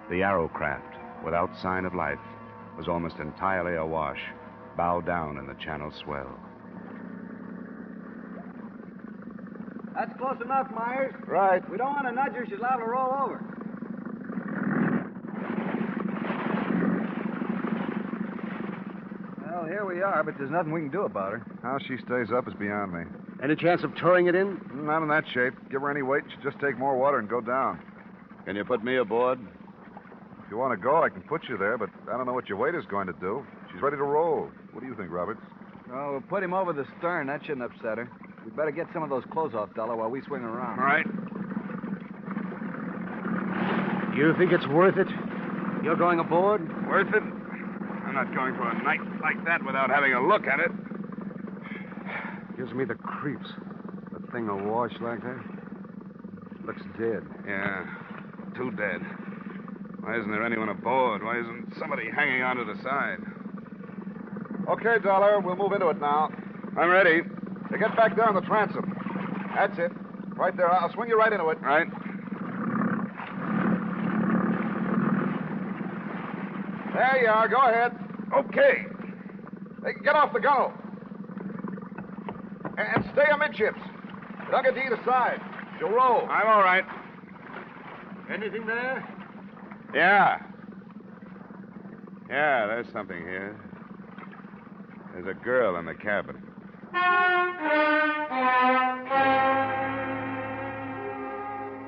The Arrowcraft, without sign of life, was almost entirely awash, bow down in the channel swell. That's close enough, Myers. Right. We don't want to nudge her. She's liable to roll over. Well, here we are, but there's nothing we can do about her. How she stays up is beyond me. Any chance of towing it in? Not in that shape. Give her any weight, she'll just take more water and go down. Can you put me aboard? If you want to go, I can put you there, but I don't know what your weight is going to do. She's ready to roll. What do you think, Roberts? Oh, we'll put him over the stern. That shouldn't upset her. We'd better get some of those clothes off, Dollar, while we swing around. All right. You think it's worth it? You're going aboard? Worth it? I'm not going for a night like that without having a look at it. Gives me the creeps. The thing awash like that. Looks dead. Yeah, too dead. Why isn't there anyone aboard? Why isn't somebody hanging onto the side? Okay, Dollar, we'll move into it now. I'm ready. You get back there on the transom. That's it. Right there. I'll swing you right into it. Right. There you are. Go ahead. Okay. Hey, get off the gunwale. And stay amidships. Don't get to either side. She'll roll. I'm all right. Anything there? Yeah. Yeah, there's something here. There's a girl in the cabin.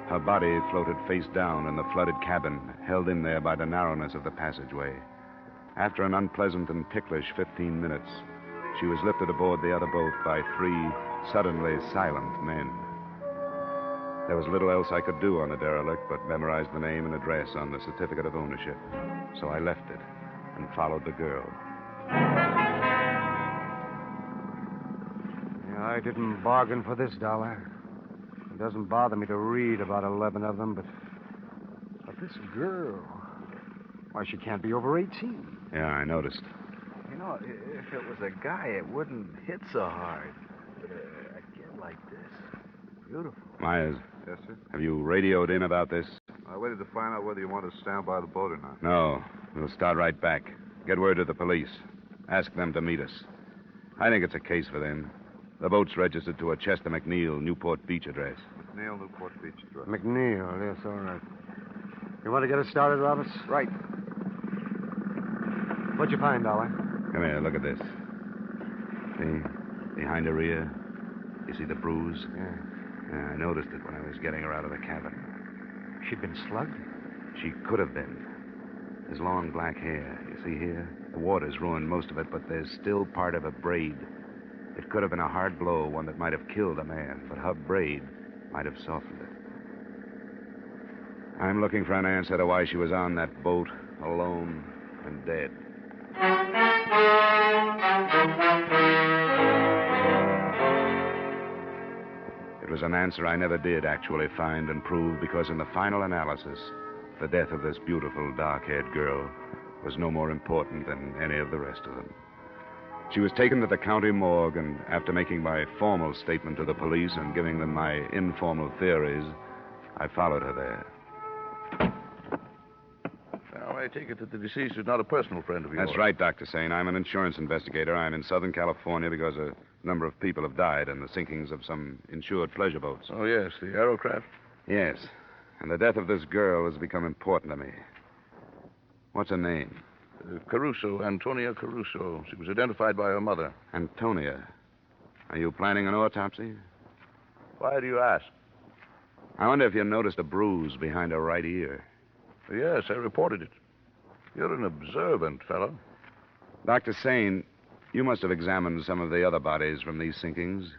Her body floated face down in the flooded cabin, held in there by the narrowness of the passageway. After an unpleasant and ticklish 15 minutes, she was lifted aboard the other boat by 3 suddenly silent men. There was little else I could do on the derelict but memorize the name and address on the certificate of ownership. So I left it and followed the girl. Yeah, I didn't bargain for this, Dollar. It doesn't bother me to read about 11 of them, but this girl, why, she can't be over 18. Yeah, I noticed. You know, if it was a guy, it wouldn't hit so hard. But a kid like this, beautiful. Myers. Yes, sir? Have you radioed in about this? I waited to find out whether you want to stand by the boat or not. No. We'll start right back. Get word to the police. Ask them to meet us. I think it's a case for them. The boat's registered to a Chester McNeil, Newport Beach address. McNeil, Newport Beach address. McNeil, yes, all right. You want to get us started, Roberts? Right. What'd you find, Dollar? Come here, look at this. See? Behind her ear. You see the bruise? Yeah, I noticed it when I was getting her out of the cabin. She'd been slugged? She could have been. There's long black hair. You see here? The water's ruined most of it, but there's still part of a braid. It could have been a hard blow, one that might have killed a man, but her braid might have softened it. I'm looking for an answer to why she was on that boat, alone and dead. It was an answer I never did actually find and prove, because in the final analysis, the death of this beautiful, dark-haired girl was no more important than any of the rest of them. She was taken to the county morgue, and after making my formal statement to the police and giving them my informal theories, I followed her there. Now, I take it that the deceased is not a personal friend of yours. That's right, Dr. Sane. I'm an insurance investigator. I'm in Southern California because a number of people have died in the sinkings of some insured pleasure boats. Oh, yes, the Arrowcraft? Yes. And the death of this girl has become important to me. What's her name? Caruso, Antonia Caruso. She was identified by her mother. Antonia. Are you planning an autopsy? Why do you ask? I wonder if you noticed a bruise behind her right ear. Yes, I reported it. You're an observant fellow. Dr. Sane, you must have examined some of the other bodies from these sinkings.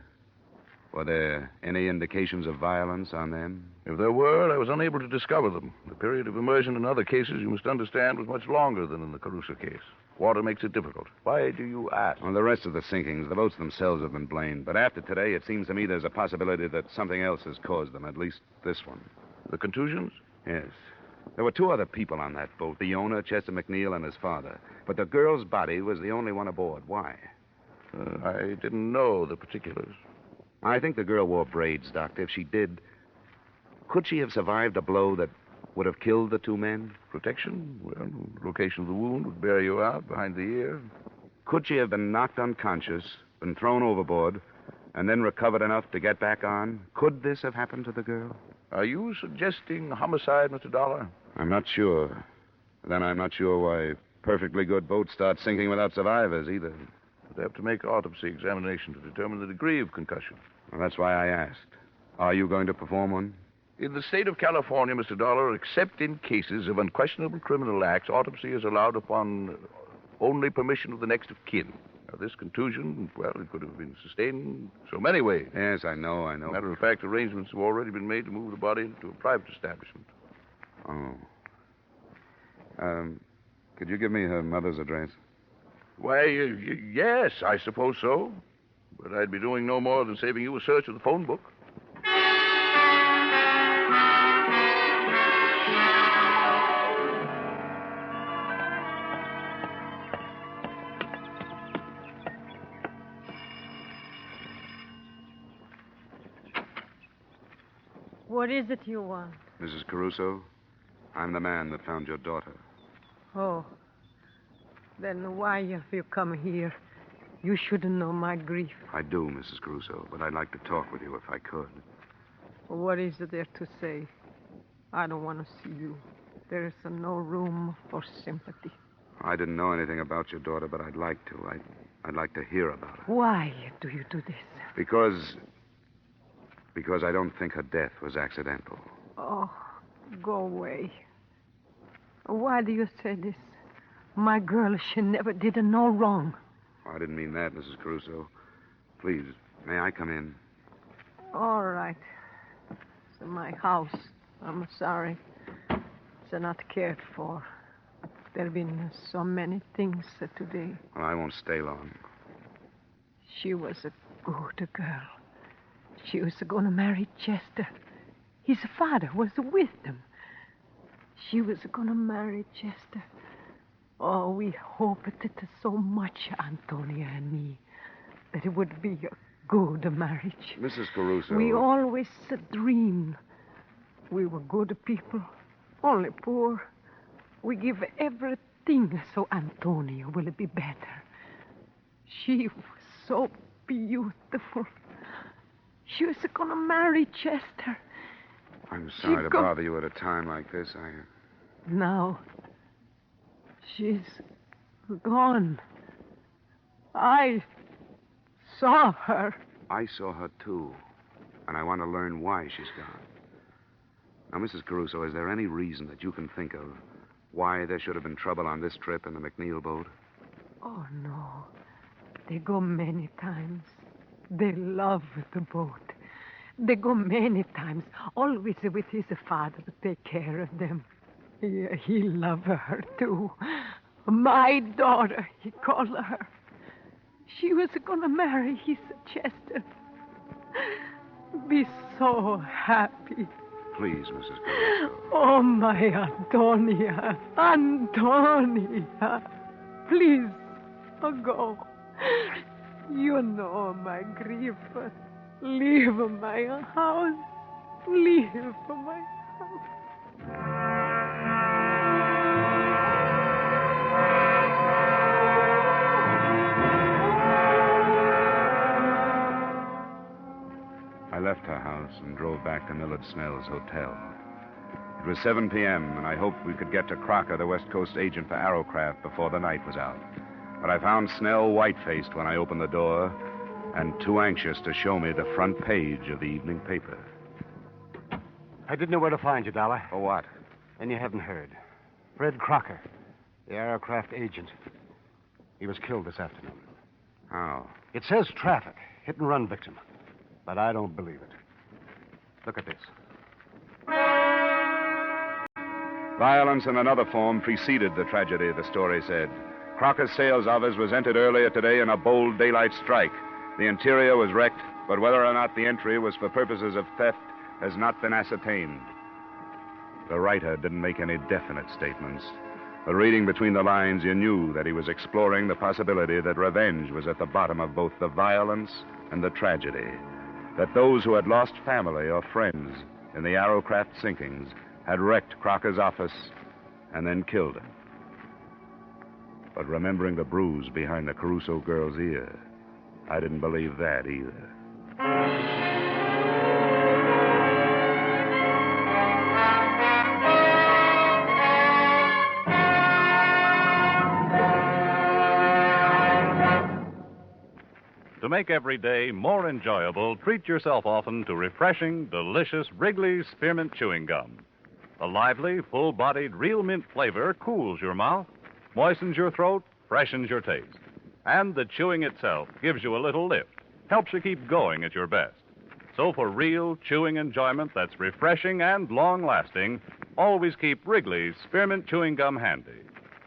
Were there any indications of violence on them? If there were, I was unable to discover them. The period of immersion in other cases, you must understand, was much longer than in the Caruso case. Water makes it difficult. Why do you ask? On the rest of the sinkings, the boats themselves have been blamed. But after today, it seems to me there's a possibility that something else has caused them, at least this one. The contusions? Yes. There were two other people on that boat, the owner, Chester McNeil, and his father. But the girl's body was the only one aboard. Why? I didn't know the particulars. I think the girl wore braids, Doctor. If she did, could she have survived a blow that would have killed the two men? Protection? Well, location of the wound would bear you out behind the ear. Could she have been knocked unconscious, been thrown overboard, and then recovered enough to get back on? Could this have happened to the girl? Are you suggesting homicide, Mr. Dollar? I'm not sure. Then I'm not sure why perfectly good boats start sinking without survivors, either. They have to make autopsy examination to determine the degree of concussion. Well, that's why I asked. Are you going to perform one? In the state of California, Mr. Dollar, except in cases of unquestionable criminal acts, autopsy is allowed upon only permission of the next of kin. Now, this contusion, well, it could have been sustained so many ways. Yes, I know. Matter of fact, arrangements have already been made to move the body into a private establishment. Oh. Could you give me her mother's address? Why, yes, I suppose so. But I'd be doing no more than saving you a search of the phone book. What is it you want? Mrs. Caruso, I'm the man that found your daughter. Oh. Then why have you come here? You shouldn't know my grief. I do, Mrs. Caruso, but I'd like to talk with you if I could. What is there to say? I don't want to see you. There is no room for sympathy. I didn't know anything about your daughter, but I'd like to. I'd like to hear about her. Why do you do this? Because I don't think her death was accidental. Oh, go away. Why do you say this? My girl, she never did no wrong. I didn't mean that, Mrs. Caruso. Please, may I come in? All right. It's my house. I'm sorry. It's not cared for. There have been so many things today. Well, I won't stay long. She was a good girl. She was going to marry Chester. His father was with them. She was going to marry Chester. Oh, we hoped it so much, Antonia and me, that it would be a good marriage. Mrs. Caruso. We always dreamed. We were good people, only poor. We give everything so Antonia will be better. She was so beautiful. She was going to marry Chester. I'm sorry to bother you at a time like this. Now, she's gone. I saw her. I saw her, too. And I want to learn why she's gone. Now, Mrs. Caruso, is there any reason that you can think of why there should have been trouble on this trip in the McNeil boat? Oh, no. They go many times. They love the boat. They go many times, always with his father to take care of them. Yeah, he loved her, too. My daughter, he called her. She was going to marry his Chester. Be so happy. Please, Mrs. Caruso. Oh, my Antonia. Antonia. Please, go. You know my grief. Leave my house. Leave my house. I left her house and drove back to Millard Snell's hotel. It was 7 p.m., and I hoped we could get to Crocker, the West Coast agent for Arrowcraft, before the night was out. But I found Snell white-faced when I opened the door and too anxious to show me the front page of the evening paper. I didn't know where to find you, Dollar. For what? And you haven't heard. Fred Crocker, the Arrowcraft agent. He was killed this afternoon. How? It says traffic, hit-and-run victim. But I don't believe it. Look at this. Violence in another form preceded the tragedy, the story said. Crocker's sales office was entered earlier today in a bold daylight strike. The interior was wrecked, but whether or not the entry was for purposes of theft has not been ascertained. The writer didn't make any definite statements. But reading between the lines, you knew that he was exploring the possibility that revenge was at the bottom of both the violence and the tragedy. That those who had lost family or friends in the Arrowcraft sinkings had wrecked Crocker's office and then killed him. But remembering the bruise behind the Caruso girl's ear, I didn't believe that either. To make every day more enjoyable, treat yourself often to refreshing, delicious Wrigley's Spearmint Chewing Gum. The lively, full-bodied, real mint flavor cools your mouth, moistens your throat, freshens your taste. And the chewing itself gives you a little lift, helps you keep going at your best. So for real chewing enjoyment that's refreshing and long-lasting, always keep Wrigley's Spearmint Chewing Gum handy.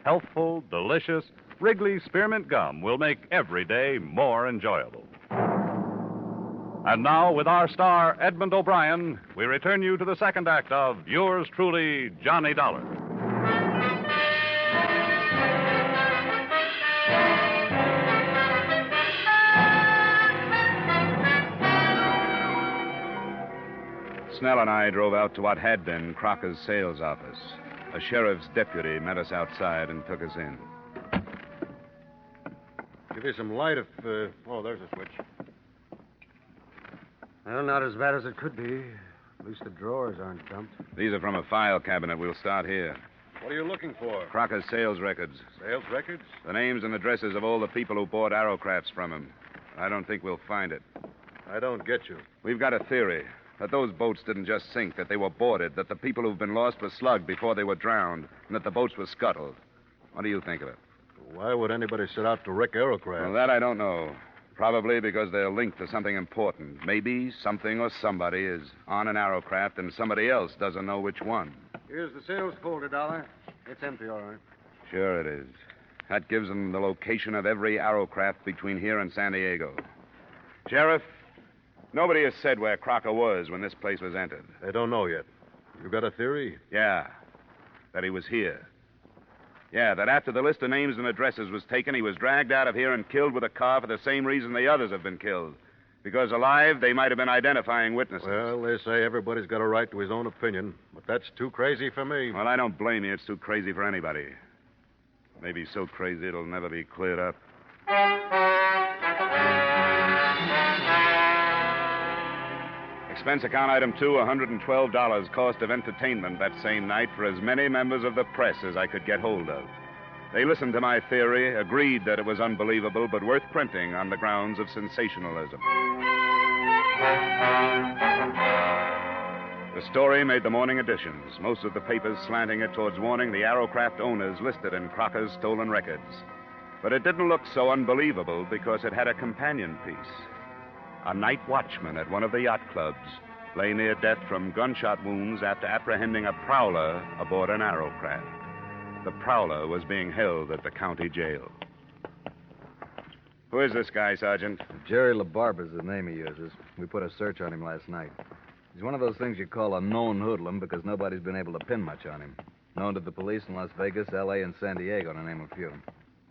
Healthful, delicious, Wrigley's Spearmint Gum will make every day more enjoyable. And now, with our star, Edmund O'Brien, we return you to the second act of Yours Truly, Johnny Dollar. Snell and I drove out to what had been Crocker's sales office. A sheriff's deputy met us outside and took us in. Give you some light if... Oh, there's a switch. Well, not as bad as it could be. At least the drawers aren't dumped. These are from a file cabinet. We'll start here. What are you looking for? Crocker's sales records. Sales records? The names and addresses of all the people who bought Arrowcrafts from him. I don't think we'll find it. I don't get you. We've got a theory. That those boats didn't just sink, that they were boarded, that the people who've been lost were slugged before they were drowned, and that the boats were scuttled. What do you think of it? Why would anybody set out to wreck Arrowcraft? Well, that I don't know. Probably because they're linked to something important. Maybe something or somebody is on an Arrowcraft and somebody else doesn't know which one. Here's the sales folder, Dollar. It's empty, all right. Sure it is. That gives them the location of every Arrowcraft between here and San Diego. Sheriff, nobody has said where Crocker was when this place was entered. They don't know yet. You got a theory? Yeah. That he was here. Yeah, that after the list of names and addresses was taken, he was dragged out of here and killed with a car for the same reason the others have been killed. Because alive, they might have been identifying witnesses. Well, they say everybody's got a right to his own opinion, but that's too crazy for me. Well, I don't blame you. It's too crazy for anybody. Maybe so crazy it'll never be cleared up. Expense account item 2, $112 cost of entertainment that same night for as many members of the press as I could get hold of. They listened to my theory, agreed that it was unbelievable, but worth printing on the grounds of sensationalism. The story made the morning editions, most of the papers slanting it towards warning the Arrowcraft owners listed in Crocker's stolen records. But it didn't look so unbelievable because it had a companion piece. A night watchman at one of the yacht clubs lay near death from gunshot wounds after apprehending a prowler aboard an Arrowcraft. The prowler was being held at the county jail. Who is this guy, Sergeant? Jerry LaBarber's the name he uses. We put a search on him last night. He's one of those things you call a known hoodlum because nobody's been able to pin much on him. Known to the police in Las Vegas, L.A., and San Diego, to name a few.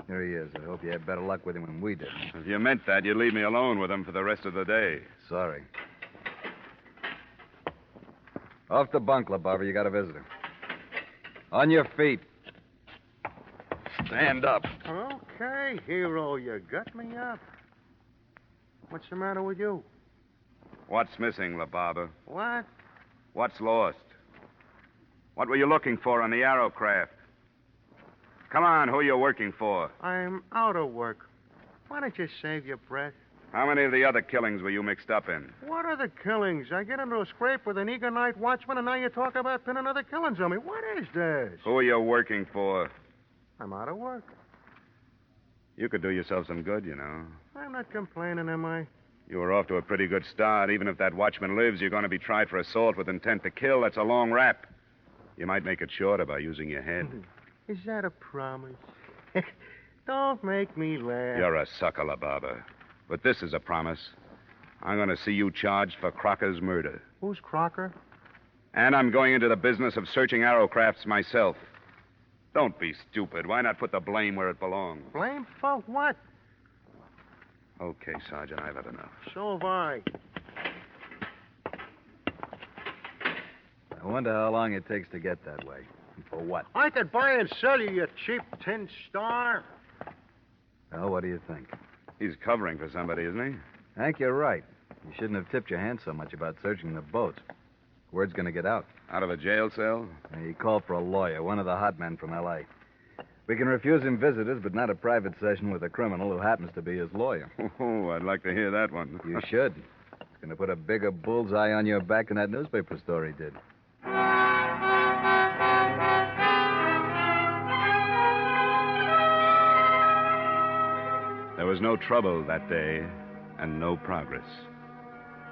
Here he is. I hope you had better luck with him than we did. If you meant that, you'd leave me alone with him for the rest of the day. Sorry. Off the bunk, LaBarbera. You got a visitor. On your feet. Stand up. Okay, hero, you got me up. What's the matter with you? What's missing, LaBarbera? What? What's lost? What were you looking for on the Arrowcraft? Come on, who are you working for? I'm out of work. Why don't you save your breath? How many of the other killings were you mixed up in? What are the killings? I get into a scrape with an eager night watchman, and now you talk about pinning other killings on me. What is this? Who are you working for? I'm out of work. You could do yourself some good, you know. I'm not complaining, am I? You were off to a pretty good start. Even if that watchman lives, you're going to be tried for assault with intent to kill. That's a long rap. You might make it shorter by using your head. Is that a promise? Don't make me laugh. You're a sucker, LaBarbera. But this is a promise. I'm going to see you charged for Crocker's murder. Who's Crocker? And I'm going into the business of searching Arrowcrafts myself. Don't be stupid. Why not put the blame where it belongs? Blame for what? Okay, Sergeant, I've had enough. So have I. I wonder how long it takes to get that way. And for what? I could buy and sell you, you cheap tin star. Well, what do you think? He's covering for somebody, isn't he? Hank, you're right. You shouldn't have tipped your hand so much about searching the boats. Word's going to get out. Out of a jail cell? He called for a lawyer, one of the hot men from L.A. We can refuse him visitors, but not a private session with a criminal who happens to be his lawyer. Oh, I'd like to hear that one. You should. It's going to put a bigger bullseye on your back than that newspaper story did. There was no trouble that day, and no progress.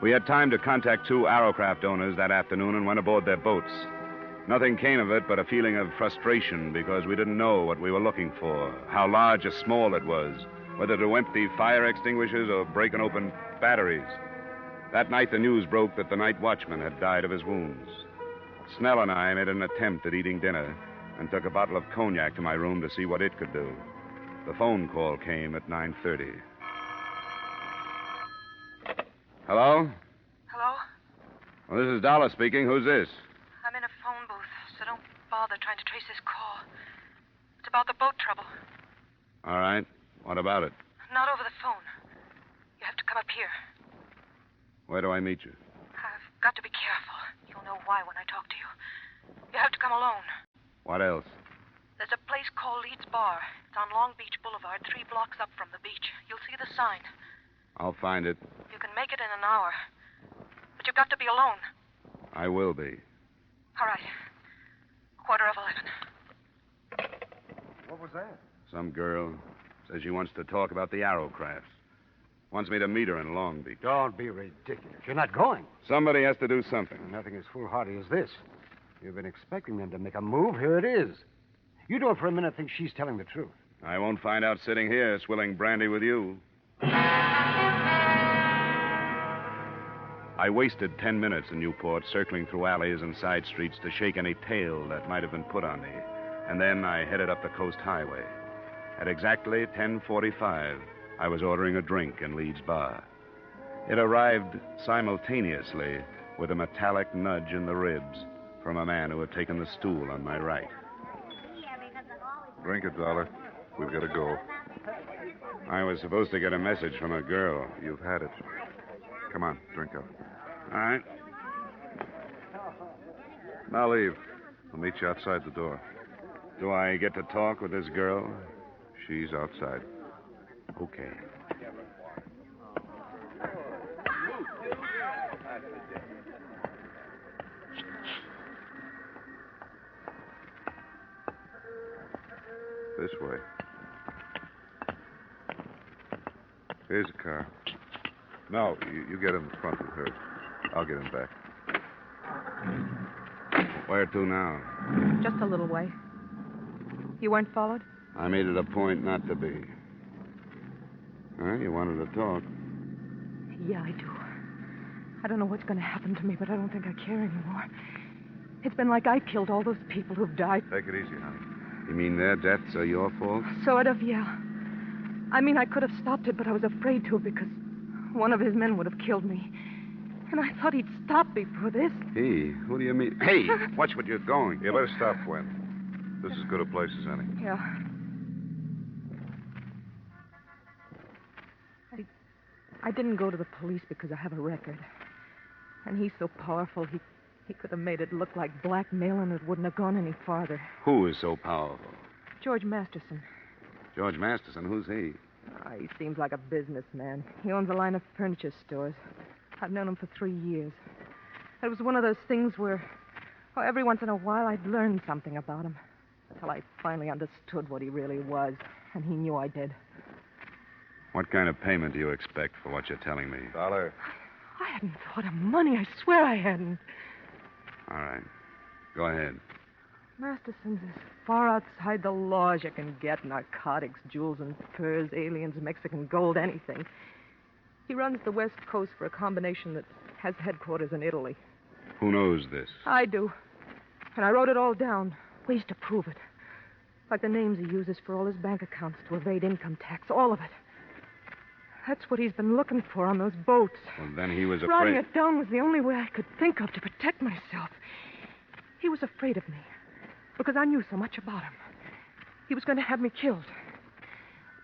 We had time to contact 2 Arrowcraft owners that afternoon and went aboard their boats. Nothing came of it but a feeling of frustration because we didn't know what we were looking for, how large or small it was, whether to empty fire extinguishers or break open batteries. That night, the news broke that the night watchman had died of his wounds. Snell and I made an attempt at eating dinner and took a bottle of cognac to my room to see what it could do. The phone call came at 9:30. Hello? Hello? Well, this is Dollar speaking. Who's this? I'm in a phone booth, so don't bother trying to trace this call. It's about the boat trouble. All right. What about it? Not over the phone. You have to come up here. Where do I meet you? I've got to be careful. You'll know why when I talk to you. You have to come alone. What else? There's a place called Leeds Bar. It's on Long Beach Boulevard, 3 blocks up from the beach. You'll see the sign. I'll find it. You can make it in an hour. But you've got to be alone. I will be. All right. 11:15. What was that? Some girl says she wants to talk about the Arrowcrafts. Wants me to meet her in Long Beach. Don't be ridiculous. You're not going. Somebody has to do something. Nothing as foolhardy as this. You've been expecting them to make a move. Here it is. You don't for a minute think she's telling the truth. I won't find out sitting here swilling brandy with you. I wasted 10 minutes in Newport circling through alleys and side streets to shake any tail that might have been put on me. And then I headed up the Coast Highway. At exactly 10:45, I was ordering a drink in Leeds Bar. It arrived simultaneously with a metallic nudge in the ribs from a man who had taken the stool on my right. Drink it, Dollar. We've got to go. I was supposed to get a message from a girl. You've had it. Come on, drink up. All right. Now leave. I'll meet you outside the door. Do I get to talk with this girl? She's outside. Okay. This way. Here's a car. No, you get in the front with her. I'll get in back. Where to now? Just a little way. You weren't followed? I made it a point not to be. Huh? You wanted to talk. Yeah, I do. I don't know what's going to happen to me, but I don't think I care anymore. It's been like I killed all those people who've died. Take it easy, honey. You mean their deaths are your fault? Sort of, yeah. I mean, I could have stopped it, but I was afraid to because one of his men would have killed me. And I thought he'd stop before this. Hey, what do you mean? Hey, watch what you're going. You better stop, Gwen. This is as good a place as any. Yeah. I didn't go to the police because I have a record. And he's so powerful, he could have made it look like blackmail and it wouldn't have gone any farther. Who is so powerful? George Masterson. George Masterson, who's he? He seems like a businessman. He owns a line of furniture stores. I've known him for 3 years. It was one of those things where every once in a while I'd learn something about him. Until I finally understood what he really was. And he knew I did. What kind of payment do you expect for what you're telling me? Dollar. I hadn't thought of money. I swear I hadn't. All right. Go ahead. Masterson's as far outside the law as you can get. Narcotics, jewels and furs, aliens, Mexican gold, anything. He runs the West Coast for a combination that has headquarters in Italy. Who knows this? I do. And I wrote it all down. Ways to prove it. Like the names he uses for all his bank accounts to evade income tax. All of it. That's what he's been looking for on those boats. Well, then he was Writing afraid. it down was the only way I could think of to protect myself. He was afraid of me because I knew so much about him. He was going to have me killed.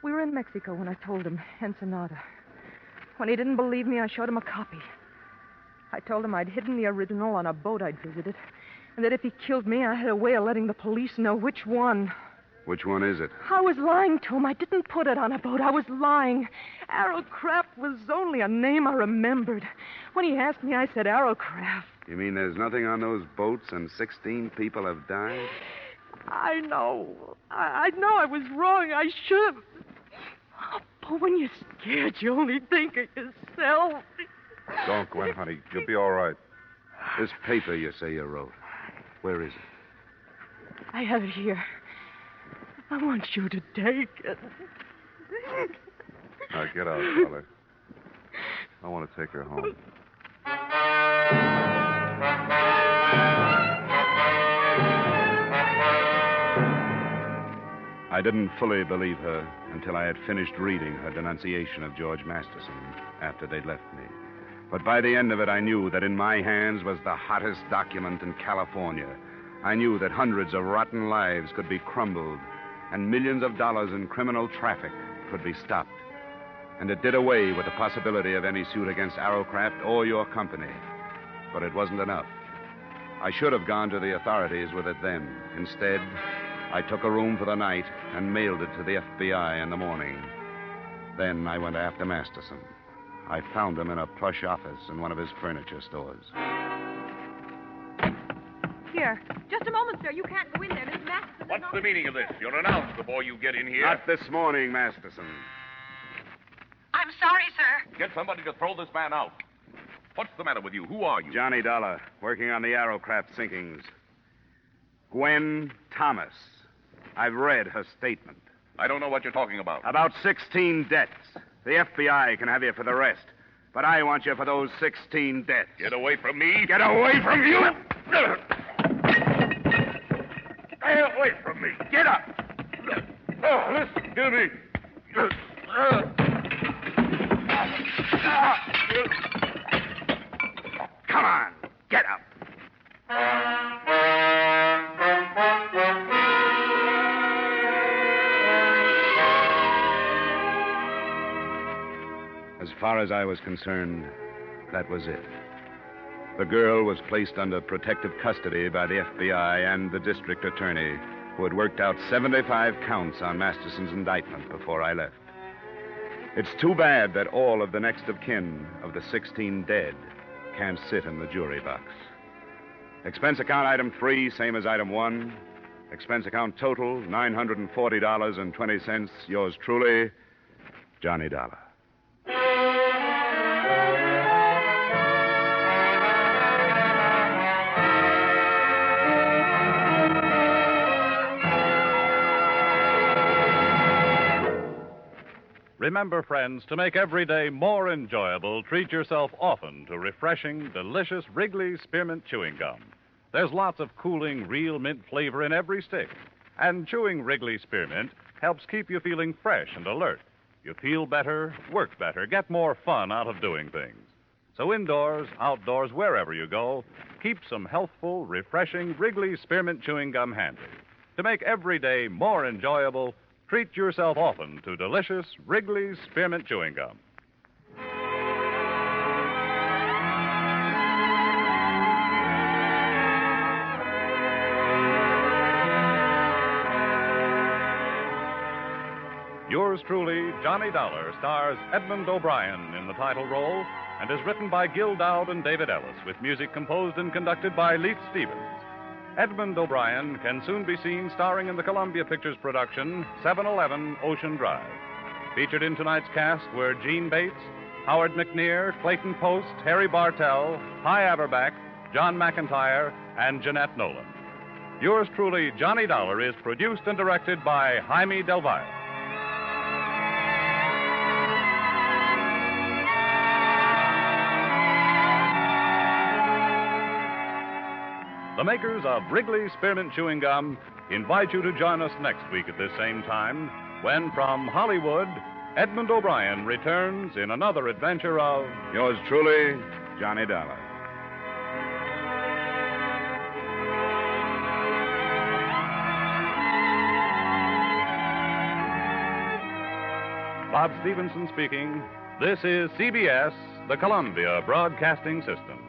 We were in Mexico when I told him, Ensenada. When he didn't believe me, I showed him a copy. I told him I'd hidden the original on a boat I'd visited, and that if he killed me, I had a way of letting the police know which one. Which one is it? I was lying to him. I didn't put it on a boat. I was lying. Arrowcraft was only a name I remembered. When he asked me, I said Arrowcraft. You mean there's nothing on those boats and 16 people have died? I know. I know I was wrong. I should have. Oh, but when you're scared, you only think of yourself. Don't, Gwen, honey. You'll be all right. This paper you say you wrote, where is it? I have it here. I want you to take it. Now, get out, Dollar. I want to take her home. I didn't fully believe her until I had finished reading her denunciation of George Masterson after they'd left me. But by the end of it, I knew that in my hands was the hottest document in California. I knew that hundreds of rotten lives could be crumbled and millions of dollars in criminal traffic could be stopped. And it did away with the possibility of any suit against Arrowcraft or your company. But it wasn't enough. I should have gone to the authorities with it then. Instead, I took a room for the night and mailed it to the FBI in the morning. Then I went after Masterson. I found him in a plush office in one of his furniture stores. Here. Just a moment, sir. You can't go in there. Miss Masterson... What's the meaning of this? You're announced before you get in here. Not this morning, Masterson. I'm sorry, sir. Get somebody to throw this man out. What's the matter with you? Who are you? Johnny Dollar, working on the Arrowcraft sinkings. Gwen Thomas. I've read her statement. I don't know what you're talking about. About 16 deaths. The FBI can have you for the rest. But I want you for those 16 deaths. Get away from me. Get away from you! Stay away from me. Get up! Oh, listen to me. Come on, get up. As far as I was concerned, that was it. The girl was placed under protective custody by the FBI and the district attorney, who had worked out 75 counts on Masterson's indictment before I left. It's too bad that all of the next of kin of the 16 dead can't sit in the jury box. Expense account item 3, same as item 1. Expense account total, $940.20. Yours truly, Johnny Dollar. Remember, friends, to make every day more enjoyable, treat yourself often to refreshing, delicious Wrigley Spearmint Chewing Gum. There's lots of cooling, real mint flavor in every stick. And chewing Wrigley Spearmint helps keep you feeling fresh and alert. You feel better, work better, get more fun out of doing things. So indoors, outdoors, wherever you go, keep some healthful, refreshing Wrigley Spearmint Chewing Gum handy. To make every day more enjoyable, treat yourself often to delicious Wrigley Spearmint Chewing Gum. Yours truly, Johnny Dollar, stars Edmund O'Brien in the title role and is written by Gil Dowd and David Ellis, with music composed and conducted by Leith Stevens. Edmund O'Brien can soon be seen starring in the Columbia Pictures production 711 Ocean Drive. Featured in tonight's cast were Gene Bates, Howard McNear, Clayton Post, Harry Bartell, Hy Averback, John McIntyre, and Jeanette Nolan. Yours truly, Johnny Dollar, is produced and directed by Jaime Del Valle. The makers of Wrigley Spearmint Chewing Gum invite you to join us next week at this same time when, from Hollywood, Edmund O'Brien returns in another adventure of Yours truly, Johnny Dollar. Bob Stevenson speaking. This is CBS, the Columbia Broadcasting System.